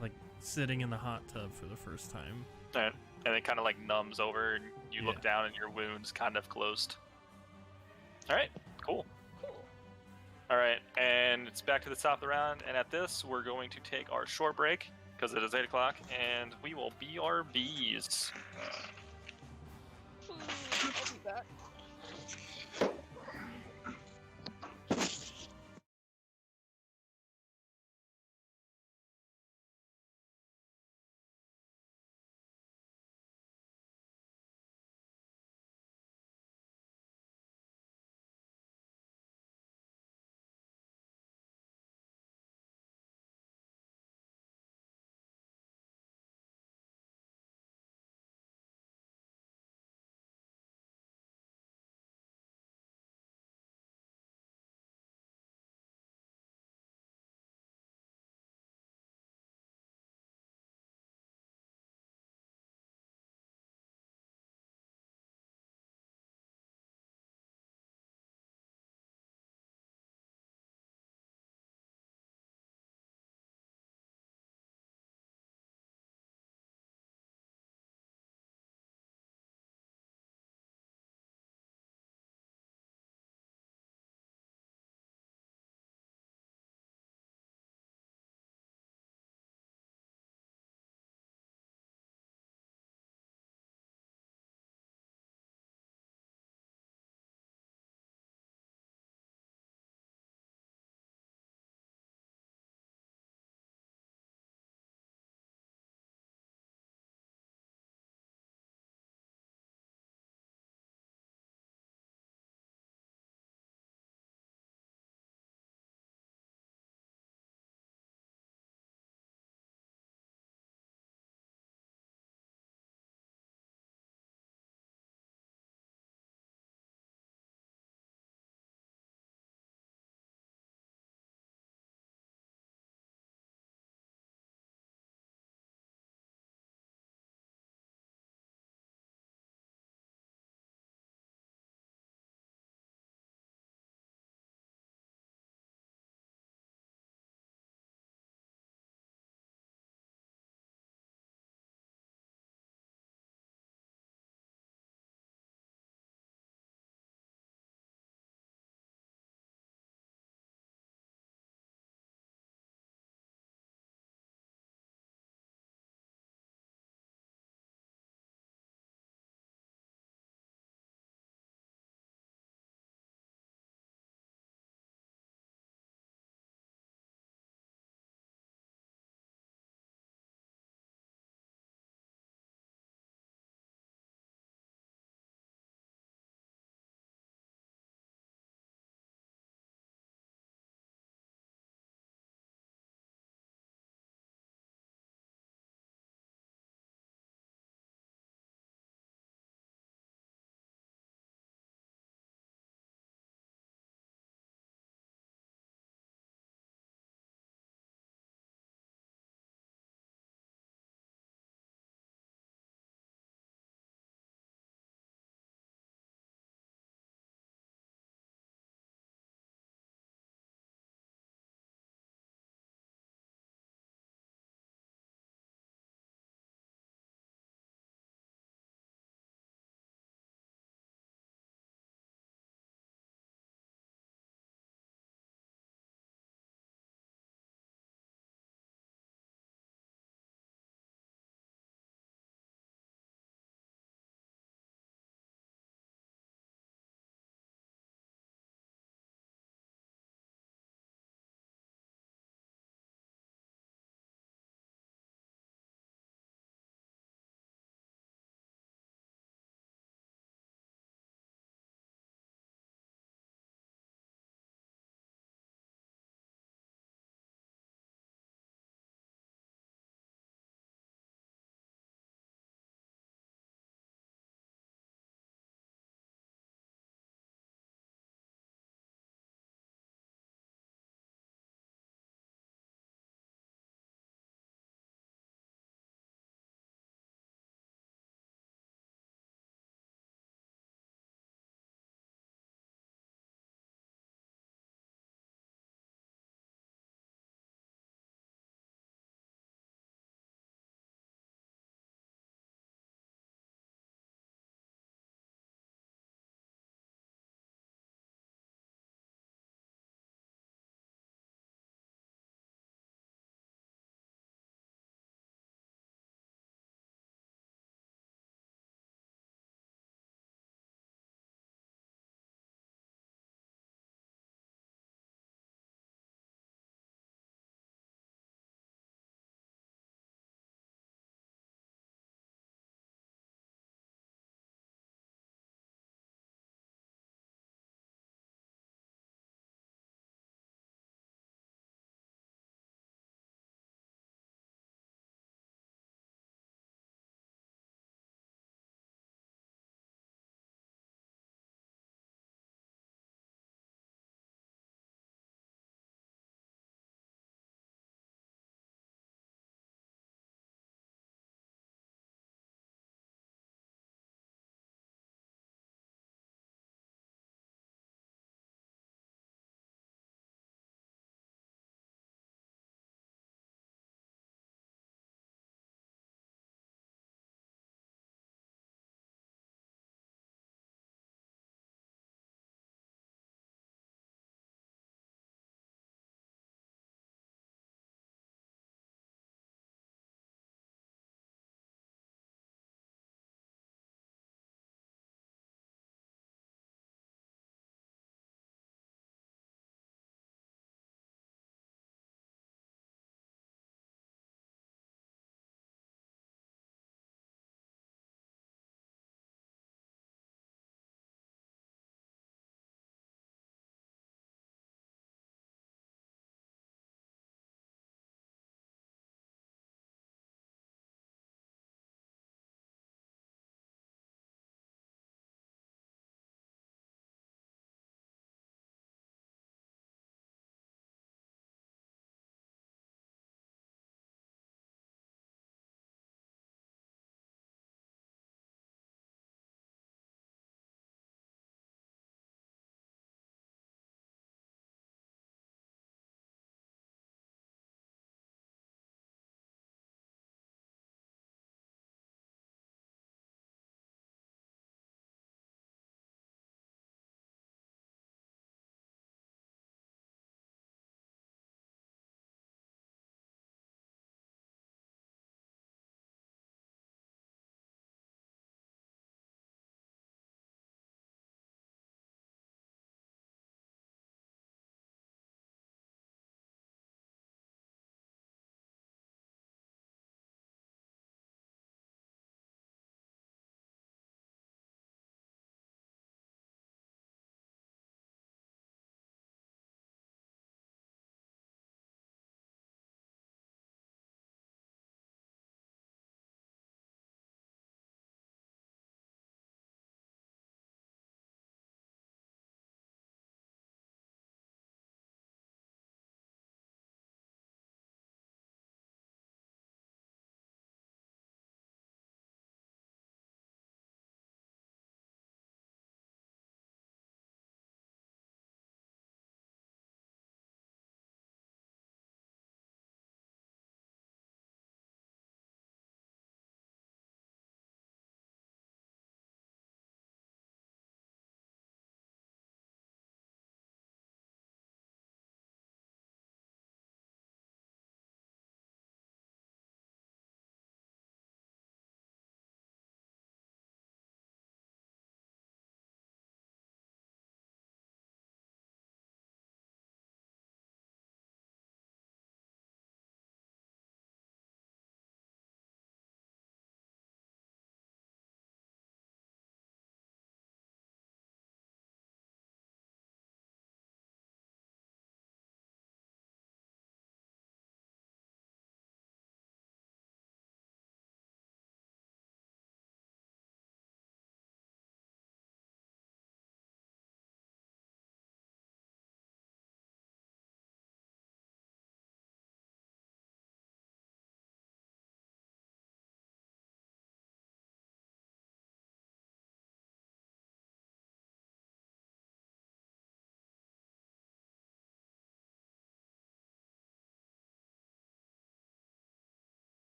like sitting in the hot tub for the first time. And it kind of like numbs over, and you look Yeah. down, and your wounds kind of closed. Alright, cool. Alright, and it's back to the top of the round, and at this, we're going to take our short break, because it is 8 o'clock, and we will BRBs. I'll be back.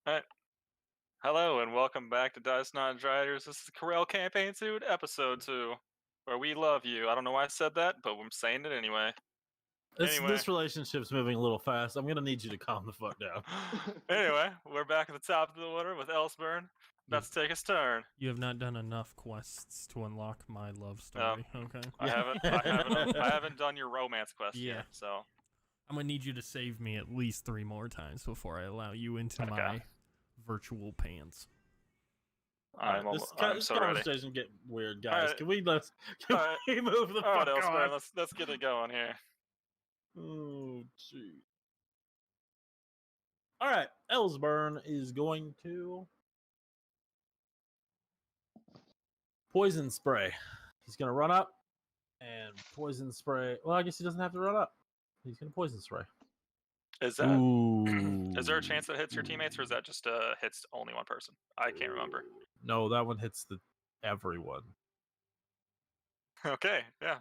Alright. Hello and welcome back to Dice Not Driders. This is Kurell Campaign Suit, Episode 2, where we love you. I don't know why I said that, but I'm saying it anyway. Anyway. This relationship's moving a little fast. I'm gonna need you to calm the fuck down. Anyway, we're back at the top of the order with Elsburn. About to take his turn. You have not done enough quests to unlock my love story. Okay. I haven't done your romance quest Yeah. yet, so I'm gonna need you to save me at least 3 more times before I allow you into Okay. my virtual pants. I'm this so ready. conversation get weird, guys. Alright. Can we Alright. move the Alright, fuck Elsburn, on? let's get it going here. Oh, gee. All right, Elsburn is going to poison spray. He's gonna run up and poison spray. Well, I guess he doesn't have to run up. He's gonna poison spray. Is that Ooh. is there a chance that hits your teammates, or is that just hits only one person? I can't remember. No, that one hits everyone. Okay, yeah.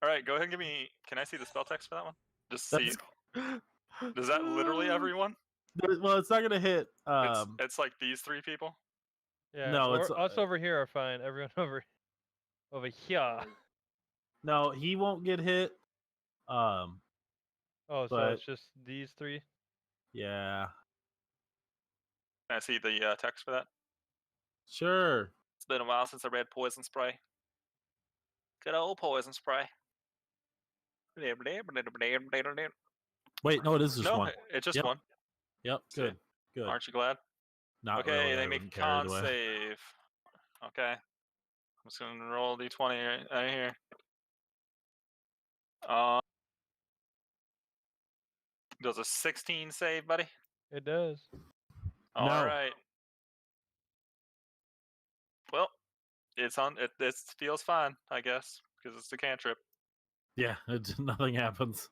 Alright, go ahead and give me. Can I see the spell text for that one? Just see. Does that literally everyone? Well, it's not gonna hit. It's like these 3 people. Yeah. No, it's, us over here are fine. Everyone over here. No, he won't get hit. Oh, so But- it's just these 3. Yeah, Can I see the text for that? sure. It's been a while since I read poison spray. Good old poison spray. Wait, no, it is just No, one. it's just Yep. one. Yep, See? good, good. Aren't you glad? Not Okay, really. they I make a wouldn't carry it con away. save. Okay. I'm just gonna roll d20 right here. Does a 16 save, buddy? It does. No. Alright. Well, it's on. It feels fine, I guess, because it's the cantrip. Yeah, nothing happens.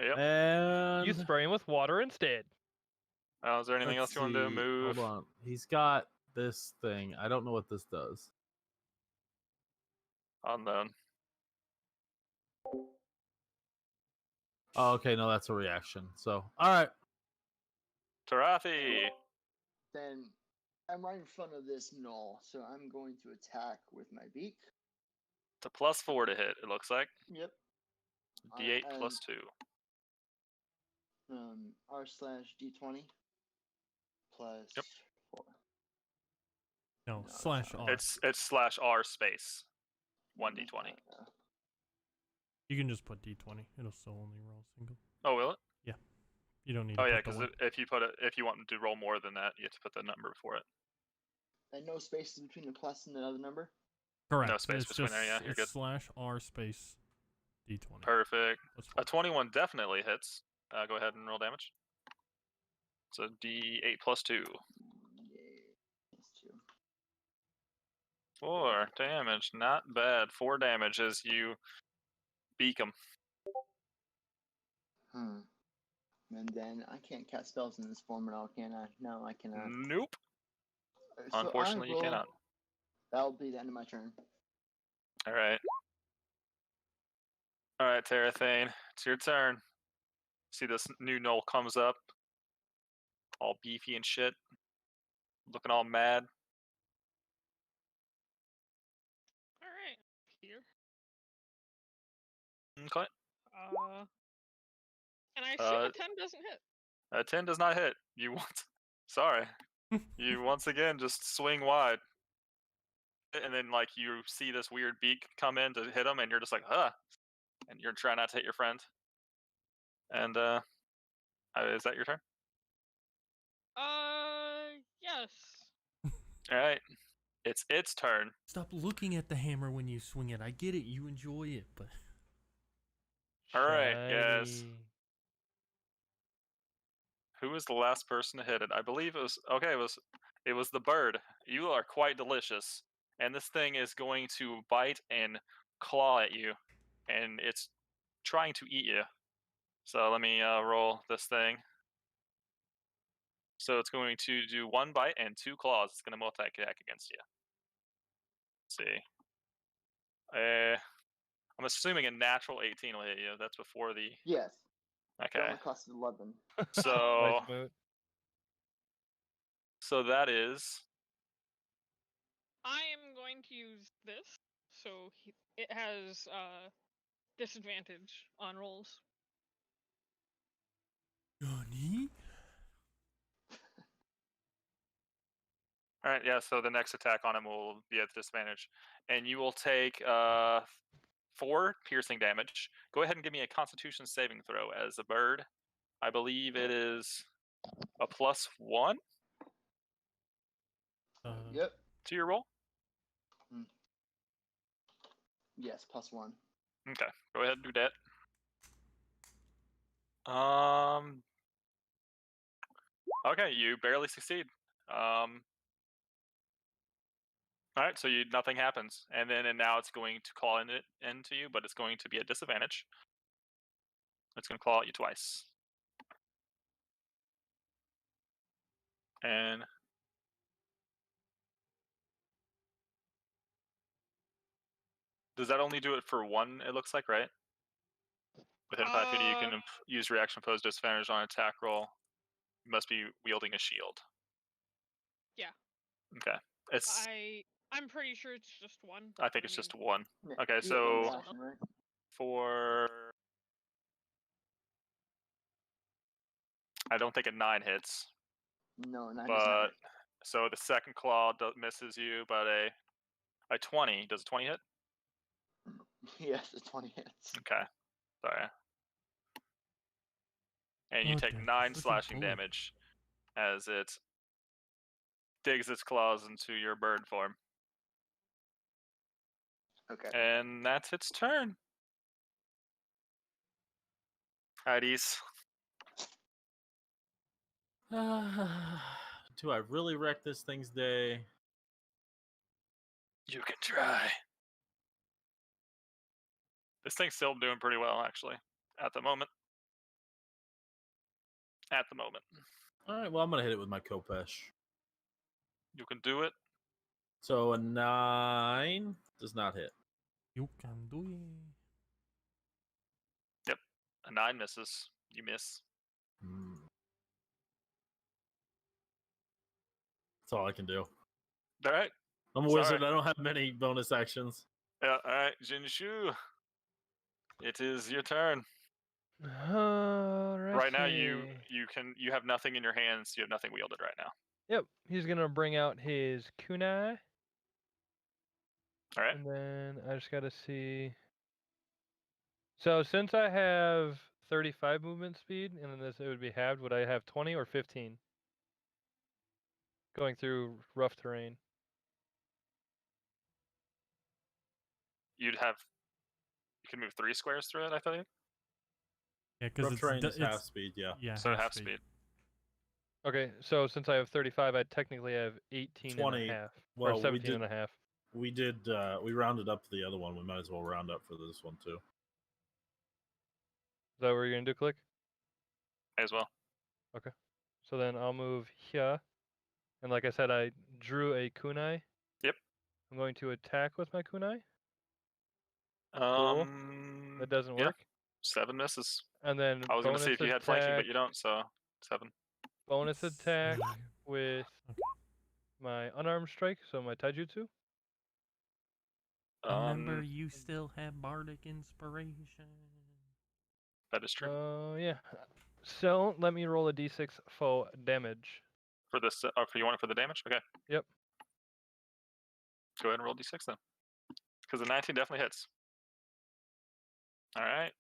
Yep. And You spray him with water instead. Oh, is there anything else let's you want to do? see, Move. Hold on. He's got this thing. I don't know what this does. Unknown. Oh, okay, no, that's a reaction. So, all right. Tarathi. Then I'm right in front of this knoll, so I'm going to attack with my beak. It's a +4 to hit, it looks like. Yep. D8 and, plus 2. R/D20 plus Yep. 4. No, No, it's slash not. R. It's /R space 1d20. You can just put D20. It'll still only roll single. Oh, will it? You don't need Oh to yeah, put the because one. if you want to roll more than that, you have to put the number before it. And no spaces between the plus and the other number. Correct. space it's between just, there, yeah, you're it's good. slash R space D20. Perfect. That's A fine. 21 definitely hits. Go ahead and roll damage. So D8 plus 2. Yay. Plus 2. 4 damage, not bad. 4 damage as you beak him. And then I can't cast spells in this form at all, can I? No, I cannot. Nope. So I Unfortunately, you will- cannot. That'll be the end of my turn. All right. All right, Terathane, it's your turn. See this new knoll comes up, all beefy and shit, looking all mad. Alright. Here. Okay. And I assume Uh, a 10 doesn't hit. A 10 does not hit. Sorry. You once again just swing wide. And then like you see this weird beak come in to hit him and you're just like, huh. And you're trying not to hit your friend. And is that your turn? Yes. Alright. It's its turn. Stop looking at the hammer when you swing it. I get it. You enjoy it, but Alright, guys. Shiny. Who was the last person to hit it? I believe it was it was the bird. You are quite delicious. And this thing is going to bite and claw at you. And it's trying to eat you. So let me roll this thing. So it's going to do 1 bite and 2 claws. It's going to multi-attack against you. Let's see. I'm assuming a natural 18 will hit you. That's before the... Yes. It Okay. only costs 11. So Nice mood. So that is I am going to use this, so it has disadvantage on rolls. Johnny? all right. Yeah. So the next attack on him will be at disadvantage, and you will take 4 piercing damage. Go ahead and give me a Constitution saving throw as a bird. I believe it is a +1 Yep. to your roll. Yes, +1. Okay, go ahead and do that. Okay, you barely succeed. All right, so nothing happens, and now it's going to claw into you, but it's going to be a disadvantage. It's going to claw at you twice, and does that only do it for one? It looks like, right? Within 5 feet, you can use reaction pose disadvantage on attack roll. You must be wielding a shield. Yeah. Okay, it's. I'm pretty sure it's just one. I think it's just one. Yeah, Okay, you get so one action, right? for I don't think a 9 hits. No, 9 does But not. so the second claw misses you, but a 20 does a 20 hit? Yes, the 20 hits. Okay, sorry. And you Oh, take damn, 9 such a slashing bully. damage as it digs its claws into your bird form, Okay. and that's its turn. Hades. Do I really wreck this thing's day? You can try. This thing's still doing pretty well, actually, at the moment. At the moment. All right, well, I'm going to hit it with my Kopesh. You can do it. So a 9 does not hit. You can do it. Yep. A 9 misses. You miss. That's all I can do. All right. I'm a wizard. I don't have many bonus actions. Yeah, all right, Jinshu. It is your turn. Alrighty. Right now, you have nothing in your hands. You have nothing wielded right now. Yep, he's gonna bring out his kunai. All right. And then I just gotta see. So since I have 35 movement speed, and then it would be halved, would I have 20 or 15? Going through rough terrain. You can move 3 squares through it, I think. Yeah, because Rough terrain is half speed, yeah. Yeah, So half speed. Okay, so since I have 35, I technically have 18 20. and a half. Well, or 17 and a half. We rounded up the other one. We might as well round up for this one too. Is that what you're gonna do, Click? As well. Okay. So then I'll move here. And like I said, I drew a kunai. Yep. I'm going to attack with my kunai. Cool. That doesn't yeah. work. 7 misses. And then I was going to see if you had flanking, but you don't, so 7. Bonus attack with my unarmed strike, so my taijutsu. Remember, you still have bardic inspiration. That is true. Yeah. So let me roll a d6 for damage. For this, you want it for the damage? Okay. Yep. Go ahead and roll d6 then, because the 19 definitely hits. All right.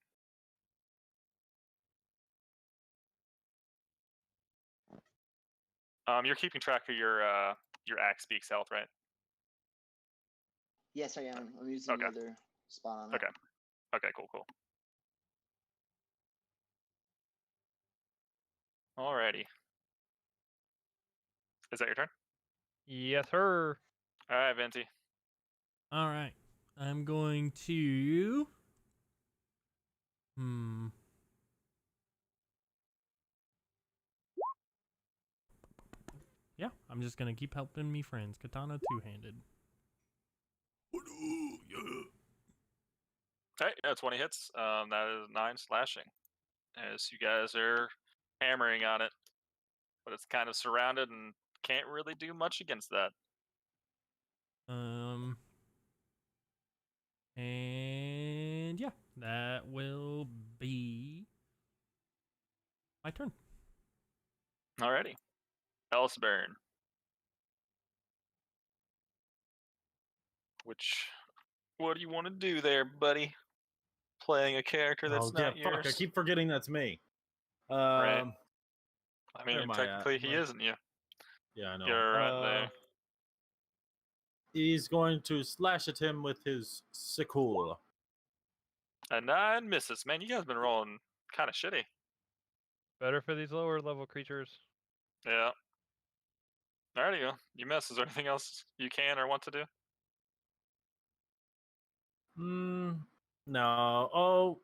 You're keeping track of your axe beak's health, right? Yes, I am. I'm using the other spot on it. Okay. Okay. Cool. Alrighty. Is that your turn? Yes, sir. All right, Venti. All right. I'm going to. Yeah, I'm just going to keep helping me friends. Katana two-handed. Okay, yeah, 20 hits. That is 9 slashing. As you guys are hammering on it, but it's kind of surrounded and can't really do much against that. And yeah, that will be my turn. Alrighty. Elsburn. What do you want to do there, buddy? Playing a character that's yeah, not yours. fuck! I keep forgetting that's me. Right. I where mean, am I at? technically he isn't you. Yeah, I know. You're right there. He's going to slash at him with his sickle. A 9 misses. Man, you guys been rolling kind of shitty. Better for these lower level creatures. Yeah. There you go. You miss. Is there anything else you can or want to do? No. Oh,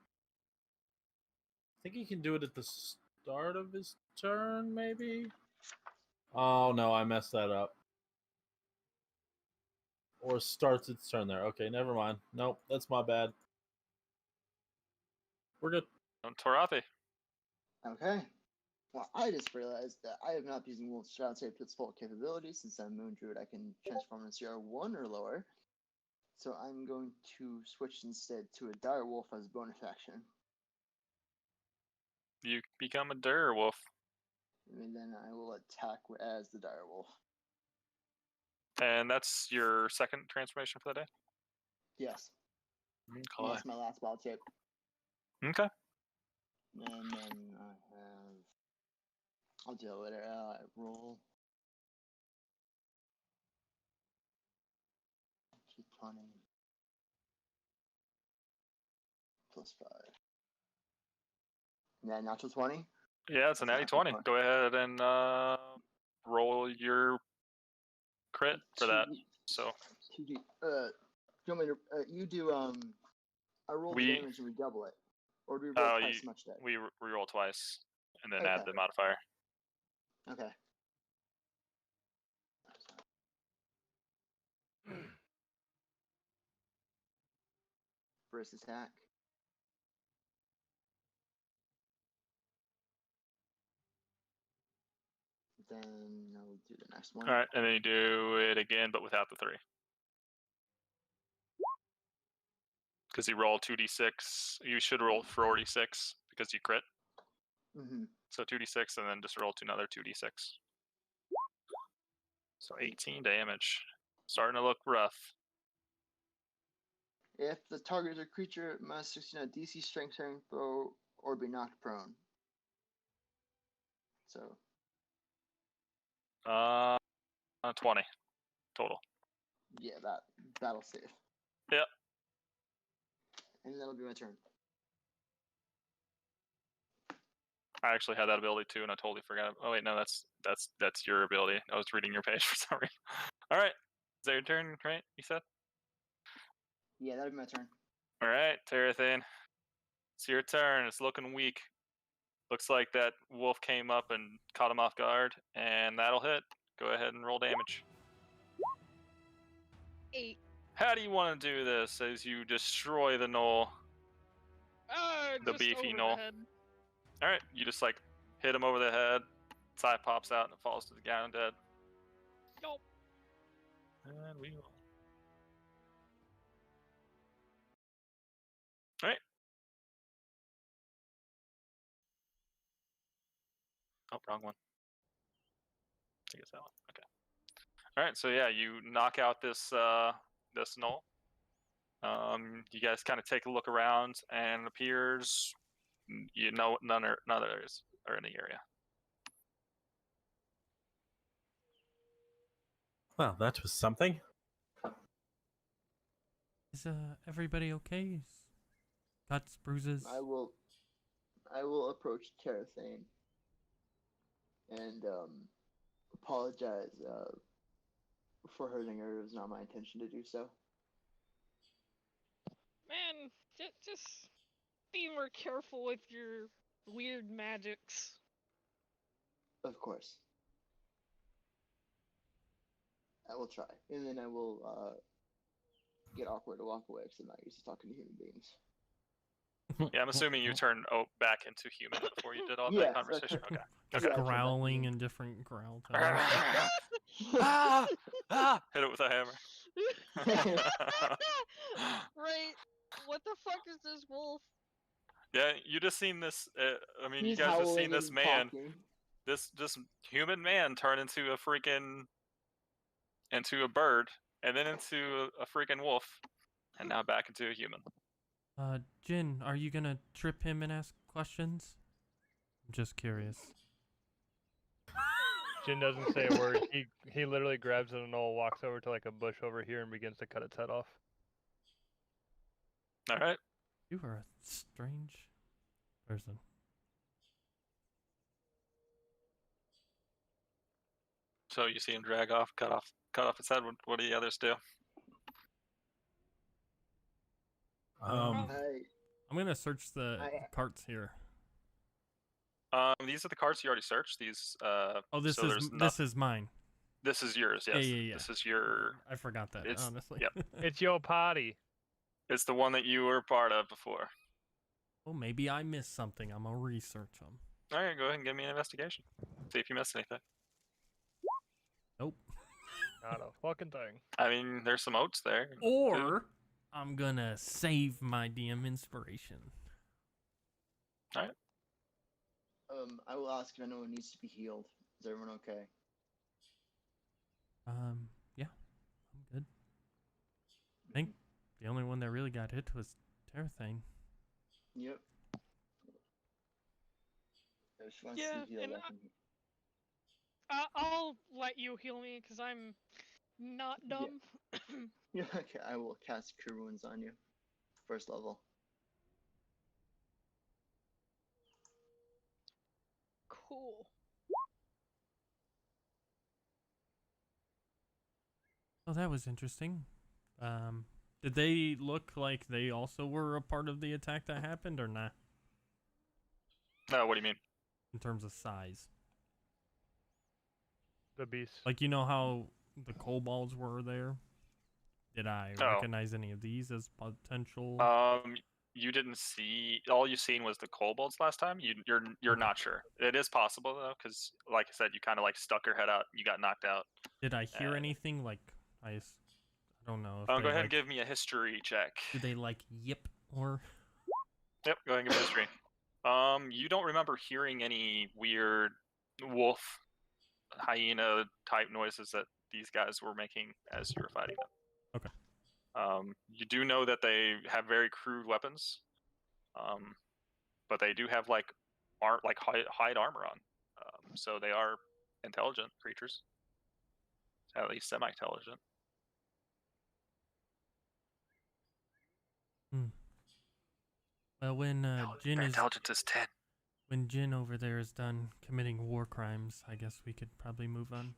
I think he can do it at the start of his turn, maybe? Oh, no, I messed that up. Or starts its turn there. Okay, never mind. Nope, that's my bad. We're good. Torathi. Okay. Well, I just realized that I have not been using Wolf's Shadow to its full capability. Since I'm Moon Druid, I can transform into CR1 or lower. So I'm going to switch instead to a Dire Wolf as bonus action. You become a dire wolf. And then I will attack as the Dire Wolf. And that's your second transformation for the day? Yes. And Okay. that's my last wild shape. Okay. And then I have... I'll do it later. Roll. 20. Plus 5. Yeah, natural 20? Yeah, it's a natty Natural 20. Go ahead and roll your crit for that. So 2D. Do you want me to, you do, I roll the damage and we double it. Or do we roll twice as much damage? we roll twice and then Okay. add the modifier. Okay. First attack. Then I'll do the next one. All right, and then you do it again, but without the 3. Because you roll 2d6. You should roll 4d6 because you crit. Mm-hmm. So 2d6 and then just roll to another 2d6. So 18 damage. Starting to look rough. If the target is a creature, it must succeed on DC strength saving throw or be knocked prone. So 20 total. yeah, that'll save. Yep. And that'll be my turn. I actually had that ability too, and I totally forgot. Oh wait, no, that's your ability. I was reading your page for some reason. All right, is that your turn? Right? You said. Yeah, that'll be my turn. All right, Terathane. It's your turn. It's looking weak. Looks like that wolf came up and caught him off guard, and that'll hit. Go ahead and roll damage. 8. How do you want to do this as you destroy the gnoll? The Just beefy over gnoll. the head. All right, you just like hit him over the head. Its eye pops out and it falls to the ground dead. Nope. And we will. All right. Oh, wrong one. I think it's that one. Okay. All right. So yeah, you knock out this this gnoll. You guys kind of take a look around, and it appears none others are in the area. Well, that was something. Is everybody okay? Cuts, bruises? I will approach Terathane and apologize for hurting her. It was not my intention to do so. Man, just be more careful with your weird magics. Of course. I will try. And then I will get awkward to walk away because I'm not used to talking to human beings. Yeah, I'm assuming you turned back into human before you did all Yes, that conversation. okay. Okay. Just Yeah, I turned back growling in. in different growl tones. Ah! Ah! Hit it with a hammer. Right. What the fuck is this wolf? Yeah, you just seen this. I mean, you He's guys just seen howling this and man, talking. this human man, turn into a freaking into a bird, and then into a freaking wolf, and now back into a human. Jin, are you gonna trip him and ask questions? I'm just curious. Jin doesn't say a word. He literally grabs an knoll, walks over to like a bush over here, and begins to cut its head off. All right. You are a strange person. So you see him drag off, cut off its head. What do the others do? Um, I'm gonna search the I- carts here. These are the cards you already searched. These. Oh, this so is there's this is mine. This is yours. Yes. Yeah. This is your. I forgot that, It's- honestly. yep. It's your party. It's the one that you were part of before. Well, maybe I missed something. I'm gonna research them. All right, go ahead and give me an investigation. See if you missed anything. Nope. Not a fucking thing. I mean, there's some oats there. Or I'm gonna save my DM inspiration. I will ask if anyone needs to be healed. Is everyone okay? Yeah, I'm good. I think the only one that really got hit was Terrathane. Yep. If she wants Yeah, to be healed, and I can. I'll let you heal me because I'm not Yeah. dumb. Yeah, okay, I will cast Cure Wounds on you. First level. Cool. Oh, that was interesting. Did they look like they also were a part of the attack that happened, or not? No, what do you mean? In terms of size, The beast. like you know how the kobolds were there. Did I Oh. recognize any of these as potential? You didn't see. All you seen was the kobolds last time. You're not sure. It is possible though, because like I said, you kind of like stuck your head out. You got knocked out. Did I hear uh, anything like I don't know. If Go they, ahead like, and give me a history check. Do they like yip or? Yep, go ahead and give me history. You don't remember hearing any weird wolf, hyena type noises that these guys were making as you were fighting them. Okay. You do know that they have very crude weapons, but they do have like hide armor on, so they are intelligent creatures, at least semi-intelligent. Well, when Jin Their is intelligence is 10. when Jin over there is done committing war crimes, I guess we could probably move on.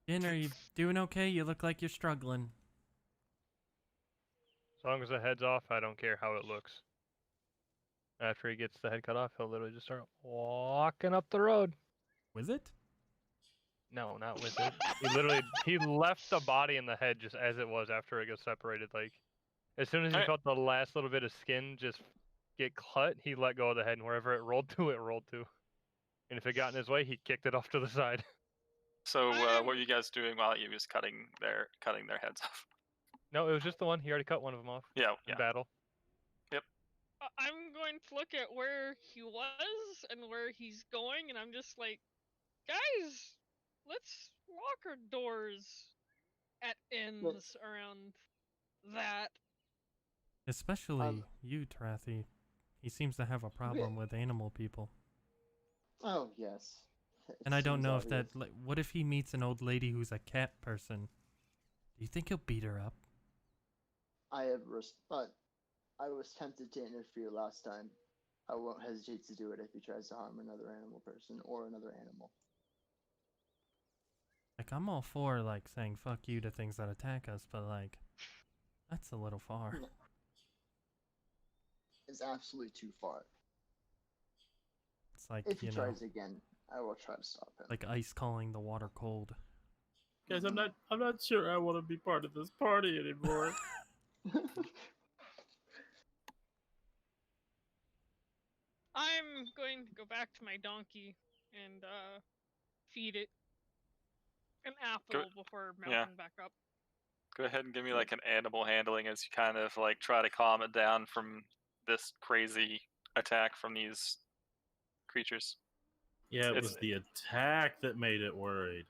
Jin, are you doing okay? You look like you're struggling. As long as the head's off, I don't care how it looks. After he gets the head cut off, he'll literally just start walking up the road. Was it? No, not with it. He left the body and the head just as it was after it got separated. Like, as soon as he Alright. felt the last little bit of skin just get cut, he let go of the head, and wherever it rolled to, it rolled to. And if it got in his way, he kicked it off to the side. So what I'm- were you guys doing while he was cutting their heads off? No, it was just the one. He already cut one of them off Yeah, in yeah. battle. I'm going to look at where he was and where he's going, and I'm just like, guys, let's lock our doors at ends around that. Especially you, Tarathi. He seems to have a problem with animal people. Oh yes. And I don't Seems know if that. obvious. Like, what if he meets an old lady who's a cat person? Do you think he'll beat her up? But I was tempted to interfere last time. I won't hesitate to do it if he tries to harm another animal person or another animal. Like, I'm all for like saying "fuck you" to things that attack us, but like, that's a little far. No. It's absolutely too far. It's like If he you know, tries again, I will try to stop him. like ice calling the water cold. guys, I'm not sure I want to be part of this party anymore. I'm going to go back to my donkey and feed it an apple before yeah. mounting back up. Go ahead and give me like an animal handling as you kind of like try to calm it down from this crazy attack from these creatures. Yeah, it It's- was the attack that made it worried.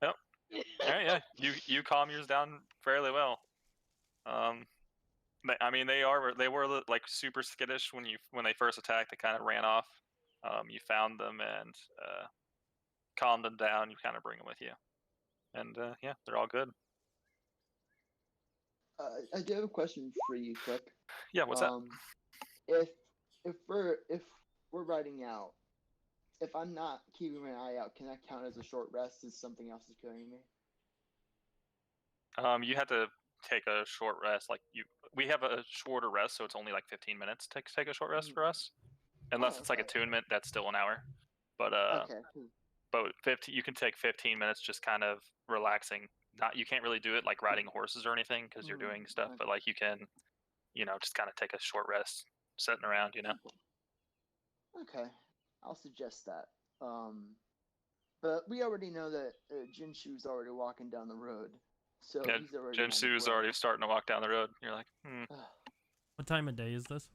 Yep. All right, yeah. You calm yours down fairly well. I mean they were like super skittish when they first attacked. They kind of ran off. You found them and calmed them down. You kind of bring them with you, and yeah, they're all good. I do have a question for you, quick. Yeah, what's that? If we're riding out, if I'm not keeping my eye out, can that count as a short rest? Is something else is killing me? You had to take a short rest. We have a shorter rest, so it's only like 15 minutes to take a short rest for us. Unless it's like okay. attunement, that's still an hour. But Okay. but 15, you can take 15 minutes just kind of relaxing. You can't really do it like riding horses or anything because you're doing stuff. Okay. But like you can, just kind of take a short rest, sitting around. Okay, I'll suggest that. But we already know that Jinshu's already walking down the road, so Yeah, he's already on his Jinsu's way. already starting to walk down the road. You're like, What time of day is this?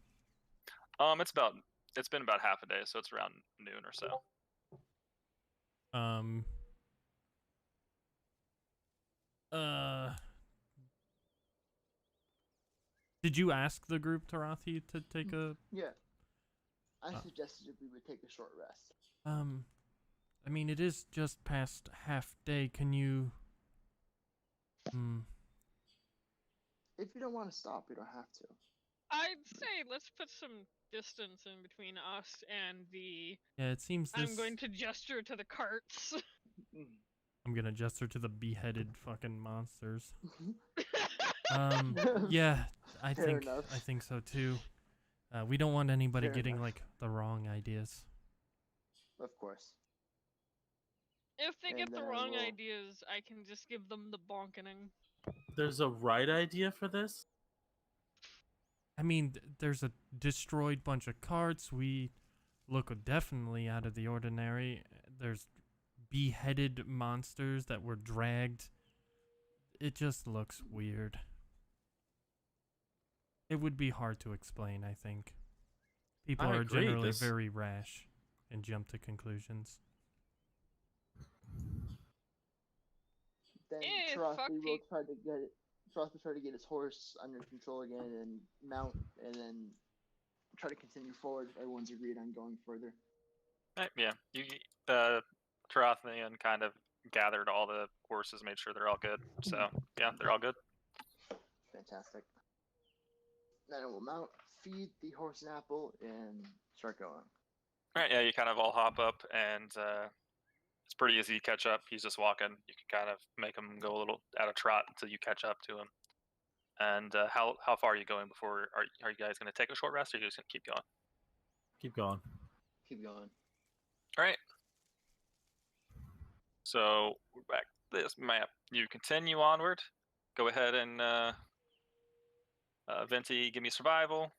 it's been about half a day, so it's around noon or so. Did you ask the group Tarathi to take a? Yeah, I suggested we would take a short rest. I mean, it is just past half day. Can you? If you don't want to stop, you don't have to. I'd say let's put some distance in between us and the. Yeah, it seems this. I'm going to gesture to the carts. I'm gonna gesture to the beheaded fucking monsters. Yeah, I Fair enough. think so too. We don't want anybody Fair getting enough. like the wrong ideas. Of course. If they And get the then I wrong will- ideas, I can just give them the bonkening. There's a right idea for this? I mean, there's a destroyed bunch of carts. We look definitely out of the ordinary. There's beheaded monsters that were dragged. It just looks weird. It would be hard to explain, I think. People I are agree, generally this- very rash and jump to conclusions. Then fuck Tarathi will peop- try to get it. Tarathi will try to get his horse under control again and mount, and then try to continue forward. Everyone's agreed on going further. Yeah, Tarathian kind of gathered all the horses, made sure they're all good. So yeah, they're all good. Fantastic. Then I will mount, feed the horse an apple, and start going. All right, yeah, you kind of all hop up, and it's pretty easy to catch up. He's just walking. You can kind of make him go a little at a trot until you catch up to him. And how far are you going before? Are you guys going to take a short rest, or are you just going to keep going? Keep going. Keep going. All right. So we're back to this map. You continue onward. Go ahead and Venti, give me survival.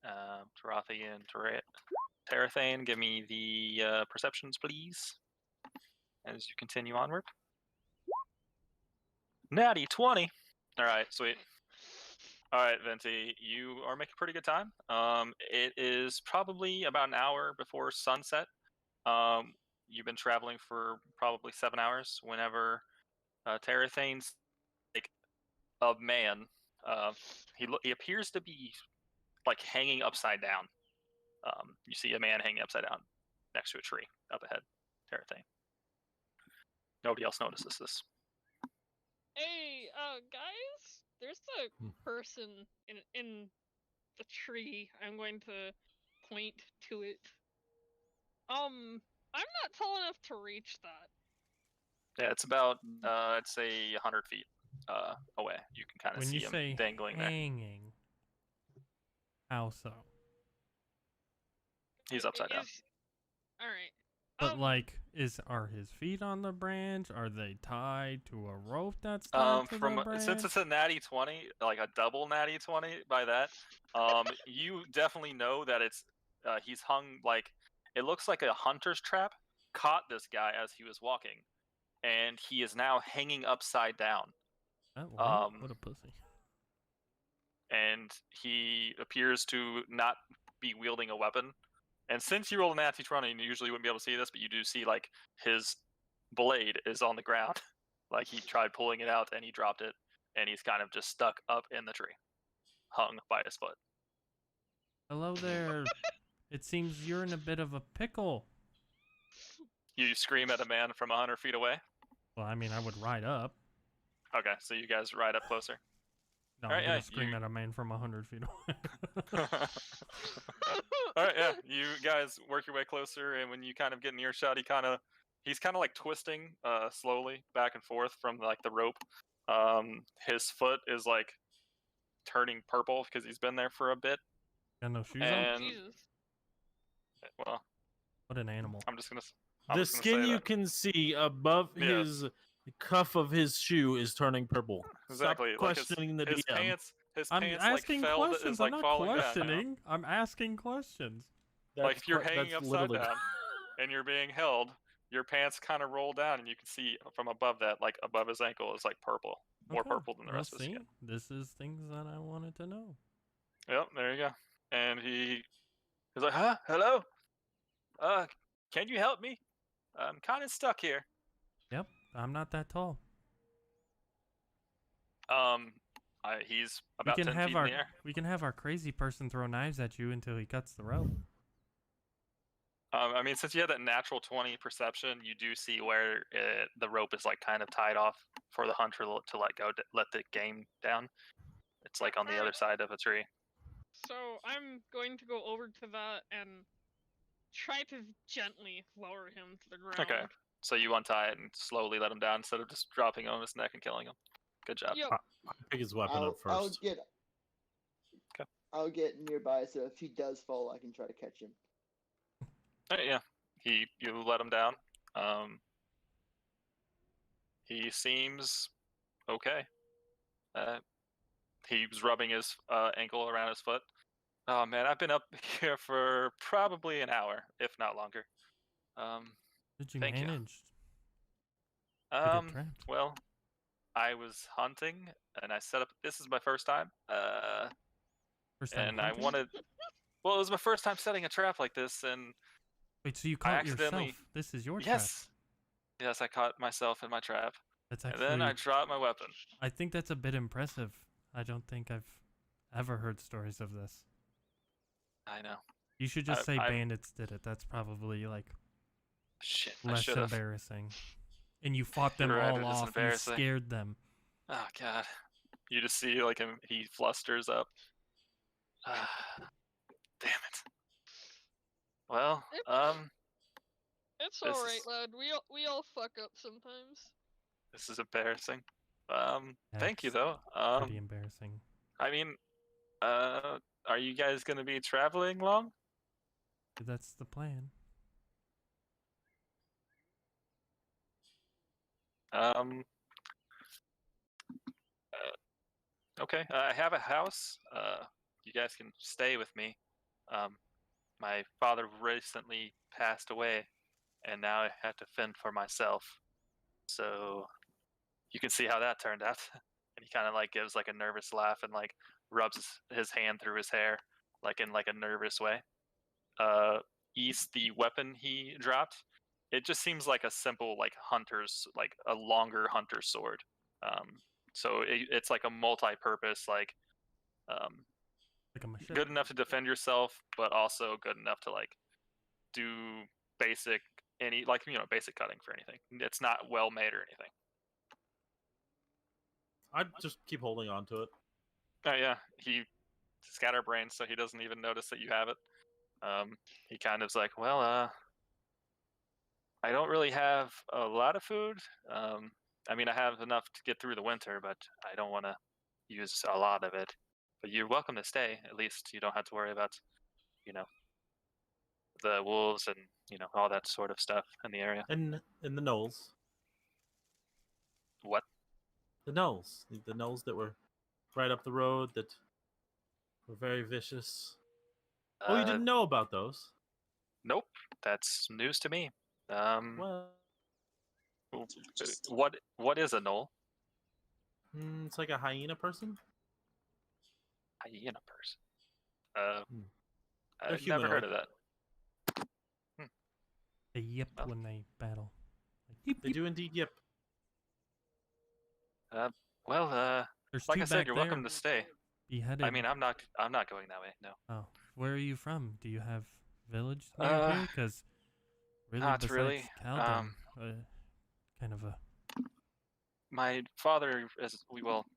Tarathi and Tarathane, give me the perceptions, please. As you continue onward. Natty 20. All right, sweet. All right, Venti, you are making pretty good time. It is probably about an hour before sunset. You've been traveling for probably 7 hours. Whenever Tarathane's like a man, he appears to be like hanging upside down. You see a man hanging upside down next to a tree up ahead. Tarathane. Nobody else notices this. Hey, guys, there's a person in the tree. I'm going to point to it. I'm not tall enough to reach that. Yeah, it's about I'd say 100 feet away. You can kind of When see you him say dangling there. hanging, how so? He's upside down. All right. But are his feet on the branch? Are they tied to a rope that's tied to the branch? Since it's a natty 20, like a double natty 20 by that, you definitely know that it's he's hung like it looks like a hunter's trap caught this guy as he was walking, and he is now hanging upside down. That light? Um, What a pussy. and he appears to not be wielding a weapon. And since you rolled an natty 20, you usually wouldn't be able to see this, but you do see like his blade is on the ground. Like he tried pulling it out and he dropped it, and he's kind of just stuck up in the tree, hung by his foot. Hello there. It seems you're in a bit of a pickle. You scream at a man from 100 feet away. Well, I mean, I would ride up. Okay, so you guys ride up closer. No, Alright, I'm gonna yeah, scream you- at a man from 100 feet away. All right, yeah, you guys work your way closer, and when you kind of get in earshot, he's kind of like twisting slowly back and forth from like the rope. His foot is like turning purple because he's been there for a bit. Got no shoes on? And Jesus. well, What an animal. I'm just gonna The say skin you that. can see above Yeah. his cuff of his shoe is turning purple. Exactly, Stop like his questioning the his DM. pants. His I'm pants asking like fell. questions. Is like I'm not falling questioning. down. I'm asking questions. Like That's if you're que- hanging that's upside literally- down and you're being held, your pants kind of roll down, and you can see from above that, like above his ankle, is like purple, more Okay, purple than the well, rest of his see, skin. this is things that I wanted to know. Yep, there you go. And he's like, "Huh? Hello? Can you help me? I'm kind of stuck here." Yep, I'm not that tall. He's We about can 10 have feet our in the air. we can have our crazy person throw knives at you until he cuts the rope. I mean, since you had that natural 20 perception, you do see where the rope is like kind of tied off for the hunter to let go, to let the game down. It's like on the other side of a tree. So I'm going to go over to that and try to gently lower him to the ground. Okay. So you untie it and slowly let him down instead of just dropping on his neck and killing him. Good job. Yep. Pick his weapon up I'll first. get. Okay. I'll get nearby, so if he does fall, I can try to catch him. Yeah. You let him down. He seems okay. He was rubbing his ankle around his foot. Oh man, I've been up here for probably an hour, if not longer. Did you Thank you. manage to get trapped? Well, I was hunting and I set up. This is my first time. First time And I hunting? wanted. Well, it was my first time setting a trap like this, and Wait, so you caught accidentally- yourself? This is your trap. yes, I caught myself in my trap, That's and actually. then I dropped my weapon. I think that's a bit impressive. I don't think I've ever heard stories of this. I know. You should just I- say I- bandits did it. That's probably like Shit, I less should have. embarrassing. And you fought them You're right, all it is off. You embarrassing. scared them. Oh god, you just see like him. He flusters up. Damn it. Well, It's This alright, is- lad. We all fuck up sometimes. this is embarrassing. Thank you That's though. Pretty embarrassing. I mean, are you guys gonna be traveling long? That's the plan. Okay. I have a house. You guys can stay with me. My father recently passed away, and now I have to fend for myself. So you can see how that turned out. And he kind of like gives like a nervous laugh and like rubs his hand through his hair, like in like a nervous way. East, the weapon he dropped, it just seems like a simple like hunter's, like a longer hunter's sword. So it's like a multi-purpose, like Like a machete. good enough to defend yourself, but also good enough to like do basic basic cutting for anything. It's not well made or anything. I'd just keep holding on to it. Oh yeah, he scatterbrains, so he doesn't even notice that you have it. He kind of's like, well, I don't really have a lot of food. I mean, I have enough to get through the winter, but I don't want to use a lot of it. But you're welcome to stay. At least you don't have to worry about, you know, the wolves and all that sort of stuff in the area. And in the knolls. What? The knolls. The knolls that were right up the road that were very vicious. Oh, you didn't know about those? Nope, that's news to me. Well, What is a knoll? it's like a hyena person. Hyena person. Hmm. They're I've never heard humanoid. of that. They yip Well. when they battle. Like, yip, They yip. do indeed yip. Well, There's like two I said, back you're there. welcome to stay. Beheaded. I mean, I'm not going that way. No. Oh, where are you from? Do you have village near here? Because really, not besides really. Calden, kind of a My father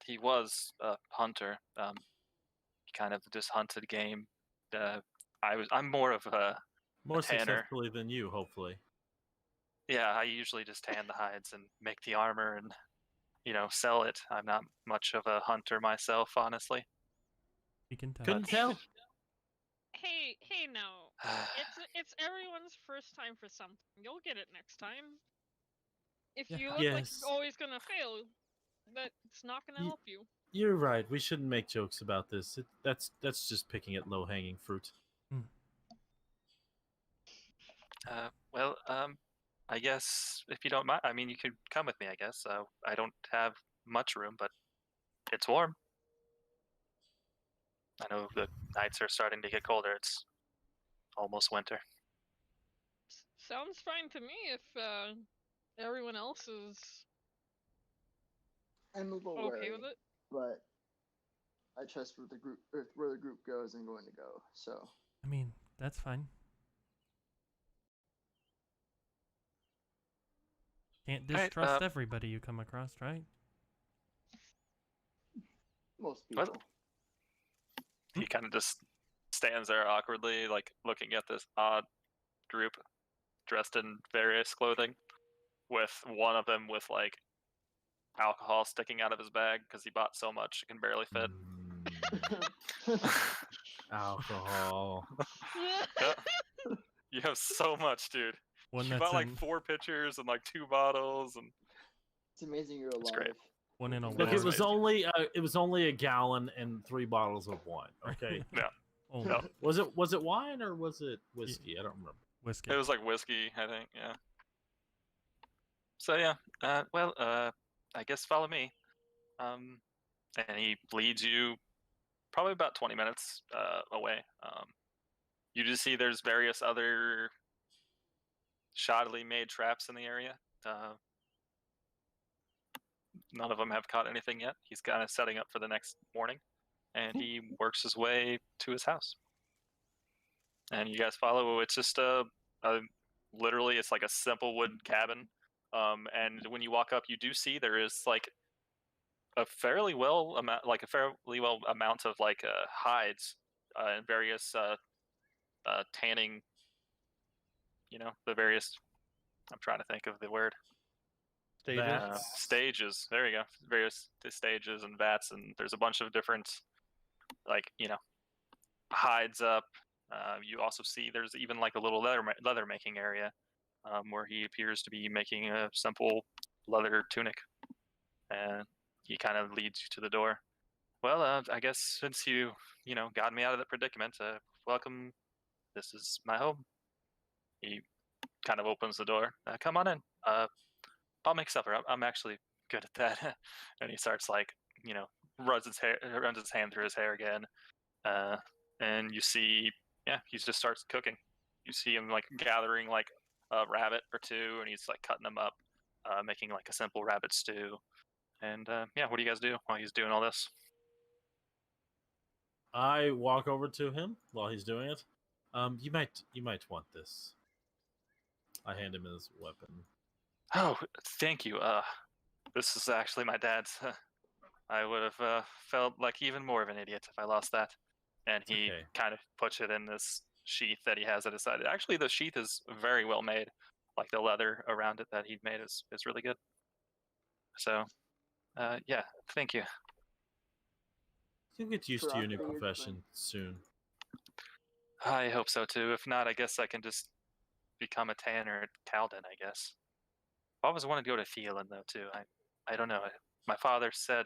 he was a hunter. He kind of just hunted game. I'm more of a More tanner. successfully than you, hopefully. Yeah, I usually just tan the hides and make the armor and sell it. I'm not much of a hunter myself, honestly. you can tell. Couldn't tell. Hey, now. It's everyone's first time for something. You'll get it next time. If Yeah. you look like Yes. you're always gonna fail, that's not gonna Ye- help you. You're right. We shouldn't make jokes about this. That's just picking at low-hanging fruit. Well, I guess if you don't mind, I mean, you could come with me. I guess I don't have much room, but it's warm. I know the nights are starting to get colder. It's almost winter. Sounds fine to me if everyone else is I'm a little okay wary, with it. but I trust where the group goes and going to go. So I mean, that's fine. Can't Alright, distrust everybody you come across, right? most Well, people. he kind of just stands there awkwardly, like looking at this odd group dressed in various clothing, with one of them with like alcohol sticking out of his bag because he bought so much it can barely fit. Alcohol. Yeah. You have so much, dude. One You that's bought like in 4 pitchers and like 2 bottles, and It's amazing you're It's alive. great. one in a It Look, is it was amazing. only a gallon and 3 bottles of wine. Okay. Yeah. Oh, No. Was it wine or was it whiskey? I don't remember. whiskey. It was like whiskey, I think. Yeah. So yeah. I guess follow me. And he leads you probably about 20 minutes away. You just see there's various other shoddily made traps in the area. None of them have caught anything yet. He's kind of setting up for the next morning, and he works his way to his house. And you guys follow. It's just literally, it's like a simple wooden cabin. And when you walk up, you do see there is like a fairly well amount of like hides and various tanning. The various. I'm trying to think of the word. Stages. Vats. Stages. There you go. Various stages and vats, and there's a bunch of different, like hides up. You also see there's even like a little leather making area, where he appears to be making a simple leather tunic, and he kind of leads you to the door. Well, I guess since you got me out of the predicament, welcome. This is my home. He kind of opens the door. Come on in. I'll make supper. I'm actually good at that. And he starts like, runs his hand through his hair again. And you see, he just starts cooking. You see him like gathering like a rabbit or two, and he's like cutting them up, making like a simple rabbit stew. And what do you guys do while he's doing all this? I walk over to him while he's doing it. You might want this. I hand him his weapon. Oh, thank you. This is actually my dad's. I would have felt like even more of an idiot if I lost that. And he okay. kind of puts it in this sheath that he has at his side. Actually, the sheath is very well made. Like the leather around it that he made is really good. So, thank you. You'll get used to your new Karate is profession fun. soon. I hope so too. If not, I guess I can just become a tanner at Calden, I guess. I always wanted to go to Thielen though too. I don't know. My father said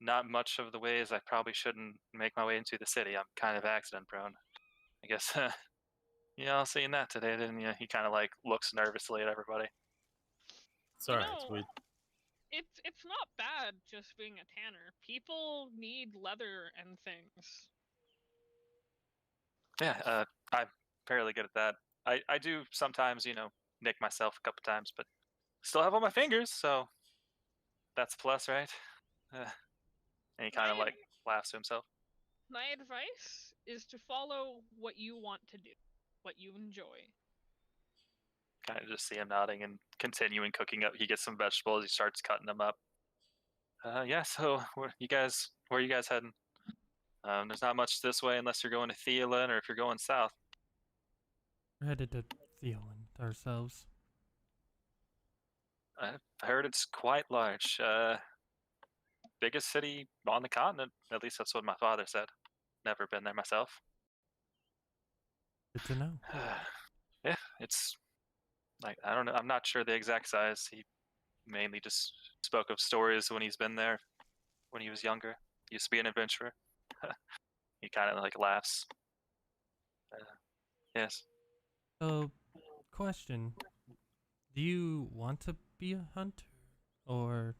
not much of the ways I probably shouldn't make my way into the city. I'm kind of accident prone. I guess you all seen that today, didn't you? He kind of like looks nervously at everybody. It's all right. know, it's not bad just being a tanner. People need leather and things. Yeah, I'm fairly good at that. I do sometimes, nick myself a couple times, but still have all my fingers, so that's a plus, right? And he kind of My like laughs to himself. My advice is to follow what you want to do, what you enjoy. Kind of just see him nodding and continuing cooking up. He gets some vegetables. He starts cutting them up. Yeah. So where you guys heading? There's not much this way unless you're going to Theolan or if you're going south. We're headed to Theoland ourselves. I've heard it's quite large. Biggest city on the continent. At least that's what my father said. Never been there myself. Good to know. Yeah, it's like I don't know. I'm not sure the exact size. He mainly just spoke of stories when he's been there when he was younger. He used to be an adventurer. He kind of like laughs. Yes. So, question: do you want to be a hunter, or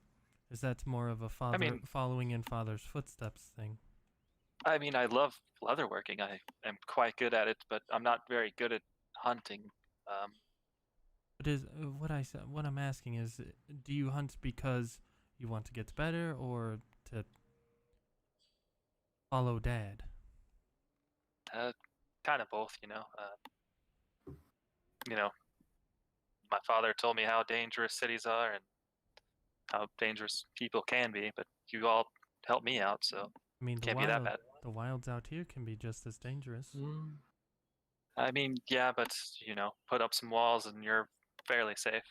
is that more of a following in father's footsteps thing? I mean, I love leatherworking. I am quite good at it, but I'm not very good at hunting. But is what I'm asking is, do you hunt because you want to get better, or to follow dad? Kind of both, my father told me how dangerous cities are and how dangerous people can be, but you all helped me out, so I mean, can't be that bad. the wilds out here can be just as dangerous. I mean, yeah, but put up some walls and you're fairly safe.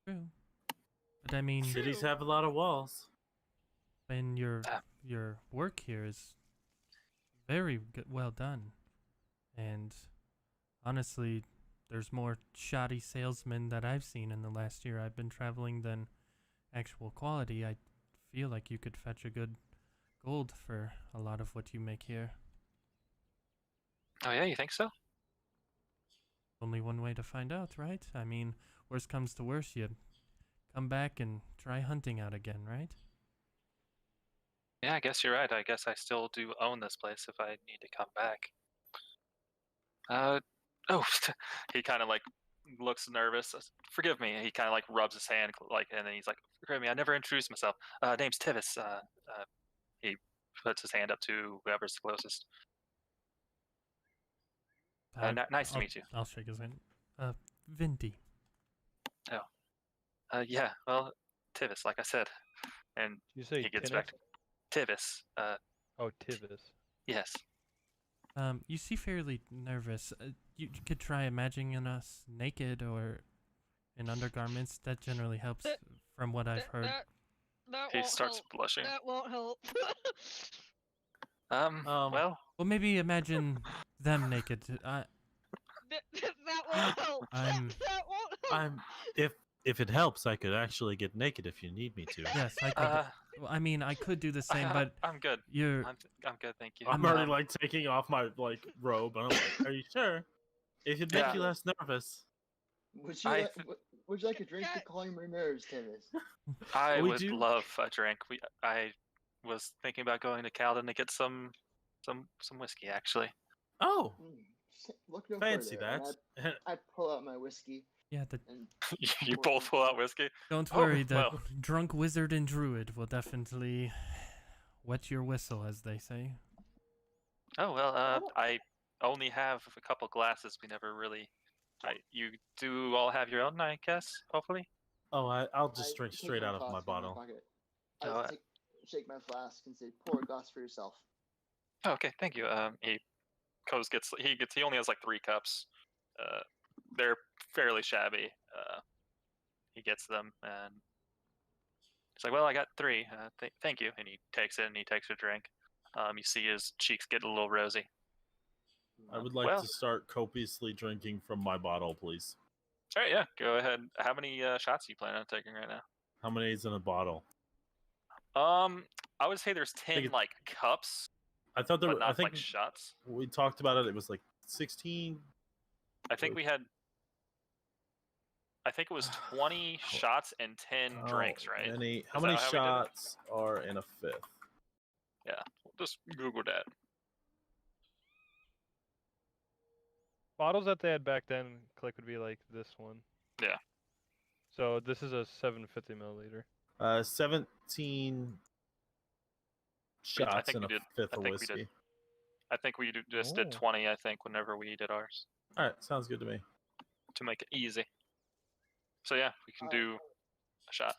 True. But I mean, Cities have a lot of walls. and your work here is very well done. And honestly, there's more shoddy salesmen that I've seen in the last year I've been traveling than actual quality. I feel like you could fetch a good gold for a lot of what you make here. Oh yeah, you think so? Only one way to find out, right? I mean, worst comes to worst, you come back and try hunting out again, right? Yeah, I guess you're right. I guess I still do own this place if I need to come back. Oh, he kind of like looks nervous. Forgive me. He kind of like rubs his hand, like, and then he's like, "Forgive me, I never introduced myself. Name's Tivis." He puts his hand up to whoever's the closest. Nice to meet you. I'll shake his hand. Vinty. Yeah, well, Tivis, like I said, and You say he gets Tinis? back to Tivis. Oh, Tivis. Yes. You seem fairly nervous. You could try imagining us naked or in undergarments. That generally helps, from what I've heard. That He won't starts help. blushing. That won't help. Well, Well, maybe imagine them naked. that won't help. I'm- That won't help. If it helps, I could actually get naked if you need me to. Yes, I could. Well, I mean, I could do the same, but I'm good. you're. I'm good, thank you. I'm already like taking off my like robe, and I'm like, "Are you sure? It'd make Yeah. you less nervous." Would you would you like a drink to calm your nerves, Tivis? I We would do- love a drink. I was thinking about going to Calden to get some whiskey, actually. Oh, Look no fancy further. that. And I pull out my whiskey Yeah, and You both pull out whiskey. don't Oh, worry. The well. drunk wizard and druid will definitely wet your whistle, as they say. Oh well, I only have a couple glasses. We never really. You do all have your own, I guess. Hopefully. Oh, I'll just I drink take straight out of flask my from bottle. pocket. Oh, I shake my flask and say, "Pour a glass for yourself." Oh, okay, thank you. He only has like 3 cups. They're fairly shabby. He gets them and he's like, "Well, I got 3. Thank you." And he takes it and he takes a drink. You see his cheeks get a little rosy. I would like Well, to start copiously drinking from my bottle, please. all right, yeah, go ahead. How many shots are you planning on taking right now? How many is in a bottle? I would say there's 10 it- like cups, I thought there but were. not I think like shots. we talked about it. It was like 16. I think we had. I think it was 20 shots and 10 drinks, right? How Is many that how we did it? shots are in a fifth? Yeah, just Google that. Bottles that they had back then, Click, would be like this one. Yeah. So this is a 750 milliliter. 17 shots think in we a did- fifth I of think we did. whiskey. I think we just did Oh. 20. I think whenever we did ours All right, sounds good to me. to make it easy. So yeah, we can do a shot.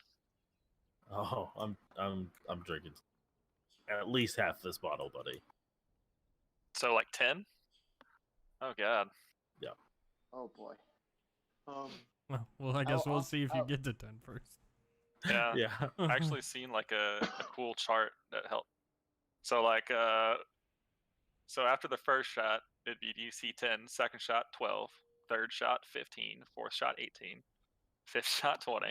Oh, I'm drinking at least half this bottle, buddy. So like 10. Oh god. Oh boy. Well, I guess I'll- we'll see if you I'll- get to 10 first. Yeah. Yeah. I actually seen like a cool chart that helped. So like so after the first shot, it'd be DC 10, second shot 12, third shot 15, fourth shot 18, fifth shot 20.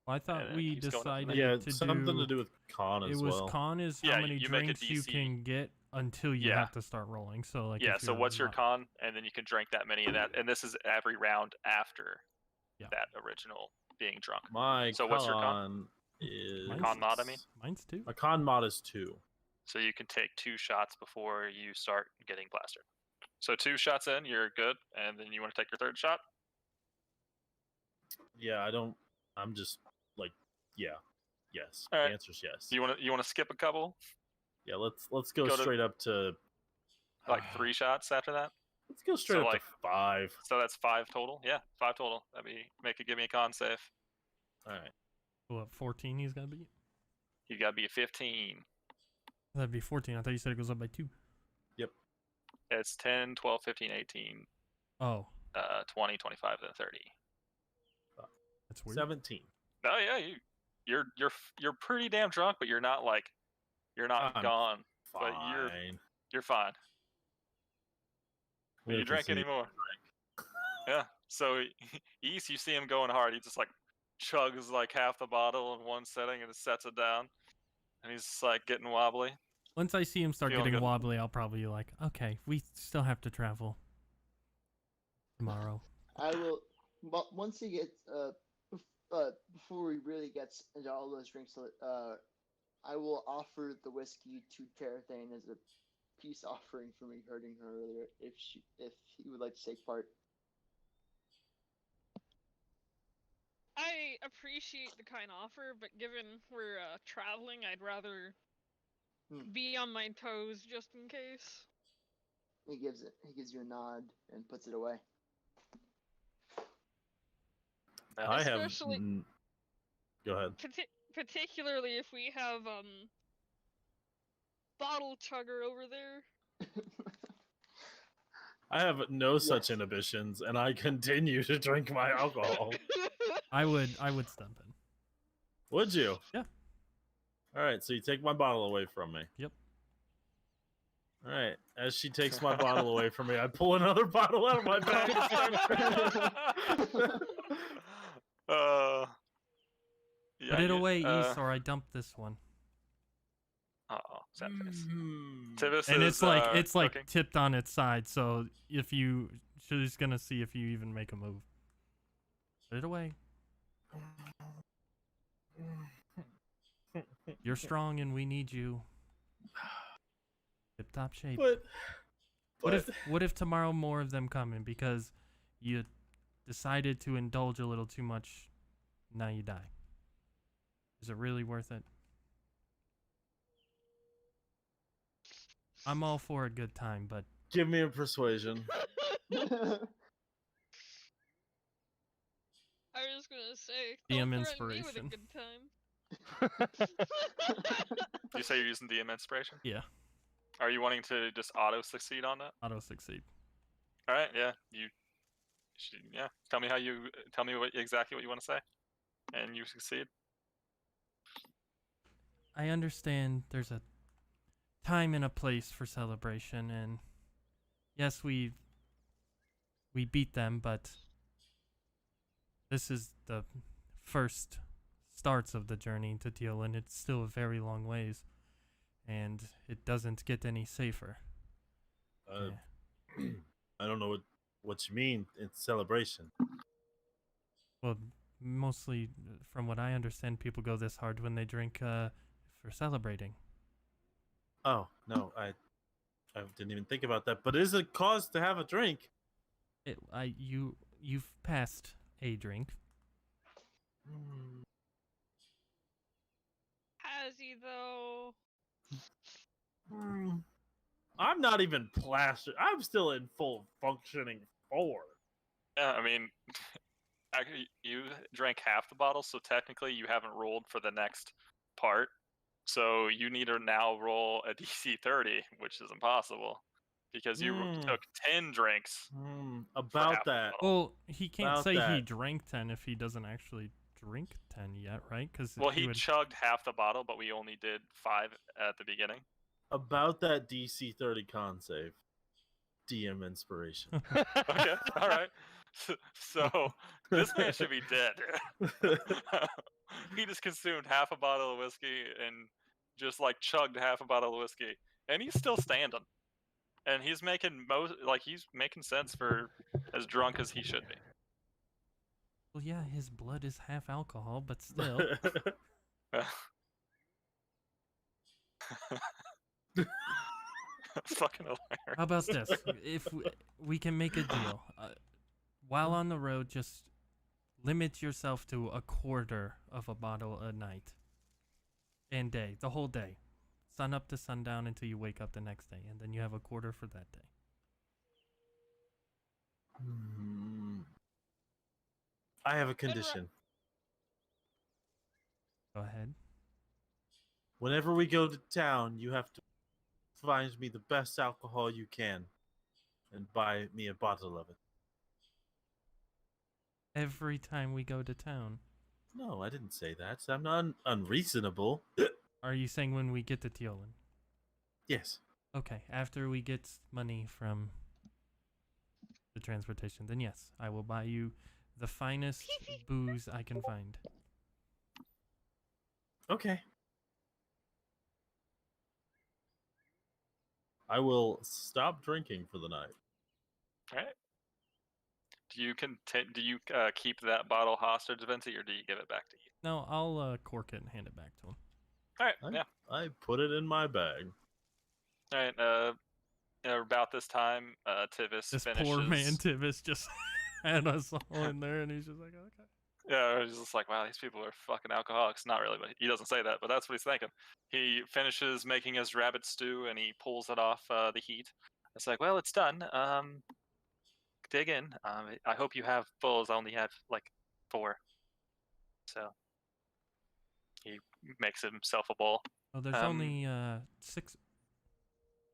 Well, I thought and it we keeps going up from decided there. Yeah, to something do. to do with con as It was well. con is Yeah, how many you make a drinks you DC. can get until you Yeah. have to start rolling. So like, Yeah, if so you're what's your not- con? And then you can drink that many of that. And this is every round after Yeah. that original being drunk. My So con what's your con? is Con mod, I mean? Mine's 2. My con mod is 2. So you can take 2 shots before you start getting plastered. So 2 shots in, you're good, and then you want to take your third shot. Yeah, I'm just like, yeah, yes. All right. The answer's yes. You want to skip a couple, Yeah, let's go, Go to- straight up to like 3 shots after that. Let's go straight So, up like- to 5. So that's 5 total. Yeah, 5 total. Give me a con save. All right. What, 14 he's got to beat? You gotta be a 15. That'd be 14. I thought you said it goes up by 2. It's 10, 12, 15, 18, Oh, 20, 25, then 30. that's weird. 17. Oh yeah, you're pretty damn drunk, but you're not I'm gone. Fine. But you're fine. I'm You gonna drink continue. anymore. Yeah. So East, you see him going hard. He just like chugs like half the bottle in one setting and sets it down, and he's just, like getting wobbly. Once I see him start Feeling getting good. wobbly, I'll probably be like, okay, we still have to travel tomorrow. I will. But once he gets before he really gets into all those drinks, I will offer the whiskey to Terathane as a peace offering for me hurting her earlier, if he would like to take part. I appreciate the kind offer, but given we're traveling, I'd rather be on my toes just in case. He gives you a nod and puts it away. I have. Especially- Go ahead. Particularly if we have bottle chugger over there. I have no such inhibitions, and I continue to drink my alcohol. I would stump in. Would you? Yeah. All right, so you take my bottle away from me. Yep. All right. As she takes my bottle away from me, I pull another bottle out of my bag and start drinking. Yeah, Put it you- away, East, or I dump this one. Uh-oh, sad face. Mm. Tivis And is, it's like cooking. tipped on its side, so if you she's gonna see if you even make a move. Put it away. You're strong and we need you. Tip top shape. What if tomorrow more of them come in because you decided to indulge a little too much, now you die? Is it really worth it? I'm all for a good time, but Give me a persuasion. I was just gonna say, DM don't threaten me with a inspiration. good time. You say you're using DM inspiration? yeah, Are you wanting to just auto succeed on that? auto succeed. All right, yeah. You should, yeah. Tell me exactly what you want to say, and you succeed. I understand there's a time and a place for celebration, and yes, we beat them, but this is the first starts of the journey to Teal, and it's still a very long ways, and it doesn't get any safer. Uh, Yeah. I don't know what you mean. It's celebration. Well, mostly, from what I understand, people go this hard when they drink for celebrating. Oh no, I didn't even think about that. But it is a cause to have a drink. You've passed a drink. Hmm. Has he though? Hmm. I'm not even plastered. I'm still in full functioning form. Yeah, I mean, actually, you drank half the bottle, so technically you haven't rolled for the next part. So you need to now roll a DC 30, which is impossible because you Mm. took 10 drinks for About half the that. bottle. Well, he can't About say he that. drank 10 if he doesn't actually drink 10 yet, right? Because Well, he chugged half the bottle, but we only did 5 at the beginning. About that DC 30 con save. DM inspiration. Okay, all right. So this man should be dead. He just consumed half a bottle of whiskey and just like chugged half a bottle of whiskey, and he's still standing. And he's making he's making sense for as drunk as he should be. Well, yeah, his blood is half alcohol, but still. Fucking hilarious. How about this? If we can make a deal. While on the road, just limit yourself to a quarter of a bottle a night and day, the whole day. Sun up to sundown until you wake up the next day, and then you have a quarter for that day. I have a condition. Go ahead. Whenever we go to town, you have to find me the best alcohol you can and buy me a bottle of it. Every time we go to town. No, I didn't say that. I'm not unreasonable. Are you saying when we get to Teolin? Yes. Okay, after we get money from the transportation, then yes, I will buy you the finest booze I can find. Okay. I will stop drinking for the night. All right. Do you keep that bottle hostage, Vinci, or do you give it back to you? No, I'll cork it and hand it back to him. All right. Yeah. I put it in my bag. All right. About this time, Tivis This finishes. poor man Tivis just had us all in there, and he's just like, okay. Yeah, he's just like, wow, these people are fucking alcoholics. Not really, but he doesn't say that, but that's what he's thinking. He finishes making his rabbit stew and he pulls it off the heat. It's like, well, it's done. Dig in. I hope you have fulls. I only have like 4. So he makes himself a bowl. Well, there's only 6.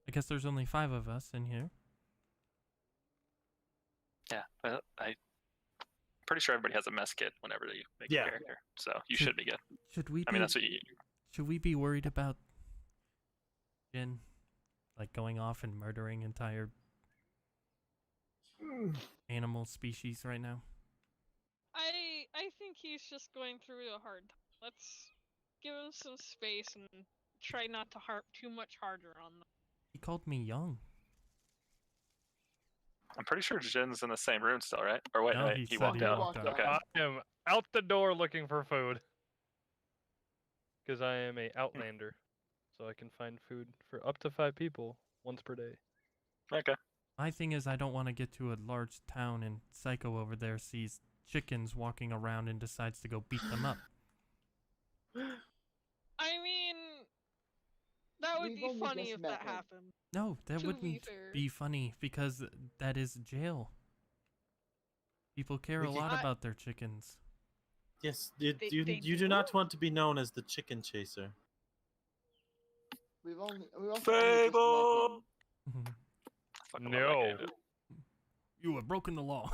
I guess there's only 5 of us in here. Yeah, well, I'm pretty sure everybody has a mess kit whenever you make a character, so you should be good. Should we? I mean, that's what you. Should we be worried about Jin, like going off and murdering entire animal species right now? I think he's just going through a hard time. Let's give him some space and try not to harp too much harder on them. He called me young. I'm pretty sure Jin's in the same room still, right? Or wait, No, wait, he he said walked he out. walked out. Okay. I am out the door looking for food. Because I am a outlander. So I can find food for up to 5 people once per day. Okay. My thing is, I don't want to get to a large town and Psycho over there sees chickens walking around and decides to go beat them up. I mean, that would We've be only funny just if met that him. happened. No, that To be wouldn't fair. be funny because that is jail. People care We a can- lot about their chickens. Yes, They you do not want to be known as the chicken chaser. We've also only just Fable! met him. Fucking love that game, dude. You have broken the law.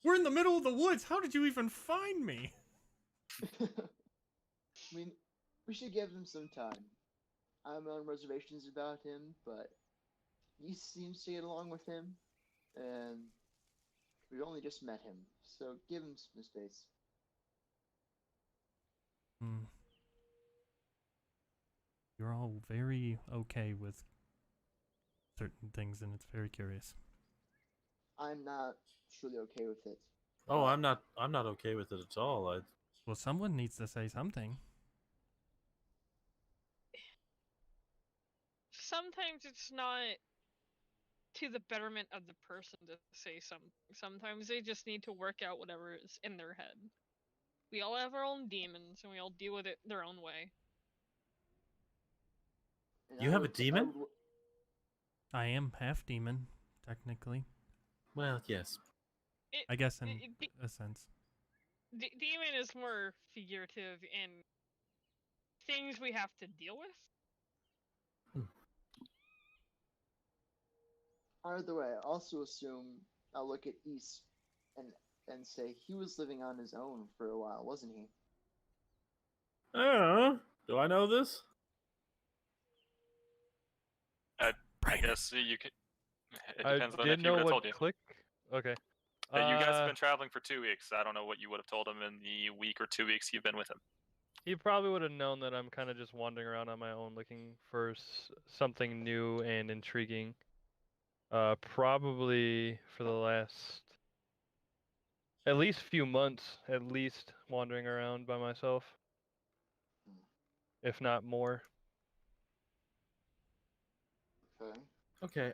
We're in the middle of the woods. How did you even find me? I mean, we should give him some time. I have my own reservations about him, but he seems to get along with him, and we've only just met him, so give him some space. You're all very okay with certain things, and it's very curious. I'm not truly okay with it. Oh, I'm not okay with it at all. Well, someone needs to say something. Sometimes it's not to the betterment of the person to say something. Sometimes they just need to work out whatever is in their head. We all have our own demons, and we all deal with it their own way. And You have a demon? I am half demon, technically. Well, yes. I guess in a sense. Demon is more figurative in things we have to deal with. Either way, I also assume I'll look at East and say he was living on his own for a while, wasn't he? Do I know this? I guess you can. It I depends on if didn't you would know have what told you. click. Okay. You guys have been traveling for 2 weeks. I don't know what you would have told him in the week or 2 weeks you've been with him. He probably would have known that I'm kind of just wandering around on my own, looking for something new and intriguing. Probably for the last at least few months, at least wandering around by myself, if not more. Okay. Okay.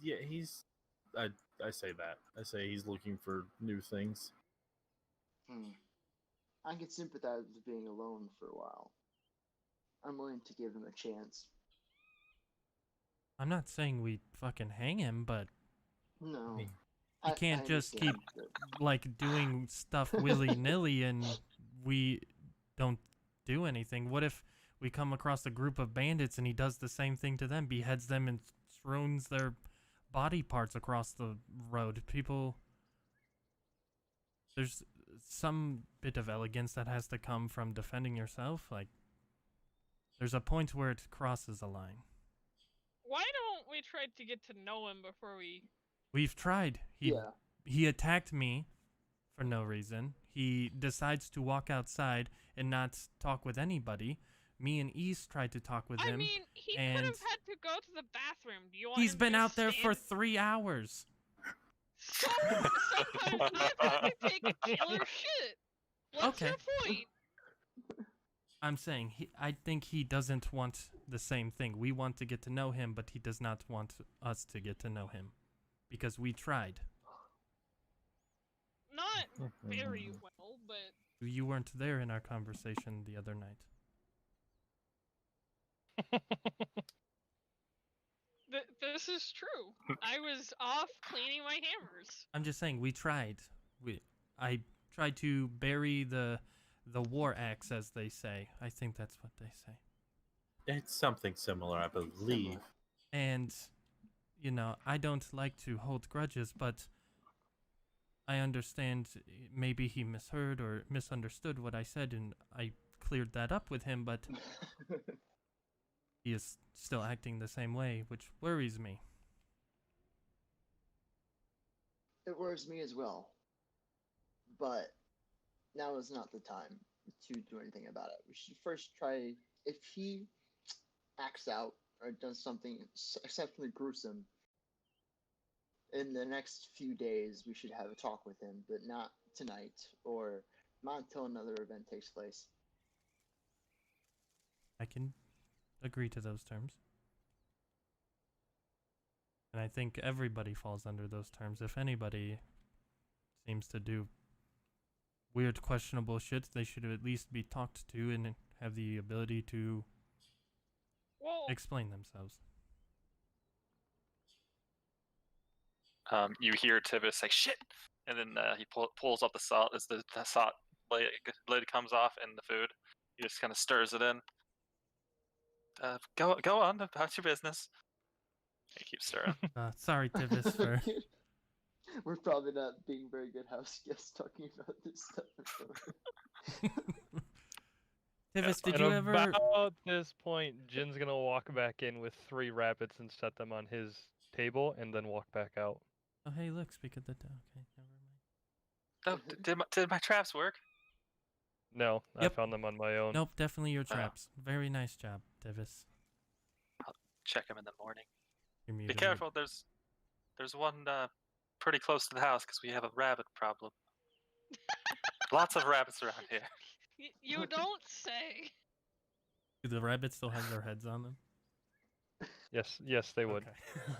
Yeah, he's. I say that. I say he's looking for new things. I can sympathize with being alone for a while. I'm willing to give him a chance. I'm not saying we fucking hang him, but No. Me. you can't I just understand keep that. like doing stuff willy-nilly and we don't do anything. What if we come across a group of bandits and he does the same thing to them, beheads them and throws their body parts across the road? People, there's some bit of elegance that has to come from defending yourself. Like, there's a point where it crosses a line. Why don't we try to get to know him before we... We've tried. Yeah. He attacked me for no reason. He decides to walk outside and not talk with anybody. Me and East tried to talk with him. I mean, he could and have had to go to the bathroom. Do you want he's him been to out there for stand- 3 hours. So, sometimes I've had to take killer shit. What's your point? I'm saying I think he doesn't want the same thing. We want to get to know him, but he does not want us to get to know him. Because we tried. Not very well, but... You weren't there in our conversation the other night. This is true. I was off cleaning my hammers. I'm just saying, we tried. I tried to bury the war axe, as they say. I think that's what they say. It's something similar, I believe. And, you know, I don't like to hold grudges, but I understand maybe he misheard or misunderstood what I said, and I cleared that up with him, but he is still acting the same way, which worries me. It worries me as well. But now is not the time to do anything about it. We should first try, if he acts out or does something exceptionally gruesome, in the next few days we should have a talk with him, but not tonight or not until another event takes place. I can agree to those terms. And I think everybody falls under those terms. If anybody seems to do weird, questionable shit, they should at least be talked to and have the ability to explain themselves. You hear Tibbus say "shit," and then he pulls up the salt as the salt lid comes off in the food. He just kind of stirs it in. Go on about your business. He keeps stirring. Sorry, Tivis, for... We're probably not being very good house guests talking about this stuff. Tivis, did And you ever... about this point, Jin's gonna walk back in with 3 rabbits and set them on his table, and then walk back out. Oh, hey, look, speak of the... Okay, never mind. Oh, did my traps work? No, I Yep. found them on my own. Nope, definitely your traps. Very nice job, Divis. Check him in the morning. You're Be muted. careful. There's one pretty close to the house because we have a rabbit problem. Lots of rabbits around here. You don't say. Do the rabbits still have their heads on them? Yes, they would. Okay.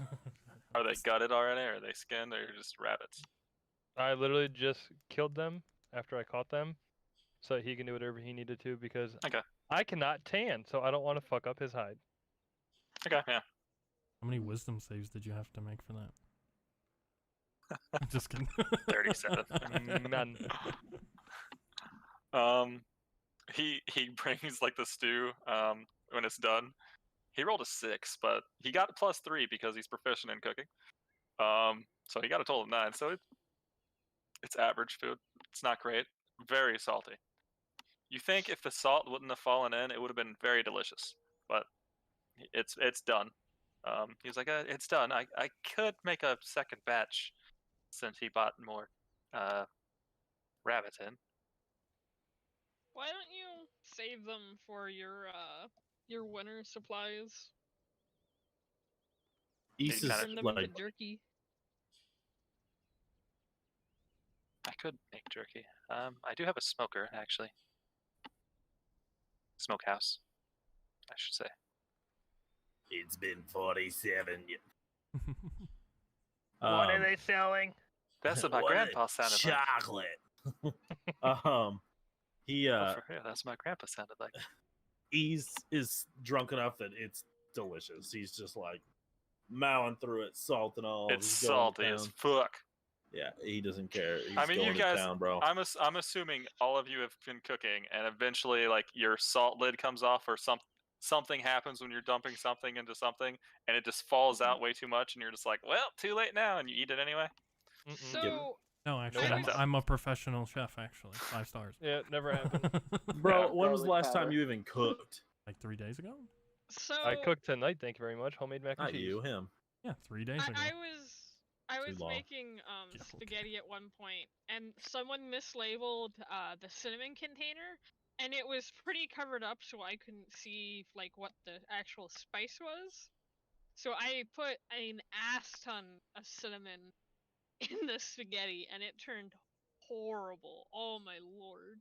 Are they gutted already? Or are they skinned? Or just rabbits? I literally just killed them after I caught them, so he can do whatever he needed to because Okay. I cannot tan, so I don't want to fuck up his hide. Okay, yeah. How many wisdom saves did you have to make for that? I'm just kidding. 37. None. He brings like the stew when it's done. He rolled a 6, but he got a +3 because he's proficient in cooking. So he got a total of 9. So it's average food. It's not great. Very salty. You think if the salt wouldn't have fallen in, it would have been very delicious. But it's done. He's like, it's done. I could make a second batch since he bought more rabbits in. Why don't you save them for your winter supplies? East Maybe is kinda- Turn them into like jerky. I could make jerky. I do have a smoker actually. Smokehouse, I should say. it's been 47 years. What are they selling? That's what my grandpa sounded chocolate. He like. Oh, for real, that's what my grandpa sounded like. is drunk enough that it's delicious. He's just like mowing through it, salt and all. It's He's going to salty as town. fuck. Yeah, he doesn't care. He's I mean, going you to guys. town, bro. I'm assuming all of you have been cooking, and eventually, like your salt lid comes off, or something happens when you're dumping something into something, and it just falls out way too much, and you're just like, well, too late now, and you eat it anyway. So No, actually, I was- I'm a professional chef. Actually, 5 stars. Yeah, it never happened. Bro, Yeah. when was the Garlic last time powder. you even cooked? Like 3 days ago. so I cooked tonight, thank you very much. Homemade mac and Not cheese. you, him. Yeah, 3 days ago. I Too was long. making Yeah, okay. spaghetti at one point, and someone mislabeled the cinnamon container, and it was pretty covered up, so I couldn't see like what the actual spice was. So I put an ass ton of cinnamon in the spaghetti, and it turned horrible. Oh my lord!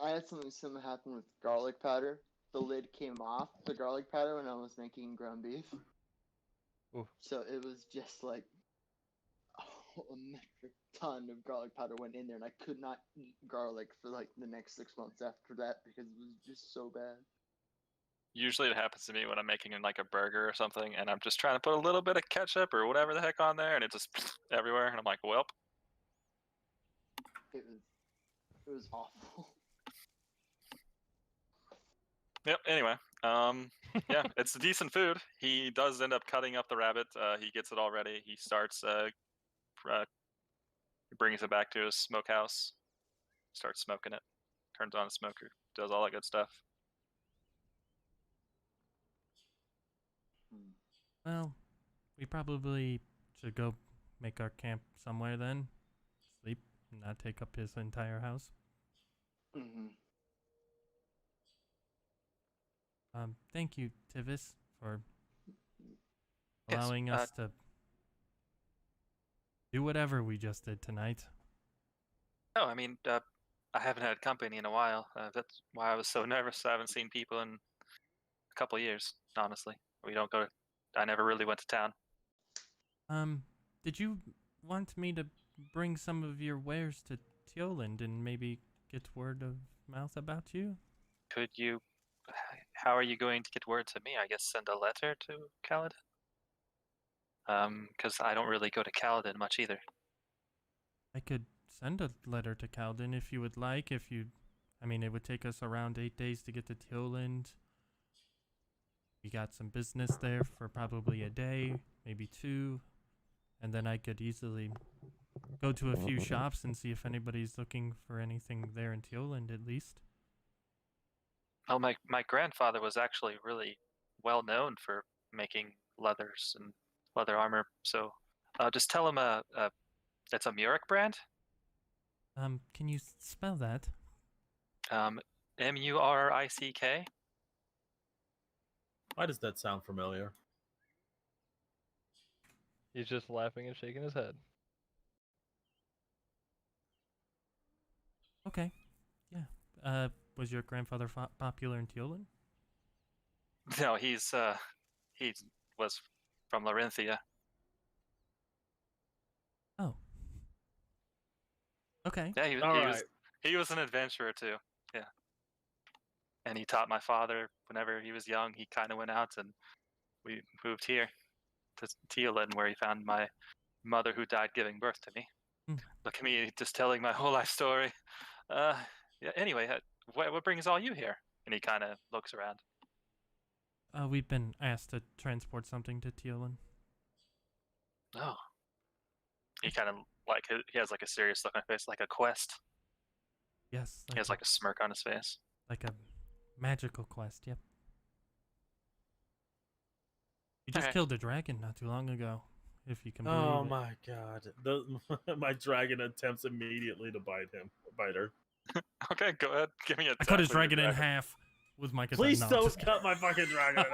I had something similar happen with garlic powder. The lid came off the garlic powder when I was making ground beef. Oof. So it was just like a metric ton of garlic powder went in there, and I could not eat garlic for like the next 6 months after that because it was just so bad. Usually, it happens to me when I'm making like a burger or something, and I'm just trying to put a little bit of ketchup or whatever the heck on there, and it just everywhere, and I'm like, welp. It was awful. Yep. Anyway, yeah, it's decent food. He does end up cutting up the rabbit. He gets it all ready. He starts. He brings it back to his smokehouse. Starts smoking it. Turns on a smoker. Does all that good stuff. Well, we probably should go make our camp somewhere then. Sleep, and not take up his entire house. Mm-hmm. Thank you, Tivis, for Yes, allowing us to do whatever we just did tonight. No, I mean, I haven't had company in a while. That's why I was so nervous. I haven't seen people in a couple years, honestly. We don't go. I never really went to town. Did you want me to bring some of your wares to Tioland and maybe get word of mouth about you? Could you? How are you going to get word to me? I guess send a letter to Kaladin. Because I don't really go to Kaladin much either. I could send a letter to Caldin if you would like. I mean, it would take us around 8 days to get to Tioland. We got some business there for probably a day, maybe 2. And then I could easily go to a few shops and see if anybody's looking for anything there in Tioland at least. Oh, my grandfather was actually really well known for making leathers and leather armor. So, just tell him it's a Murik brand. Can you spell that? Murick. Why does that sound familiar? He's just laughing and shaking his head. Okay. Yeah. Was your grandfather popular in Teolin? No, he was from Larinthia. Oh. Okay. Yeah, All right. he was an adventurer too. Yeah. And he taught my father whenever he was young. He kind of went out, and we moved here to Teolin, where he found my mother who died giving birth to me. Hmm. Look at me just telling my whole life story. Yeah. Anyway, what brings all you here? And he kind of looks around. We've been asked to transport something to Teolin. Oh. He kind of he has like a serious look on his face, like a quest. Yes. He has like a smirk on his face. Like a magical quest. Yep. You just Okay. killed a dragon not too long ago. If you can believe Oh it. my god. My dragon attempts immediately to bite her. Okay, go ahead. Give me a. I cut his attack with your dragon in half with my katana. Please No, don't just cut my fucking dragon.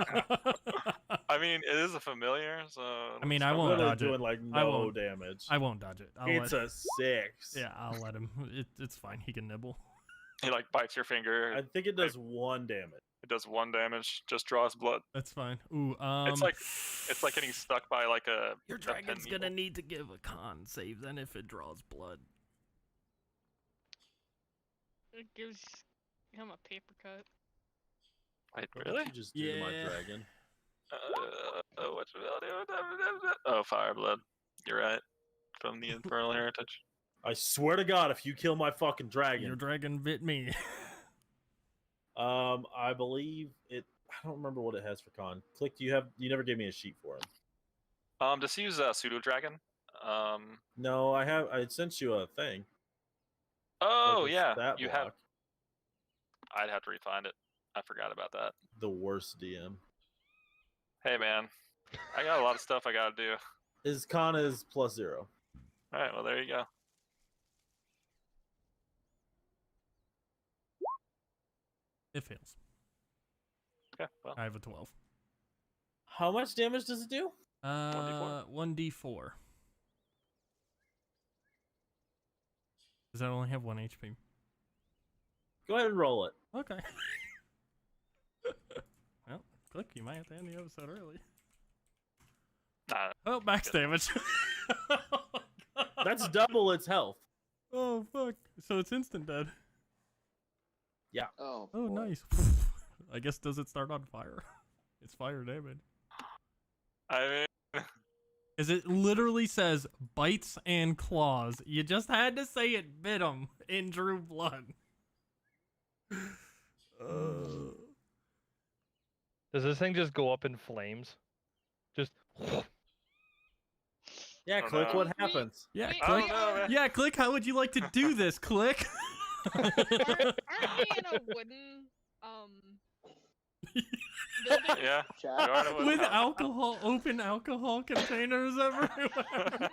I mean, it is a familiar, so. I mean, it's I not won't bad. Literally dodge it. doing like I no won't. damage. I won't dodge it. It's a 6. Yeah, I'll let him. It's fine. He can nibble. He like bites your finger. I think it does 1 damage. It does 1 damage. Just draws blood. That's fine. Ooh, It's like getting stuck by like a. Your a dragon's pen gonna needle. need to give a con save then if it draws blood. It gives him a paper cut. Wait, What really? did you just do to my Yeah. dragon? What's Oh, fire blood. You're right. From the infernal heritage. I swear to God, if you kill my fucking dragon, Your dragon bit me. I believe it. I don't remember what it has for con. Click. You never gave me a sheet for him. Just use pseudo dragon. No, I have. I sent you a thing. Oh Like a yeah, stat you block. have. I'd have to refind it. I forgot about that. The worst DM. Hey man, I got a lot of stuff I gotta do. His con is +0. All right, well there you go. It fails. Okay, well, I have a 12. How much damage does it do? 1d4. Does that only have 1 HP? Go ahead and roll it. Okay. Well, click. You might have to end the episode early. nah, Oh, max damage. That's double its health. Oh fuck! So it's instant dead. Oh. Oh, boy. nice. I guess does it start on fire? It's fire damage. I mean, Because it literally says bites and claws. You just had to say it bit him and drew blood. Does this thing just go up in flames? Just. Yeah, Oh, click no. what happens. Yeah, Wait, I click. don't know, man. Yeah, click. How would you like to do this? Click. Aren't we in a wooden building? Yeah. Chat. You are the one With now. alcohol, open alcohol containers everywhere.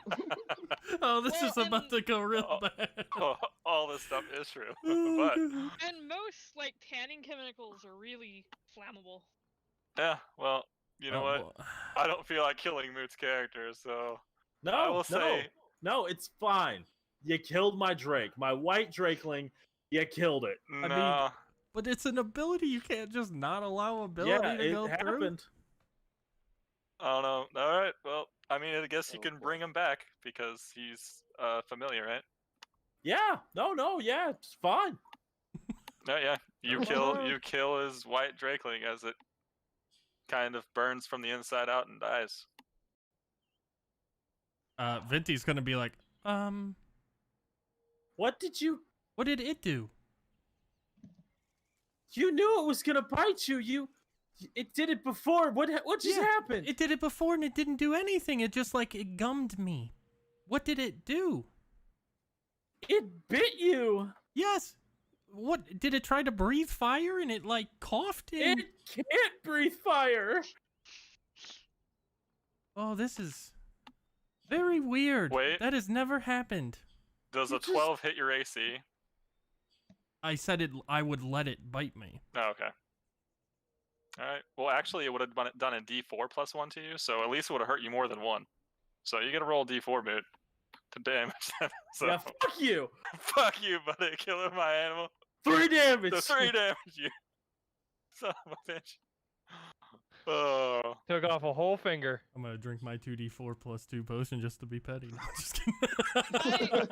Oh, this Well, is about and- to go real Oh, bad. All this stuff is true, Oh, but God. And most like tanning chemicals are really flammable. yeah. Well, you know Oh, what? boy. I don't feel like killing Moot's character, so I No, will no, say no, it's fine. You killed my Drake, my white Drakeling. You killed it. mean, no. But it's an ability. You can't just not allow ability Yeah, to it go through. happened. I don't know. All right. Well, I mean, I guess you Oh, can boy. bring him back because he's familiar, right? Yeah, no, yeah, it's fine. No, yeah. You Oh. kill his white drakeling as it kind of burns from the inside out and dies. Venti's gonna be like, What did you? what did it do? You knew it was gonna bite you. It did it before. What just Yeah, happened? It did it before and it didn't do anything. It just like it gummed me. What did it do? It bit you. Yes. What did it try to breathe fire and it like coughed in? It can't breathe fire. Oh, this is very weird. Wait. That has never happened. Does You a just- 12 hit your AC? I said it. I would let it bite me. Oh, okay. All right. Well, actually, it would have done a D4 plus 1 to you, so at least it would have hurt you more than 1. So you get to roll a D4 moot to damage them. So Yeah, fuck you. fuck you, buddy, killing my animal. 3 damage. The 3 damage, you son of a bitch. Oh. Took off a whole finger. I'm gonna drink my 2d4 plus 2 potion just to be petty. No, just kidding.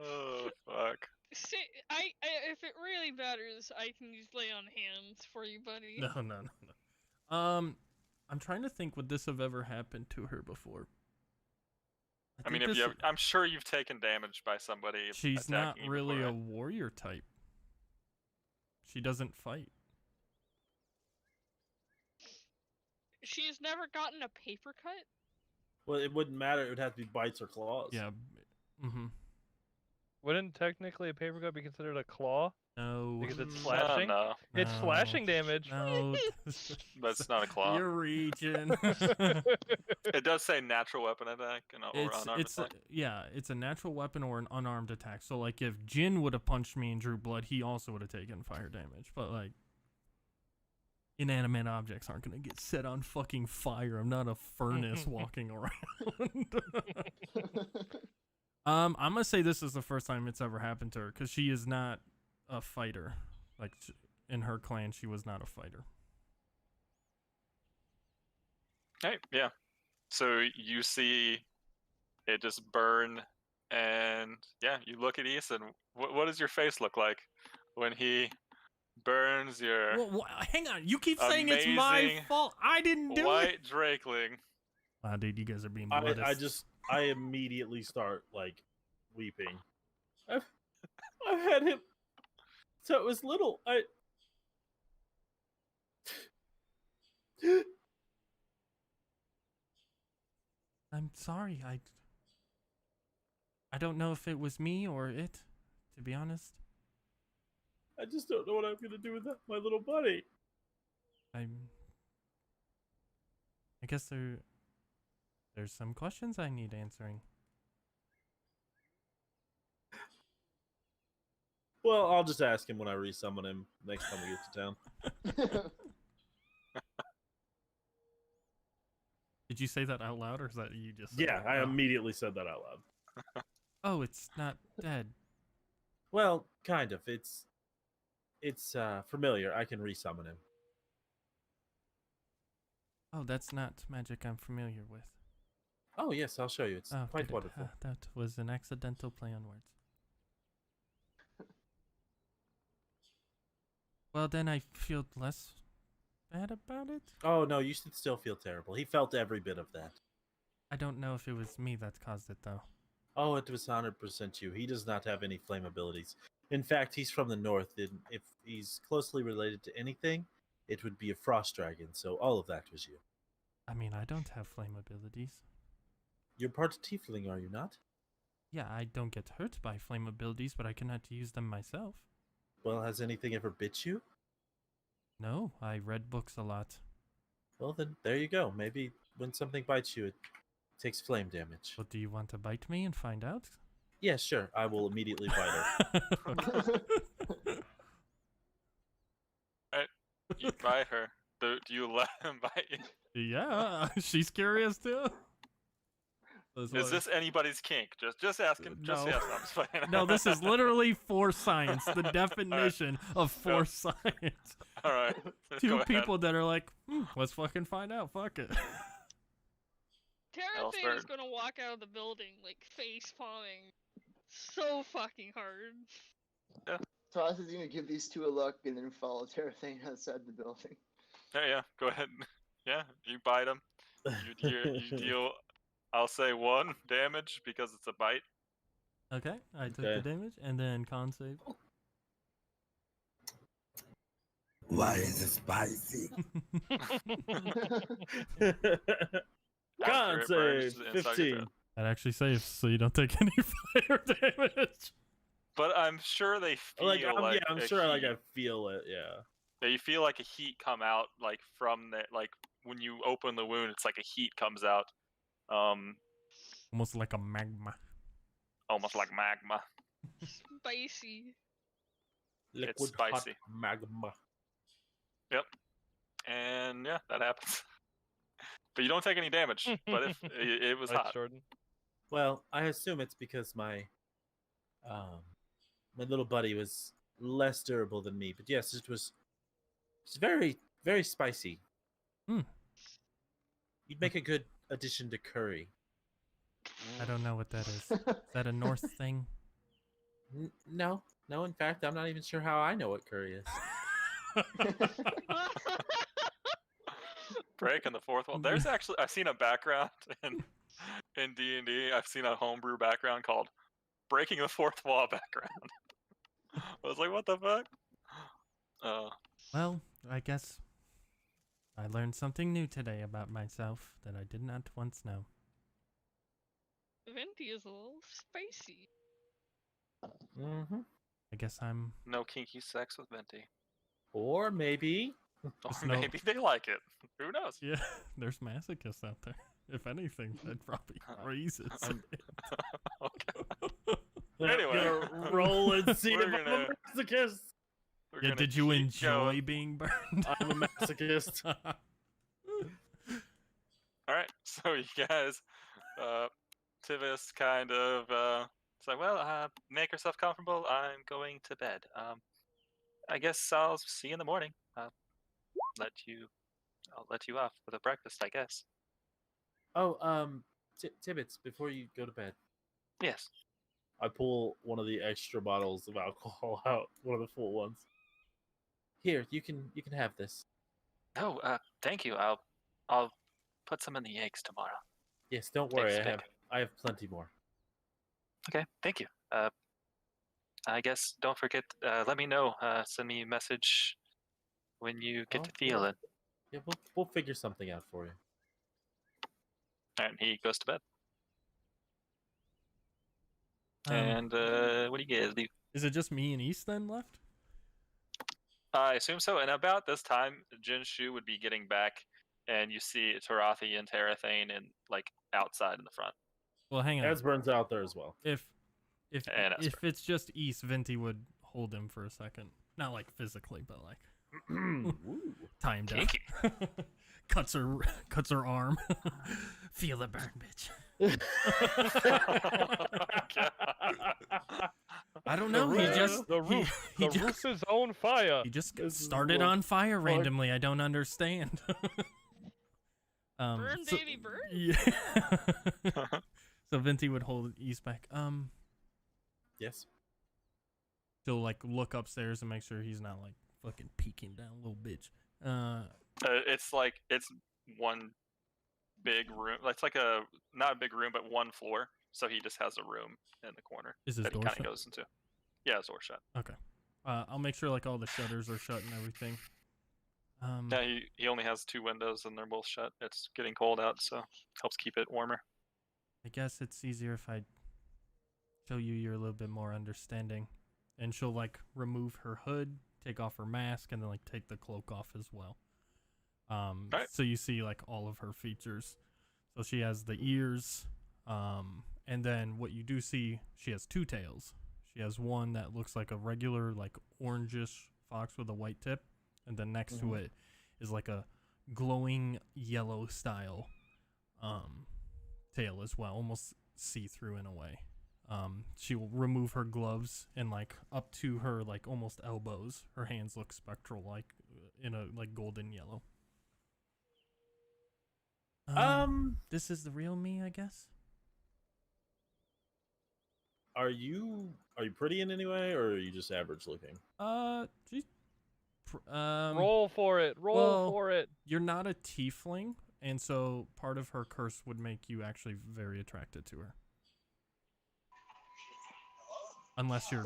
Oh fuck. See, if it really matters, I can use lay on hands for you, buddy. No. I'm trying to think, would this have ever happened to her before? I mean, think this- I'm sure you've taken damage by somebody. she's not attacking you really before, a right? warrior type. She doesn't fight. She has never gotten a paper cut? Well, it wouldn't matter. It would have to be bites or claws. Yeah. Mm-hmm. Wouldn't technically a paper cut be considered a claw? No. Because it's No, slashing? no, It's No. slashing damage. No. but it's not a claw. You're reaching. It does say natural weapon attack or unarmed it's attack. yeah, it's a natural weapon or an unarmed attack. So like if Jin would have punched me and drew blood, he also would have taken fire damage. But like inanimate objects aren't gonna get set on fucking fire. I'm not a furnace walking around. I'm gonna say this is the first time it's ever happened to her because she is not a fighter. Like in her clan, she was not a fighter. Hey, yeah. So you see it just burn, and yeah, you look at Ethan. What does your face look like when he burns your Well, hang on, you keep saying it's my amazing fault. I didn't do it. white drakeling? Wow, dude, you guys are being modest. I immediately start like weeping. I've had him. So it was little. I'm sorry. I don't know if it was me or it, to be honest. I just don't know what I'm gonna do with that, my little buddy. I guess there's some questions I need answering. Well, I'll just ask him when I resummon him next time we get to town. Did you say that out loud, or is that you just? Yeah, I Oh. immediately said that out loud. Oh, it's not dead. Well, kind of. It's familiar. I can resummon him. Oh, that's not magic I'm familiar with. Oh yes, I'll show you. It's Oh, quite good. wonderful. That was an accidental play on words. Well, then I feel less bad about it. Oh no, you should still feel terrible. He felt every bit of that. I don't know if it was me that caused it, though. Oh, it was 100% you. He does not have any flame abilities. In fact, he's from the north, and if he's closely related to anything, it would be a frost dragon. So all of that was you. I mean, I don't have flame abilities. You're part tiefling, are you not? Yeah, I don't get hurt by flame abilities, but I cannot use them myself. Well, has anything ever bit you? No, I read books a lot. Well, then there you go. Maybe when something bites you, it takes flame damage. But do you want to bite me and find out? Yeah, sure. I will immediately bite her. Okay. You bite her. Do you let him bite you? Yeah, she's curious too. That's Is why- this anybody's kink? Just ask him. Just No. ask him. I'm just playing. No, this is literally force science, the definition of force science. All right. Go Two ahead. people that are like, let's fucking find out, fuck it. Terrathane is Ellsberg. gonna walk out of the building, like, face palming so fucking hard. Toss is gonna give these two a look and then follow Terrathane outside the building. Yeah, go ahead. Yeah, you bite him. You deal, I'll say 1 damage because it's a bite. Okay, I took Okay. the damage, and then con save. Why is it spicy? Con After it burns save, the inside of your 15. throat. That actually saves, so you don't take any fire damage. But I'm sure they feel Like, like I'm a sure like heat. I feel it, yeah. Yeah, you feel like a heat come out, like from the like when you open the wound, it's like a heat comes out, Almost like a magma. almost like magma. Spicy. It's Liquid hot spicy. magma. Yep. And yeah, that happens. But you don't take any damage. But if it was Thanks, hot. Jordan. Well, I assume it's because um my little buddy was less durable than me. But yes, it's very, very spicy. Hmm. You'd make a good addition to curry. I don't know what that is. Is that a North thing? No, no. In fact, I'm not even sure how I know what curry is. Breaking the fourth wall. There's actually I've seen a background in D&D. I've seen a homebrew background called Breaking the Fourth Wall background. I was like, what the fuck? Well, I guess I learned something new today about myself that I did not once know. Venti is a little spicy. Mm-hmm. I guess I'm No kinky sex with Venti. Or maybe Or Just no- maybe they like it. Who knows? yeah. There's masochists out there. If anything, I'd probably raise it. a bit. Okay. they're Anyway. gonna roll and see if We're I'm a gonna- masochist. We're Yeah, gonna did you keep enjoy going. being burned? I'm a masochist. All right, so you guys, Tivis kind of it's like, well, make yourself comfortable. I'm going to bed. I guess I'll see you in the morning. Let you, I'll let you off with a breakfast, I guess. Oh, Tibbets, before you go to bed, Yes. I pull one of the extra bottles of alcohol out, one of the full ones. Here, you can have this. Oh, thank you. I'll put some in the eggs tomorrow. Yes, don't Thanks, worry, Vic. I have plenty more. Okay, thank you. I guess don't forget. Let me know. Send me a message when you get to Oh, yeah. feeling. Yeah, we'll figure something out for you. And he goes to bed. Um, And what do you guys do? Is it just me and East then left? I assume so. And about this time, Jin Shu would be getting back, and you see Tarathi and Tarathane and like outside in the front. Well, hang on. Esbern's out there as well. If And if Esper. it's just East, Venti would hold him for a second. Not like physically, but like Ooh. tie him down. Kinky. cuts her arm. Feel the burn, bitch. I don't know. He just the he, roof. he The just roof is on fire. he just This is started what on fire fuck. randomly. I don't understand. Burn, so- baby, burn. Yeah. So Venti would hold East back. Yes. She'll like look upstairs and make sure he's not like fucking peeking down, little bitch. It's one big room. It's like not a big room, but one floor. So he just has a room in the corner Is his that he door kind of shut? goes into. Yeah, his door shut. Okay. I'll make sure like all the shutters are shut and everything. Yeah, he only has 2 windows and they're both shut. It's getting cold out, so helps keep it warmer. I guess it's easier if I show you're a little bit more understanding. And she'll like remove her hood, take off her mask, and then like take the cloak off as well. Right. So you see like all of her features. So she has the ears, and then what you do see, she has 2 tails. She has one that looks like a regular like orangish fox with a white tip, and then next to it is like a glowing yellow style tail as well, almost see-through in a way. She will remove her gloves, and like up to her like almost elbows, her hands look spectral, like in a like golden yellow. This is the real me, I guess. Are you pretty in any way, or are you just average looking? She's Roll for it. Roll well, for it. you're not a tiefling, and so part of her curse would make you actually very attracted to her. Unless you're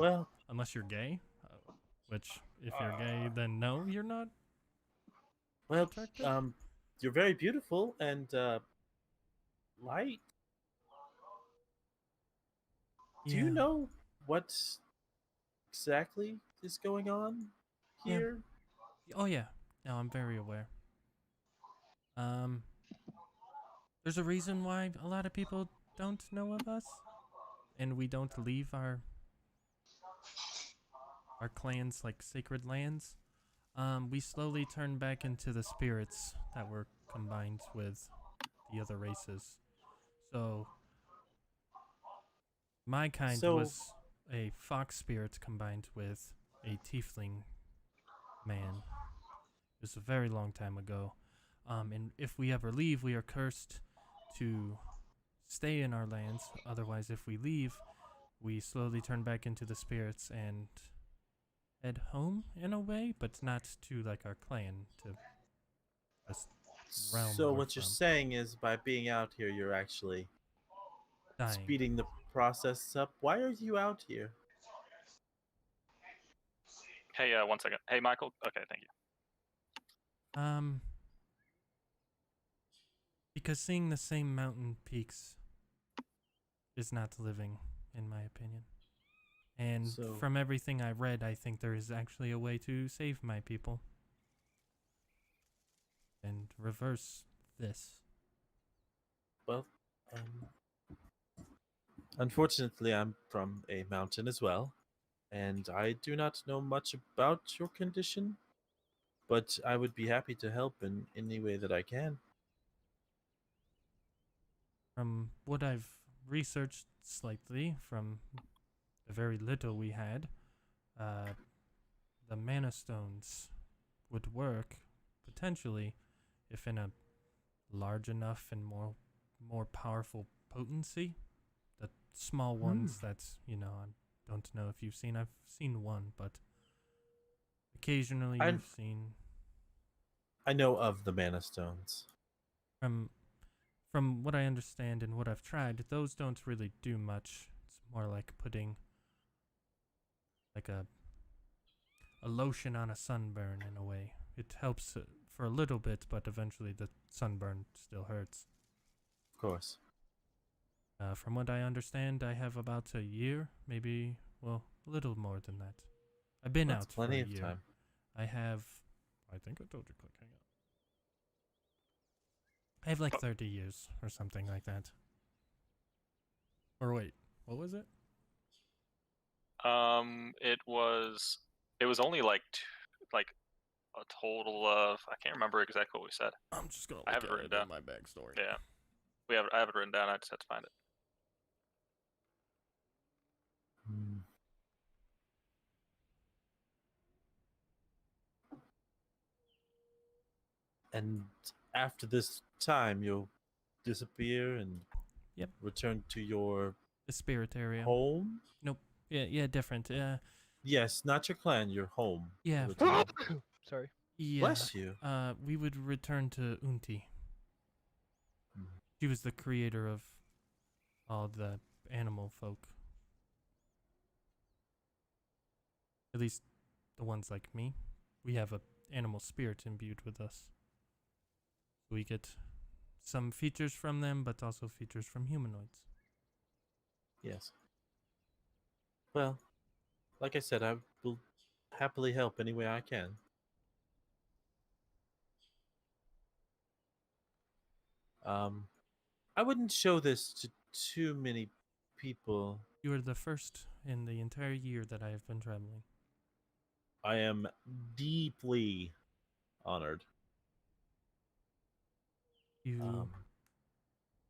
gay, which if you're gay, then no, you're not. Well, Attractive? you're very beautiful and light. Do you Yeah. know what exactly is going on Yeah. here? Oh yeah. No, I'm very aware. There's a reason why a lot of people don't know of us, and we don't leave our our clans like sacred lands, we slowly turned back into the spirits that were combined with the other races. So my kind So- was a fox spirit combined with a tiefling man. It was a very long time ago. And if we ever leave, we are cursed to stay in our lands. Otherwise, if we leave, we slowly turn back into the spirits and head home in a way, but not to like our clan, to this realm So we're what you're from. saying is by being out here, you're actually Dying. speeding the process up. Why are you out here? Hey, 1 second. Hey, Michael. Okay, thank you. Because seeing the same mountain peaks is not living, in my opinion. And So- from everything I read, I think there is actually a way to save my people and reverse this. Well, unfortunately, I'm from a mountain as well, and I do not know much about your condition, but I would be happy to help in any way that I can. From what I've researched slightly, from the very little we had, the mana stones would work potentially if in a large enough and more powerful potency. The small ones that's, I don't know if you've seen. I've seen one, but occasionally I'm- you've seen I know of the mana stones. from what I understand and what I've tried, those don't really do much. It's more like putting like a lotion on a sunburn in a way. It helps for a little bit, but eventually the sunburn still hurts. Of course. From what I understand, I have about a year, maybe, well, a little more than that. I've been That's out plenty for a of year. time. I think I told you, click, hang on. I have like 30 years or something like that. Or wait, what was it? It was only like a total of, I can't remember exactly what we said. I'm just gonna I look have it at written it down. in my backstory. Yeah, I have it written down. I just have to find it. Hmm. And after this time, you'll disappear and Yep. return to your The spirit area. home? Yeah, different. Yes, not your clan, your home. Yeah. original. Sorry. Yeah. Bless you. We would return to Unti. Mhm. She was the creator of all the animal folk. At least the ones like me. We have a animal spirit imbued with us. We get some features from them, but also features from humanoids. Yes. Well, like I said, I will happily help any way I can. I wouldn't show this to too many people. You are the first in the entire year that I have been traveling. I am deeply honored. You Um,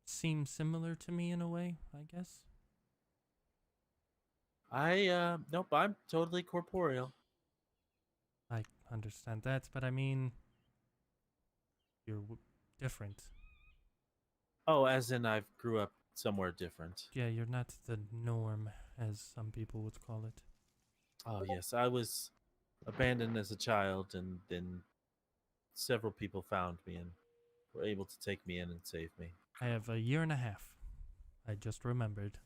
seem similar to me in a way, I guess. nope, I'm totally corporeal. I understand that, but I mean, you're different. Oh, as in I grew up somewhere different. Yeah, you're not the norm, as some people would call it. Oh, yes, I was abandoned as a child, and then several people found me and were able to take me in and save me. I have a year and a half. I just remembered.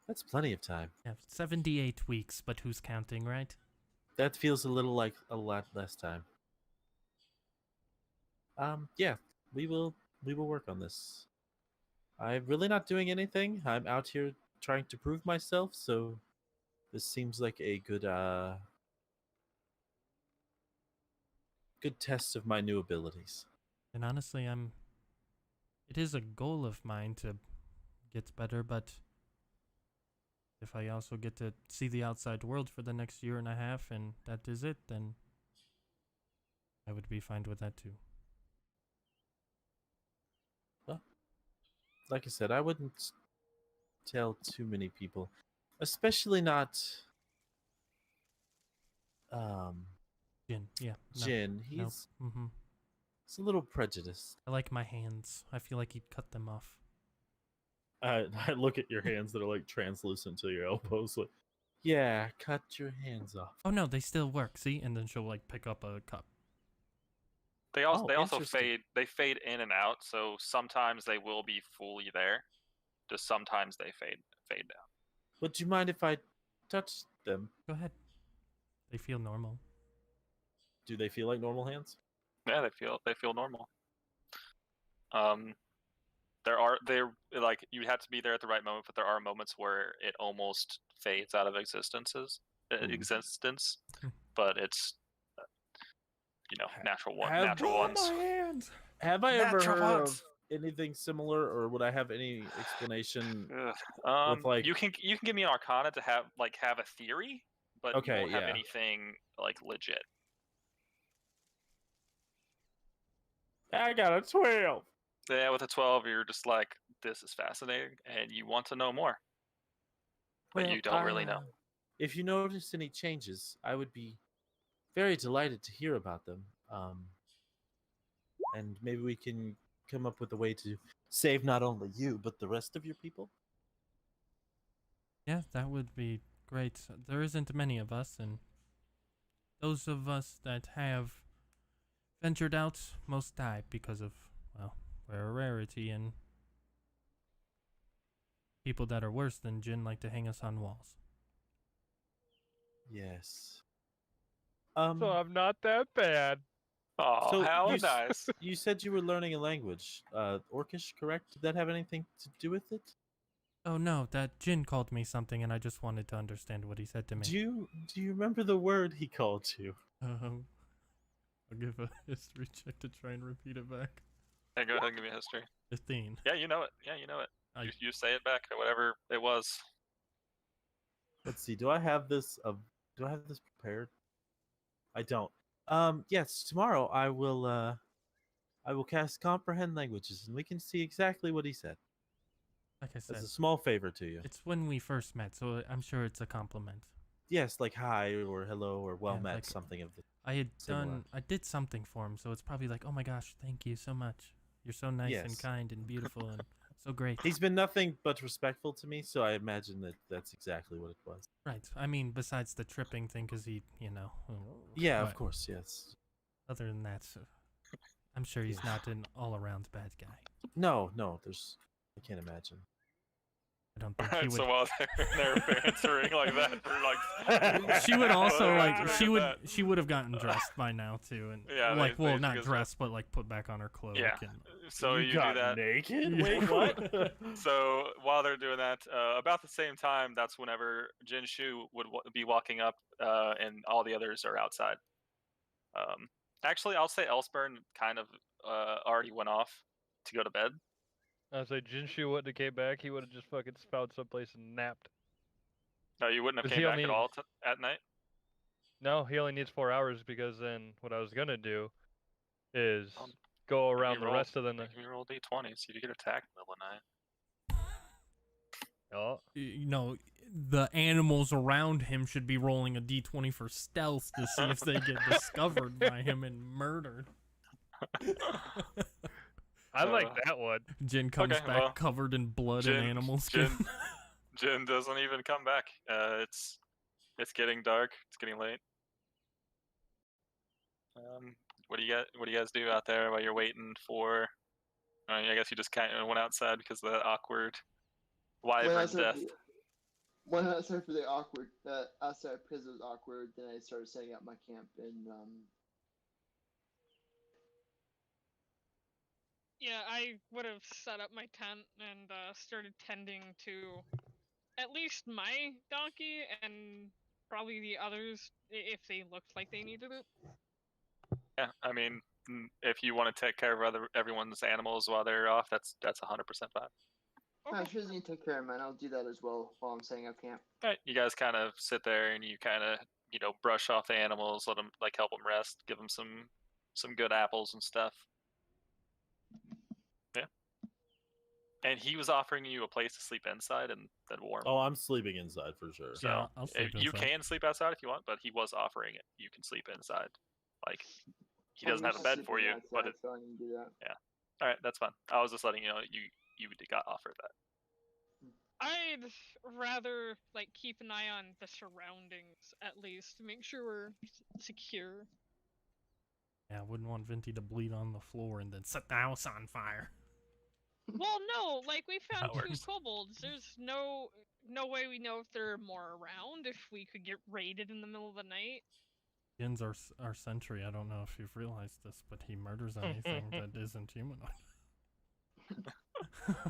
That's plenty of time. I have 78 weeks, but who's counting, right? That feels a little like a lot less time. Yeah, we will work on this. I'm really not doing anything. I'm out here trying to prove myself, so this seems like a good test of my new abilities. And honestly, it is a goal of mine to get better, but If I also get to see the outside world for the next year and a half and that is it, then I would be fine with that too. Like I said, I wouldn't tell too many people, especially not Jin, yeah. No. Jin. No. He's Mm-hmm. a little prejudiced. I like my hands. I feel like he'd cut them off. I look at your hands that are like translucent to your elbows. Like, yeah, cut your hands off. Oh no, they still work. See, and then she'll like pick up a cup. They also Interesting. fade in and out, so sometimes they will be fully there. Just sometimes they fade down. Would you mind if I touch them? Go ahead. They feel normal. Do they feel like normal hands? Yeah, they feel normal. They're like you have to be there at the right moment, but there are moments where it almost fades out of existence, Hmm. but it's natural Have ones. my hands. Have I ever Natural heard ones. of anything similar, or would I have any explanation? Ugh. like- you can give me an arcana to have a theory, but Okay, you won't have yeah. anything like legit. I got a 12. Yeah, with a 12, you're just like, this is fascinating, and you want to know more, but you don't really know. If you notice any changes, I would be very delighted to hear about them. And maybe we can come up with a way to save not only you, but the rest of your people. Yeah, that would be great. There isn't many of us, and those of us that have ventured out most die because of, well, we're a rarity, and people that are worse than Jin like to hang us on walls. Yes. So I'm not that bad. Oh, So how you s- nice! You said you were learning a language, Orcish, correct? Did that have anything to do with it? Oh no, that Jin called me something, and I just wanted to understand what he said to me. Do you remember the word he called you? I'll give a history check to try and repeat it back. Hey, go ahead and give me a history. 15. Yeah, you know it. Yeah, you know it. I- You say it back or whatever it was. Let's see. Do I have this? Do I have this prepared? I don't. Yes. Tomorrow I will. I will cast comprehend languages, and we can see exactly what he said. Like I said, As a small favor to you. it's when we first met, so I'm sure it's a compliment. Yes, like hi or hello or well Yeah, met, like- something of the. I Similar. did something for him, so it's probably like, oh my gosh, thank you so much. You're so nice and Yes. kind and beautiful and so great. He's been nothing but respectful to me, so I imagine that that's exactly what it was. Right. I mean, besides the tripping thing, because he, Yeah, but of course, yes. Other than that, I'm sure he's Yeah. not an all-around bad guy. No, there's. I can't imagine. I don't think he Alright, would. so while they're answering like that, we're like. She would also Well, like answering that. she would have gotten dressed by now too, and Yeah, like they- well not because- dressed but like put back on her clothes. Yeah. And, So you do got that. naked? Yeah. Wait, what? So while they're doing that, about the same time, that's whenever Jin Shu would be walking up, and all the others are outside. Actually, I'll say Elsburn kind of already went off to go to bed. I was like, Jinshu wouldn't have came back. He would have just fucking found someplace and napped. No, you wouldn't have Does came he back only- at all at night. No, he only needs 4 hours because then what I was gonna do is Um, go around the roll- rest of the night. You roll d20s. You get attacked in the middle of the night. Oh, the animals around him should be rolling a d20 for stealth to see if they get discovered by him and murdered. I like Uh, that one. Jin comes Okay, back well, covered in blood Jin- and animal skin. Jin doesn't even come back. It's getting dark. It's getting late. What do you guys do out there while you're waiting for? I guess you just kind of went outside because of that awkward wyvern death. When I started for the awkward, outside because it was awkward, then I started setting up my camp in Yeah, I would have set up my tent and started tending to at least my donkey and probably the others if they looked like they needed it. Yeah, I mean, if you want to take care of everyone's animals while they're off, that's 100% fine. She doesn't need to take care of mine. I'll do that as well while I'm setting up camp. All right, you guys kind of sit there and you kind of brush off the animals, let them help them rest, give them some good apples and stuff. Yeah. And he was offering you a place to sleep inside and then warm. Oh, I'm sleeping inside for sure. So Yeah, I'll sleep you inside. can sleep outside if you want, but he was offering it. You can sleep inside. Like he doesn't have a bed for you, but it, so I can do that. yeah. All right, that's fine. I was just letting you know you got offered that. I'd rather keep an eye on the surroundings at least to make sure we're secure. Yeah, I wouldn't want Venti to bleed on the floor and then set the house on fire. Well, no, we found That two works. kobolds. There's no way we know if there are more around. If we could get raided in the middle of the night. Jin's our sentry. I don't know if you've realized this, but he murders anything that isn't humanoid.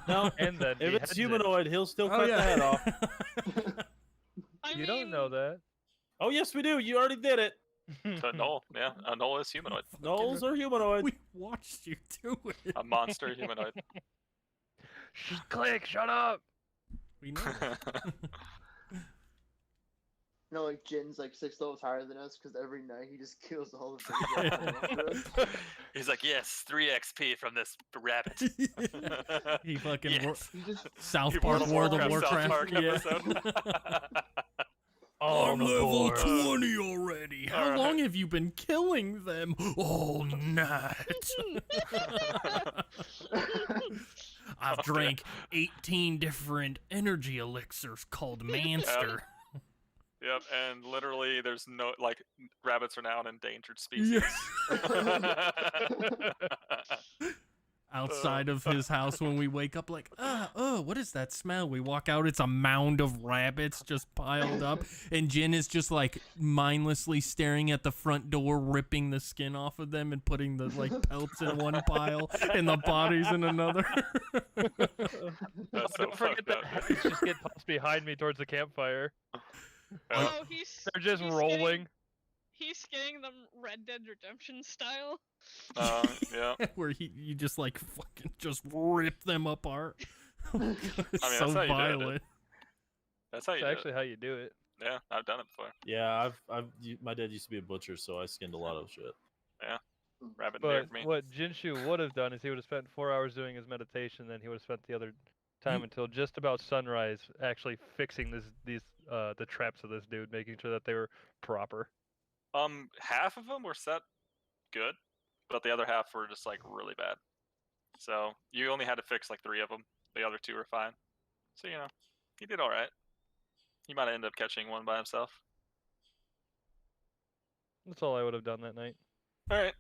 No, And then if beheads it's it. humanoid, he'll still cut the head off. You don't know that. Oh yes, we do. You already did it. So Noel, yeah, a Noel is humanoid, Knowles are humanoid. We watched you do it. a monster humanoid. Click, shut up. We know. No, Jin's 6 levels higher than us because every night he just kills all the things that come after us. He's like, yes, 3 XP from this rabbit. He fucking Yes. He just South He Park World of World of Warcraft South Warcraft. Park Yeah. episode. Oh, the board. 20 already. How Alright. long have you been killing them? All night. I've drank 18 different energy elixirs called Manster. Yep, and literally, there's no rabbits are now an endangered species. Outside of his house when we wake up what is that smell? We walk out, it's a mound of rabbits just piled up, and Jin is just mindlessly staring at the front door, ripping the skin off of them and putting the pelts in one pile and the bodies in another. That's so Don't forget fucked that up. habits just get tossed behind me towards the campfire. Oh, he's They're just he's rolling. He's getting them Red Dead Redemption style. Yeah. Where you just fucking just rip them apart. that's So how you do it. violent. That's how you That's do actually how you do it. it. Yeah, I've done it before. Yeah, my dad used to be a butcher, so I skinned a lot of shit. Rabbit and deer But for me. what Jinshu would have done is he would have spent 4 hours doing his meditation, then he would have spent the other time until just about sunrise actually fixing the traps of this dude, making sure that they were proper. Half of them were set good, but the other half were just really bad. So you only had to fix 3 of them. The other 2 were fine. So he did all right. He might end up catching one by himself. That's all I would have done that night. All right.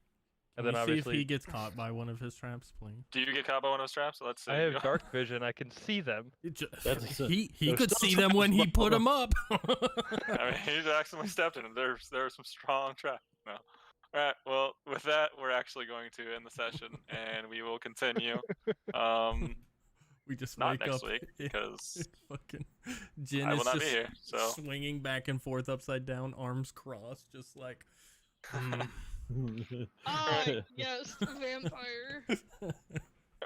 And Let then me see if obviously he gets caught by one of his traps, please. Do you get caught by one of those traps? Let's see. I have dark vision. I can see them. He there's could still see them when he traps put below. them up. I mean, he accidentally stepped in, and there are some strong traps. No. All right. Well, with that, we're actually going to end the session, and we will continue. We just Not wake next up. week, because fucking Jin I is will not just be here. So swinging back and forth upside down, arms crossed, just Ah, yes, the vampire. all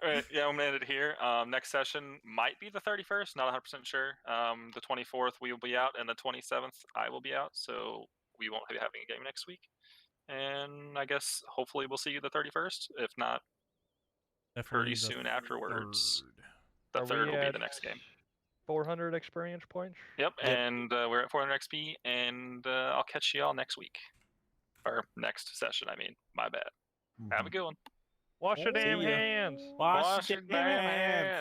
right, yeah, I'm gonna end it here. Next session might be the 31st, not 100% sure. The 24th we will be out, and the 27th I will be out, so we won't be having a game next week. And I guess hopefully we'll see you the 31st. If not, Definitely pretty the soon afterwards. third. The Are 3rd we will be at the next game. 400 experience points. Yep, and we're at 400 XP, and I'll catch you all next week. Or next session, I mean. My bad. Have a good one. Wash your See damn ya. hands. Wash your damn hands. hands.